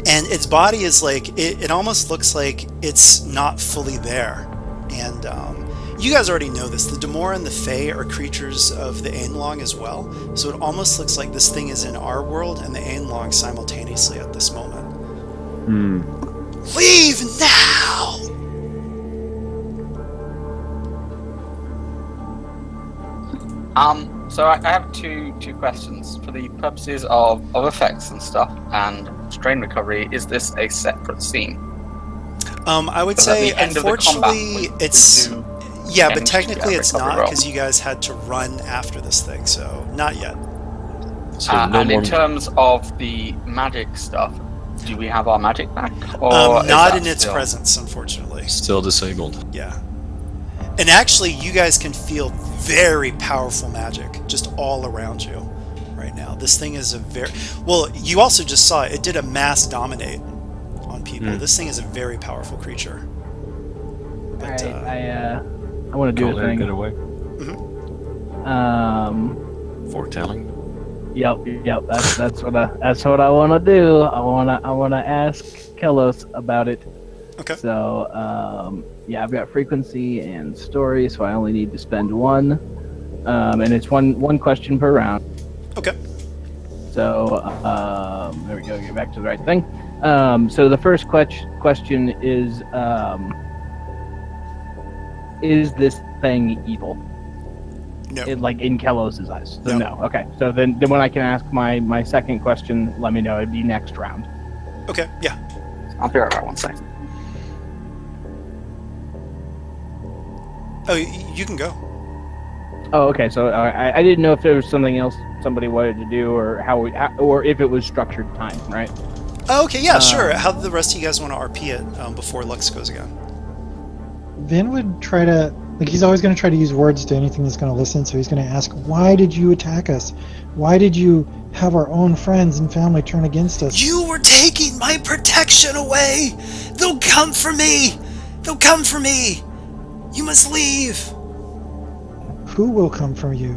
And its body is like, it almost looks like it's not fully there. And you guys already know this. The Demora and the Fae are creatures of the Ainlong as well. So it almost looks like this thing is in our world and the Ainlong simultaneously at this moment. Leave now! So I have two questions for the purposes of effects and stuff and strain recovery. Is this a separate scene? I would Because at say, the end of the combat, unfortunately, we it's do yeah, but end technically that it's recovery not roll. because you guys had to run after this thing, so not yet. So no and more. in terms of the magic stuff, do we have our magic back? Or is Not that in its still- presence, unfortunately. Still disabled. Yeah. And actually, you guys can feel very powerful magic just all around you right now. This thing is a very... Well, you also just saw it. It did a mass dominate on people. This thing is a very powerful creature. But, I want to do Can't a let it get thing. away. Foretelling. Yep. That's what I want to do. I wanna ask Kelos about it. okay. So yeah, I've got frequency and story, so I only need to spend one, and it's one question per round. Okay. So there we go. Get back to the right thing. So the first question is this thing evil? No. Like in Kelos's eyes? So No. no. Okay. So then when I can ask my second question, let me know. It'd be next round. Okay, yeah. I'll be right back one second. Oh, you can go. Oh, okay. So I didn't know if there was something else somebody wanted to do, or or if it was structured time, right? Oh, okay, yeah, sure. How do the rest of you guys want to RP it before Lux goes again? Vin would try to, like, he's always going to try to use words to anything that's going to listen, so he's going to ask, why did you attack us? Why did you have our own friends and family turn against us? You were taking my protection away! They'll come for me! They'll come for me! You must leave! Who will come for you?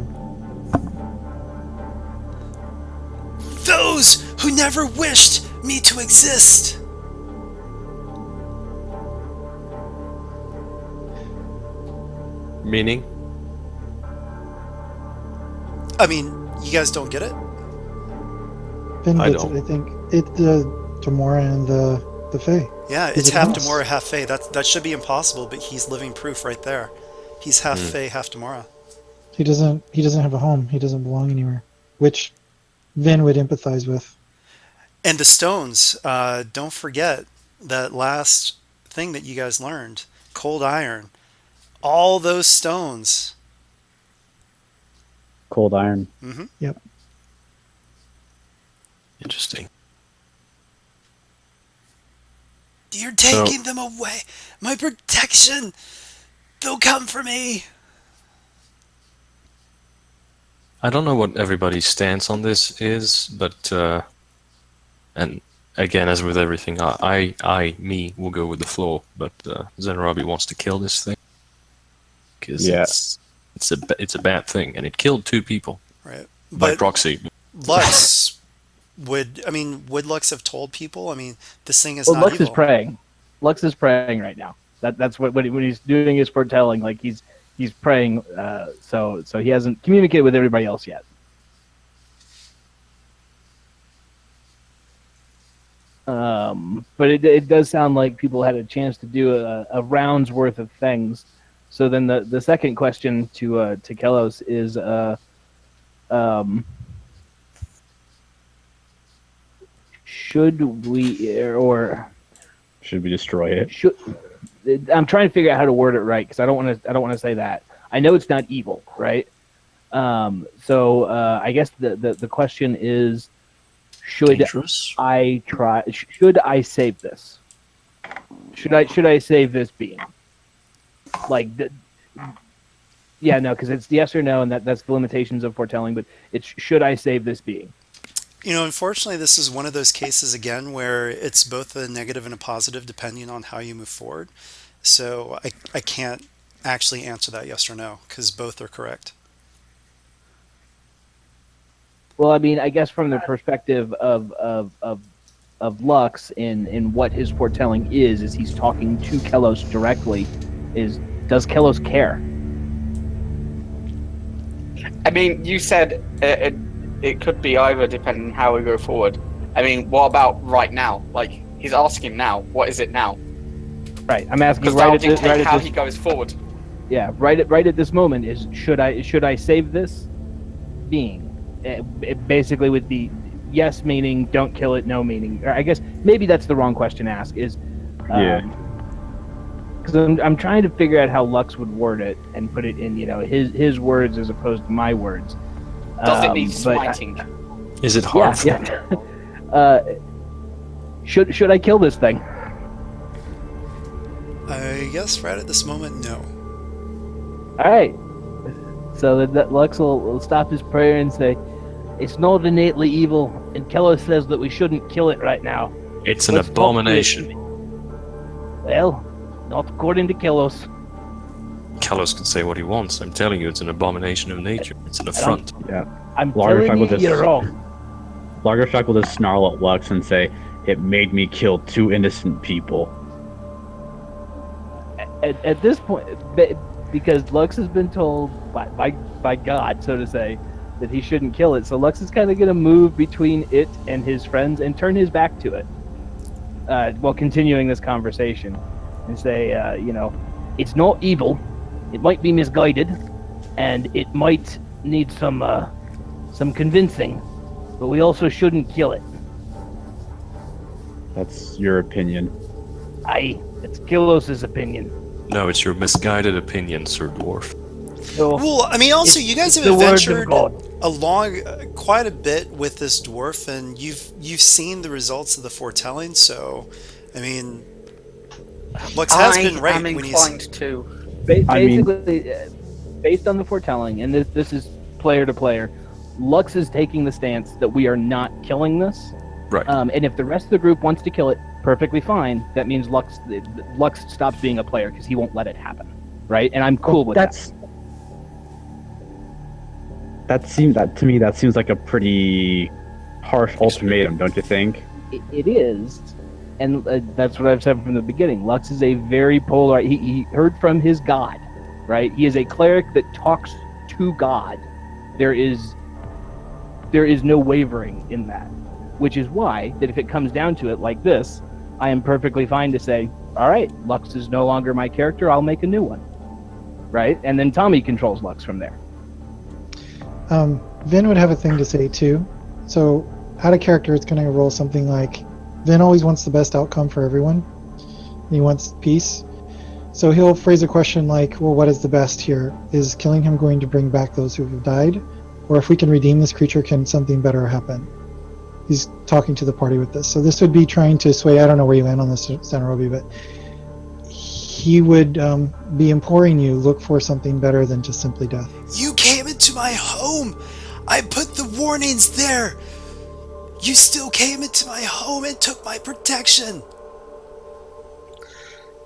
Those who never wished me to exist! Meaning? I mean, you guys don't get it? Vin I gets it, don't. I think. It's the Tamora and the Fae. Yeah, Is it's it half us? Demora, half Fae. That should be impossible, but he's living proof right there. He's half Fae, half Demora. He doesn't have a home. He doesn't belong anywhere. Which Vin would empathize with. And the stones, don't forget that last thing that you guys learned. Cold iron. All those stones. Cold iron. Yep. Interesting. You're taking them away. My protection. They'll come for me. I don't know what everybody's stance on this is, but and again, as with everything, me will go with the floor. But Zenrabi wants to kill this thing because Yeah. it's a bad thing, and it killed 2 people Right. by But proxy. Lux would Lux have told people? I mean, this thing is Well, not Lux evil. is praying. Lux is praying right now. That's what when he's doing his foretelling, like he's praying. So he hasn't communicated with everybody else yet. But it does sound like people had a chance to do a round's worth of things. So then the second question to Kelos is Um, should we or Should we destroy it? should I'm trying to figure out how to word it right because I don't want to say that. I know it's not evil, right? I guess the question is, should Dangerous. I try? Should I save this? Should I save this being? Like, yeah, no, because it's yes or no, and that's the limitations of foretelling. But it's should I save this being? Unfortunately, this is one of those cases again where it's both a negative and a positive depending on how you move forward. So I can't actually answer that yes or no because both are correct. Well, I mean, I guess from the perspective of Lux in what his foretelling is he's talking to Kelos directly. Does Kelos care? I mean, you said it could be either depending on how we go forward. I mean, what about right now? Like, he's asking now, what is it now? Right. I'm asking Because right that'll at this, dictate right at how this, he goes forward. yeah, right at this moment is should I save this being? It basically would be yes meaning don't kill it, no meaning. Or I guess maybe that's the wrong question to ask. Is Yeah. because I'm trying to figure out how Lux would word it and put it in his words as opposed to my words. Does it need but- smiting? Is it harmful? Yeah. Should I kill this thing? I guess right at this moment, no. All right. So that Lux will stop his prayer and say, "It's not innately evil," and Kelos says that we shouldn't kill it right now. It's an Let's talk to it. abomination. Well, not according to Kelos. Kalos can say what he wants. I'm telling you, it's an abomination of nature. It's an affront. Yeah. I'm Larger telling you, will just- you're wrong. Lagerfeld will just snarl at Lux and say, "It made me kill 2 innocent people." At this point, because Lux has been told by God, so to say, that he shouldn't kill it. So Lux is kind of going to move between it and his friends and turn his back to it while continuing this conversation and say, it's not evil. It might be misguided, and it might need some convincing, but we also shouldn't kill it. That's your opinion. It's Kilos's opinion. No, it's your misguided opinion, Sir Dwarf. So, Well, I mean, also, you guys have the words of adventured God. along quite a bit with this dwarf, and you've seen the results of the foretelling. So, I mean, Lux has been right I'm when he's. inclined to. Basically, based on the foretelling, and this is player to player, Lux is taking the stance that we are not killing this. Right. And if the rest of the group wants to kill it, perfectly fine. That means Lux stops being a player because he won't let it happen, right? And I'm cool with that. That seems like a pretty harsh ultimatum, don't you think? It is, and that's what I've said from the beginning. Lux is a very polar. He heard from his god, right? He is a cleric that talks to God. There is no wavering in that, which is why that if it comes down to it like this, I am perfectly fine to say, all right, Lux is no longer my character. I'll make a new one, right? And then Tommy controls Lux from there. Vin would have a thing to say too. So, out of character, it's going to roll something like Vin always wants the best outcome for everyone. He wants peace. So he'll phrase a question like, well, what is the best here? Is killing him going to bring back those who have died? Or if we can redeem this creature, can something better happen? He's talking to the party with this. So this would be trying to sway, I don't know where you land on this, Sanarobi, but he would be imploring you, look for something better than just simply death. You came into my home. I put the warnings there. You still came into my home and took my protection.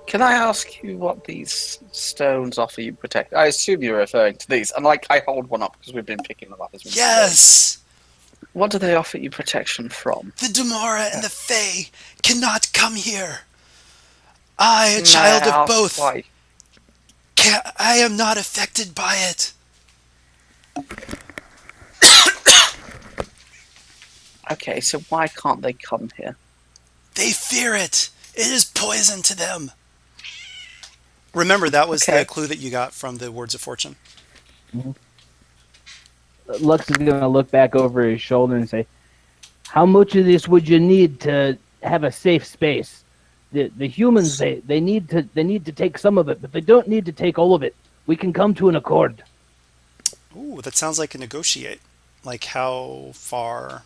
Can I ask you what these stones offer you protection? I assume you're referring to these. And I hold one up because we've been picking them up as we go. Yes. What do they offer you protection from? The Damara and the Fae cannot come here. I, a child of both, Why? I am not affected by it. Okay, so why can't they come here? They fear it. It is poison to them. Remember, that was Okay. the clue that you got from the Words of Fortune. Lux is going to look back over his shoulder and say, "How much of this would you need to have a safe space? The humans they need to take some of it, but they don't need to take all of it. We can come to an accord." Ooh, that sounds like a negotiate. Like how far?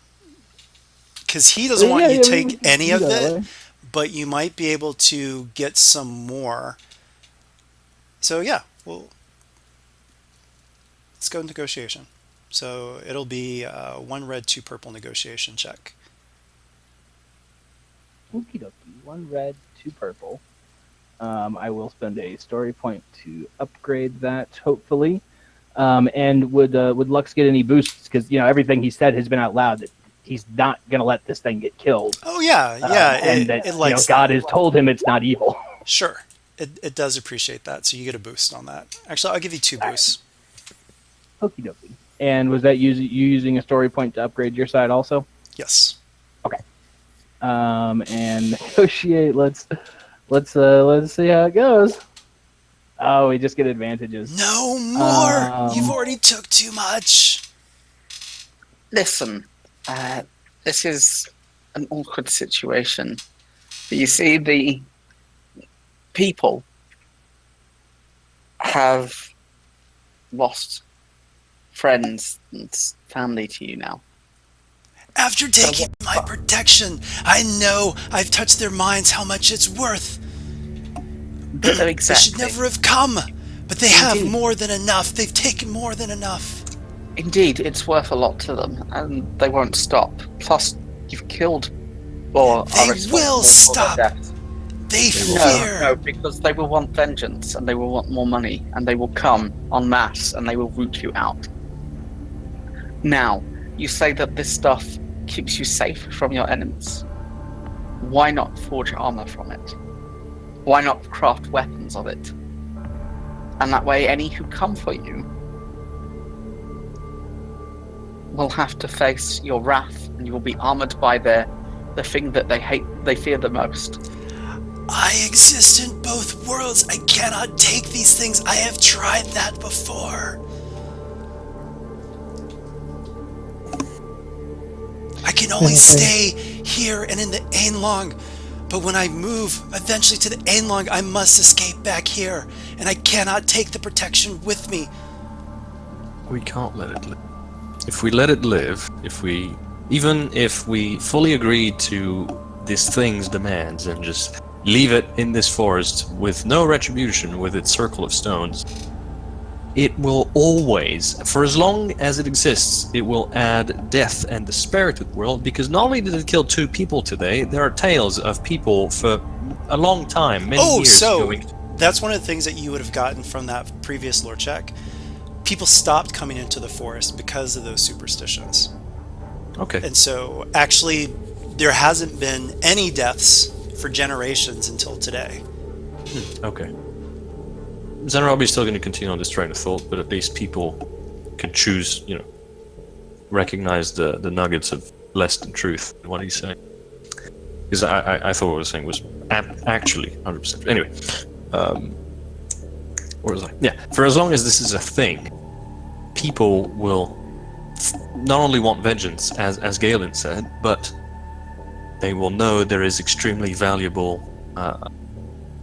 Because he doesn't want you to take any of it, but you might be able to get some more. So yeah, well, let's go negotiation. So it'll be 1 red, 2 purple negotiation check. Okie dokie. 1 red, 2 purple. I will spend a story point to upgrade that, hopefully. And would Lux get any boosts? Because everything he said has been out loud. That he's not gonna let this thing get killed. Oh yeah, yeah. And that God has told him it's not evil. Sure, it does appreciate that. So you get a boost on that. Actually, I'll give you 2 boosts. Okie dokie. And was that you using a story point to upgrade your side also? Yes. Okay. And negotiate. Let's see how it goes. Oh, we just get advantages. No more. You've already took too much. Listen, this is an awkward situation. But you see, the people have lost friends and family to you now. After taking my protection, I know I've touched their minds how much it's worth. Exactly. They should never have come, but they have Indeed. more than enough. They've taken more than enough. Indeed, it's worth a lot to them, and they won't stop. Plus, you've killed or They are responsible will for stop. their deaths. They fear. No, because they will want vengeance, and they will want more money, and they will come en masse, and they will root you out. Now, you say that this stuff keeps you safe from your enemies. Why not forge armor from it? Why not craft weapons of it? And that way, any who come for you will have to face your wrath, and you will be armored by the thing that they fear the most. I exist in both worlds. I cannot take these things. I have tried that before. I can only stay here and in the Ainlong. But when I move eventually to the Ainlong, I must escape back here. And I cannot take the protection with me. We can't let it live. If we let it live, even if we fully agree to this thing's demands and just leave it in this forest with no retribution with its circle of stones, it will always, for as long as it exists, it will add death and despair to the world, because not only did it kill 2 people today, there are tales of people for a long time, many years going. That's one of the things that you would have gotten from that previous lore check. People stopped coming into the forest because of those superstitions. Okay. And so, actually, there hasn't been any deaths for generations until today. Okay. Zenrobi's still going to continue on this train of thought, but at least people can choose, recognize the nuggets of less than truth in what he's saying. Because I thought what he was saying was actually 100%. Anyway, what was I? Yeah, for as long as this is a thing, people will not only want vengeance, as Galen said, but they will know there is extremely valuable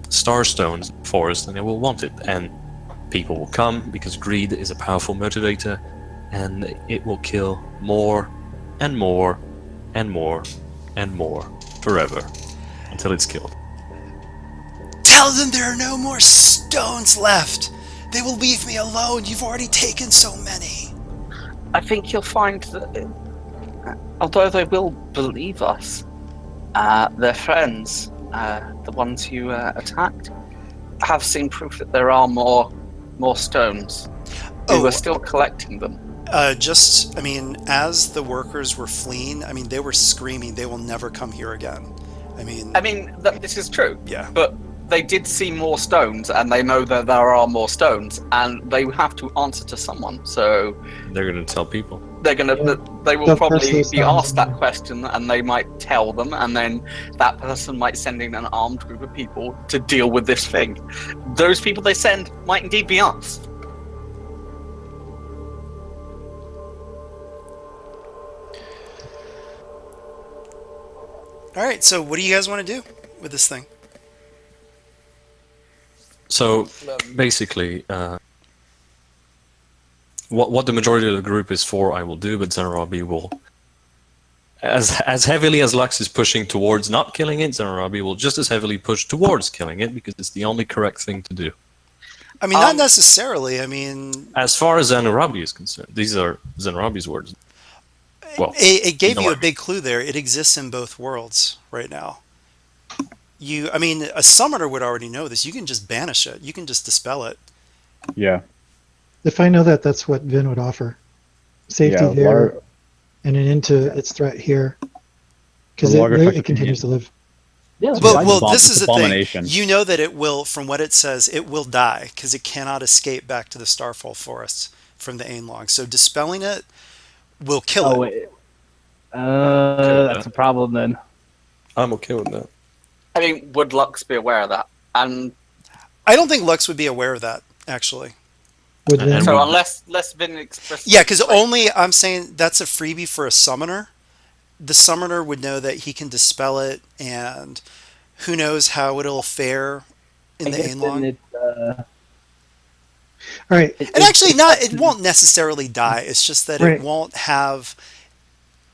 starstones in the forest, and they will want it. And people will come because greed is a powerful motivator, and it will kill more and more and more and more forever until it's killed. Tell them there are no more stones left. They will leave me alone. You've already taken so many. I think you'll find that, although they will believe us, their friends, the ones you attacked, have seen proof that there are more stones. They were still collecting them. As the workers were fleeing, they were screaming, they will never come here again. This is true. Yeah. But they did see more stones, and they know that there are more stones, and they have to answer to someone. So they're going to tell people. They will probably be asked that question, and they might tell them, and then that person might send in an armed group of people to deal with this thing. Those people they send might indeed be us. All right. So, what do you guys want to do with this thing? So basically, what the majority of the group is for, I will do, but Zenarabi will, as heavily as Lux is pushing towards not killing it, Zenarabi will just as heavily push towards killing it because it's the only correct thing to do. I mean, not necessarily. I mean, As far as Zenarabi is concerned, these are Zenarabi's words. Well, it gave you know you a what? big clue there. It exists in both worlds right now. I mean, a summoner would already know this. You can just banish it. You can just dispel it. Yeah. If I know that, that's what Vin would offer. Safety Yeah, there, and an end to its threat here. Because For larger effects, it continues to live. Yeah, that's Well, fine. well, this is the thing. Abomination. You know that it will, from what it says, it will die because it cannot escape back to the Starfall Forest from the Ainlong. So dispelling it will kill Oh, it. wait. Okay, That's a problem then. I'm okay with that. I mean, would Lux be aware of that? And I don't think Lux would be aware of that, actually. Would And Vin? so, would- unless Vin expresses, Yeah, because only I'm saying that's a freebie for a summoner. The summoner would know that he can dispel it, and who knows how it'll fare in I the guess then Ainlong. it's, All right. And actually, it won't necessarily die. It's just that Right. it won't have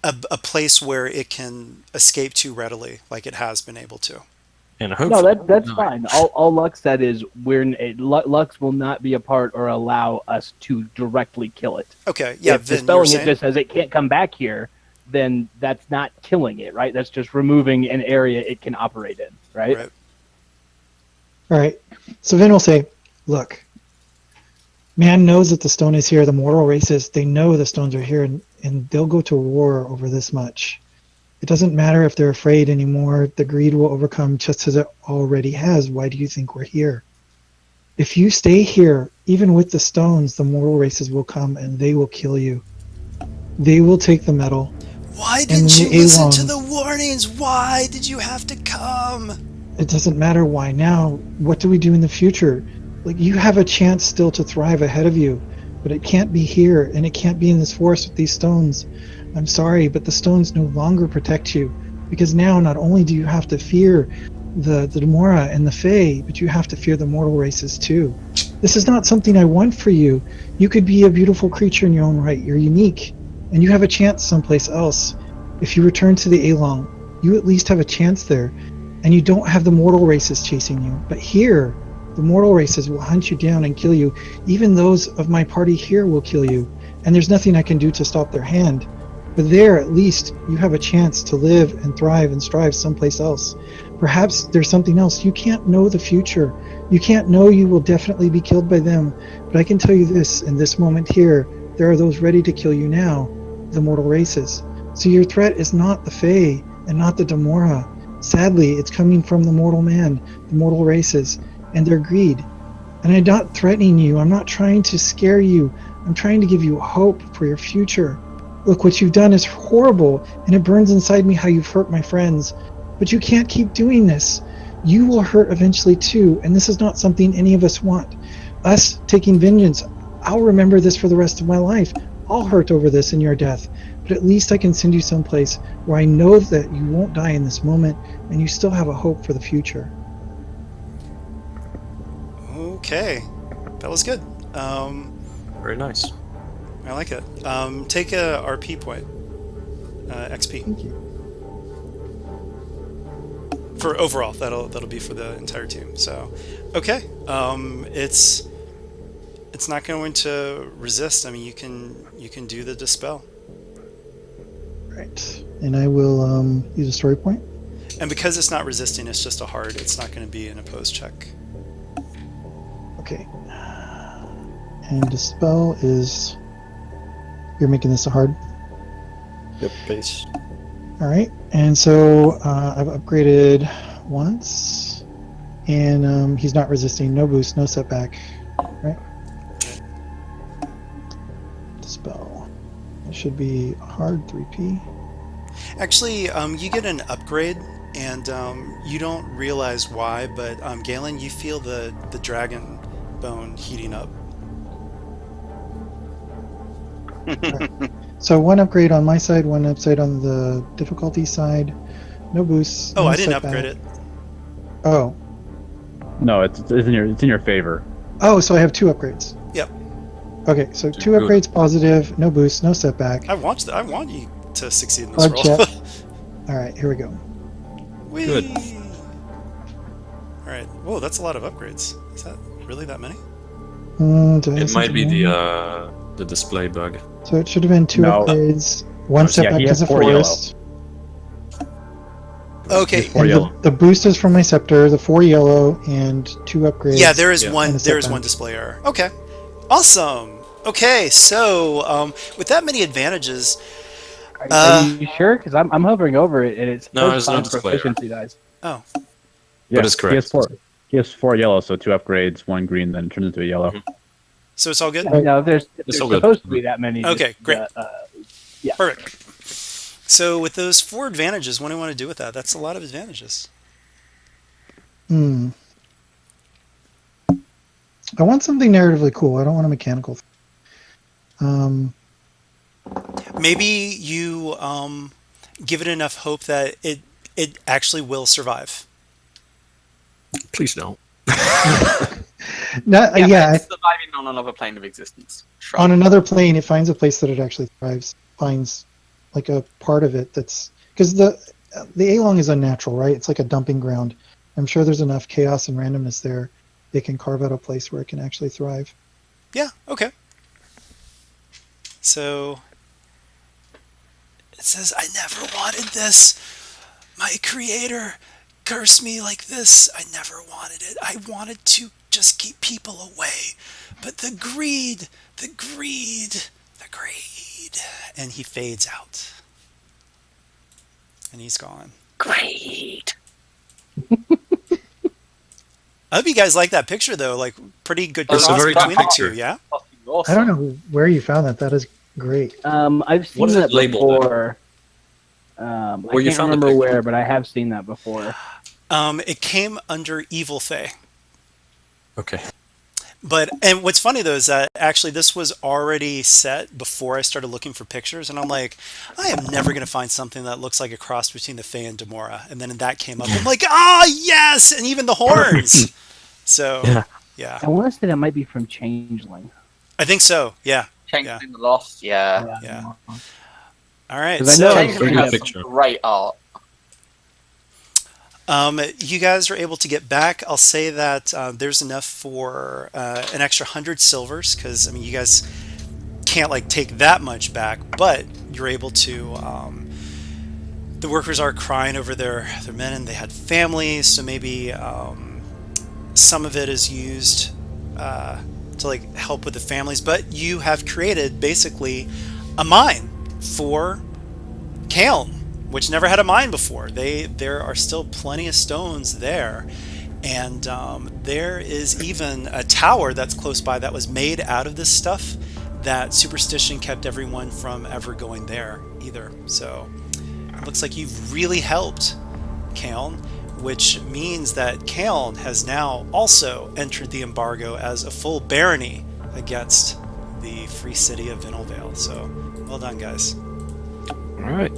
a place where it can escape too readily, like it has been able to. And no, hopefully, that's fine. All Lux said is Lux will not be a part or allow us to directly kill it. Okay, yeah, If Vin, you were dispelling it saying? just says it can't come back here, then that's not killing it, right? That's just removing an area it can operate in, right? Right. All right. So Vin will say, look, man knows that the stone is here. The mortal races, they know the stones are here, and they'll go to war over this much. It doesn't matter if they're afraid anymore. The greed will overcome just as it already has. Why do you think we're here? If you stay here, even with the stones, the mortal races will come and they will kill you. They will take the metal. Why And didn't you the listen to Alongs. the warnings? Why did you have to come? It doesn't matter why now. What do we do in the future? Like, you have a chance still to thrive ahead of you, but it can't be here, and it can't be in this forest with these stones. I'm sorry, but the stones no longer protect you, because now not only do you have to fear the Demora and the Fae, but you have to fear the mortal races too. This is not something I want for you. You could be a beautiful creature in your own right. You're unique, and you have a chance someplace else. If you return to the Along, you at least have a chance there, and you don't have the mortal races chasing you. But here, the mortal races will hunt you down and kill you. Even those of my party here will kill you, and there's nothing I can do to stop their hand. But there, at least, you have a chance to live and thrive and strive someplace else. Perhaps there's something else. You can't know the future. You can't know you will definitely be killed by them. But I can tell you this, in this moment here, there are those ready to kill you now, the mortal races. So your threat is not the Fae and not the Demora. Sadly, it's coming from the mortal man, the mortal races, and their greed. And I'm not threatening you. I'm not trying to scare you. I'm trying to give you hope for your future. Look, what you've done is horrible, and it burns inside me how you've hurt my friends. But you can't keep doing this. You will hurt eventually too, and this is not something any of us want. Us taking vengeance, I'll remember this for the rest of my life. I'll hurt over this in your death. But at least I can send you someplace where I know that you won't die in this moment, and you still have a hope for the future. Okay, that was good. very nice. I like it. Take a RP point, XP Thank you. for overall. That'll be for the entire team. So, okay. It's not going to resist. I mean, you can do the dispel, Right. And I will use a story point. and because it's not resisting, it's just a hard. It's not going to be an opposed check. Okay. And dispel is... You're making this a hard. Yep, base. All right. And so I've upgraded once, and he's not resisting. No boost, no setback. Right. Dispel. It should be a hard 3p. Actually, you get an upgrade, and you don't realize why, but Galen, you feel the dragon bone heating up. So one upgrade on my side, one upgrade on the difficulty side. No boosts. Oh, no I didn't setback. upgrade it. Oh. No, it's in your favor. Oh, so I have 2 upgrades. Yep. Okay, so 2 Good. upgrades positive, no boost, no setback. I want you to succeed in this Bug roll. check. Alright, here we go. Whee! Good. All right. Whoa, that's a lot of upgrades. Is that really that many? Do I have It might be something wrong? the display bug. So it should have been 2 No. upgrades, 1 Yeah, setback he because has of 4 yellow. forest. Okay. Four And yellow. the boost is from my scepter, the 4 yellow, and 2 upgrades. Yeah, there is Yeah. one. And a There is setback. one display error. Okay. Awesome. Okay, so with that many advantages, Are you sure? Because I'm hovering over it and it's No, first it's not time display error. proficiency dice. oh, Yeah, it's correct. He has 4 yellow, so 2 upgrades, 1 green, then it turns into a yellow. Mhm. so it's all good. No, if there's all good. supposed to be that many. Okay, just, great. Yeah. Perfect. So with those 4 advantages, what do you want to do with that? That's a lot of advantages. Hmm. I want something narratively cool. I don't want a mechanical thing. Maybe you give it enough hope that it actually will survive. Please don't. Not, Yeah, yeah, but it's surviving on another plane of existence. Sure. on another plane, it finds a place that it actually thrives. Finds like a part of it that's because the Along is unnatural, right? It's like a dumping ground. I'm sure there's enough chaos and randomness there. They can carve out a place where it can actually thrive. Yeah, okay. So it says, I never wanted this. My creator cursed me like this. I never wanted it. I wanted to just keep people away. But the greed. And he fades out. And he's gone. Great. I hope you guys like that picture, though. Like, pretty good It's a cross very good between the picture. two, yeah? Fucking awesome. I don't know where you found that. That is great. I've seen What is it that labeled at? before. Where I you can't found the remember picture? where, but I have seen that before. It came under Evil Fae. Okay. And what's funny though is that actually this was already set before I started looking for pictures, and I'm like, I am never gonna find something that looks like a cross between the Fae and Demora. And then that came up. I'm like, yes, and even the horns. So yeah, I want to say that might be from Changeling. I think so. Yeah. Changeling in the Lost, yeah. Yeah. All right. 'Cause I know So it's Changeling good has picture. some great art. you guys are able to get back. I'll say that there's enough for an extra 100 silvers because I mean you guys can't like take that much back, but you're able to. The workers are crying over their men, and they had families, so maybe some of it is used to like help with the families. But you have created basically a mine for Kaeln, which never had a mine before. There are still plenty of stones there, and there is even a tower that's close by that was made out of this stuff. That superstition kept everyone from ever going there either. So it looks like you've really helped Kaeln, which means that Kaeln has now also entered the embargo as a full barony against the free city of Vinelvale. So well done, guys. All right.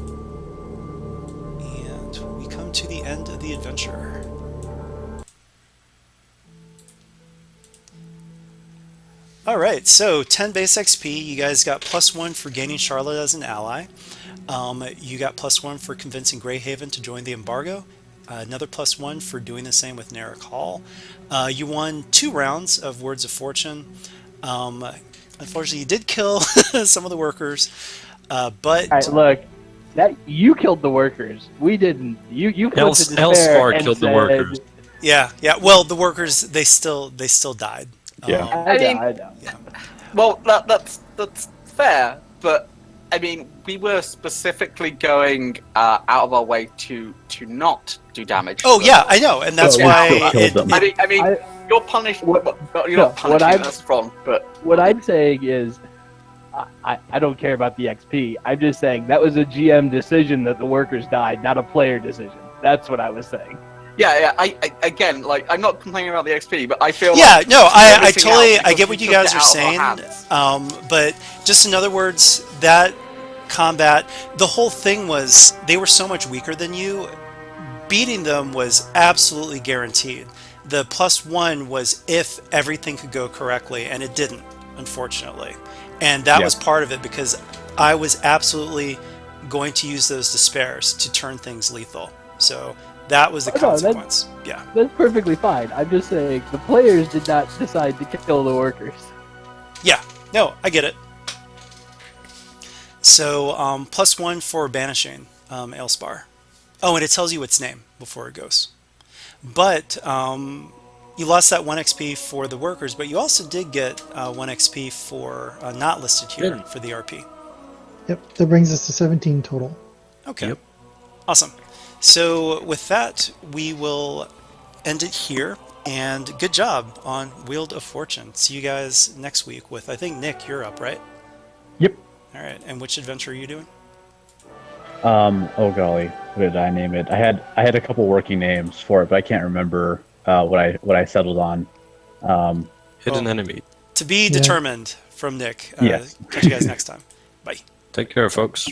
And we come to the end of the adventure. Alright, so 10 base XP. You guys got +1 for gaining Charlotte as an ally. You got +1 for convincing Greyhaven to join the embargo. Another +1 for doing the same with Narek Hall. You won 2 rounds of Words of Fortune. Unfortunately, you did kill some of the workers. But All right, look, that you killed the workers. We didn't. You flipped to despair Hellspark and killed the said, workers. yeah. Well, the workers they still died. Yeah. I know. Well, that's fair, but I mean, we were specifically going out of our way to not do damage. Oh to yeah, them. I know, and that's So we why still killed them. I mean, I- you're punished. What- You're no, not what punishing. I'm- That's wrong, but What I'm saying is, I don't care about the XP. I'm just saying that was a GM decision that the workers died, not a player decision. That's what I was saying. yeah. I again, like, I'm not complaining about the XP, but I feel yeah, like no, I everything totally else, I get because what we you took guys it are out of our saying. hands. But just in other words, that combat, the whole thing was they were so much weaker than you. beating them was absolutely guaranteed. The +1 was if everything could go correctly, and it didn't, unfortunately. And that Yeah. was part of it because I was absolutely going to use those despairs to turn things lethal. So that was the Oh, no, consequence. Yeah. That's perfectly fine. I'm just saying the players did not decide to kill the workers. Yeah. No, I get it. So +1 for banishing Aelspar. Oh, and it tells you its name before it goes. But you lost that 1 XP for the workers, but you also did get 1 XP for not listed here Good. for the RP. Yep, that brings us to 17 total. Okay. Yep. Awesome. So with that, we will end it here. And good job on Weald of Fortune. See you guys next week with, I think, Nick, you're up, right? Yep. All right. And which adventure are you doing? Oh golly, what did I name it? I had a couple working names for it, but I can't remember what I settled on. Hidden Well, enemy. To be Yeah. determined from Nick. Yes. Catch you guys next time. Bye. Take care, folks.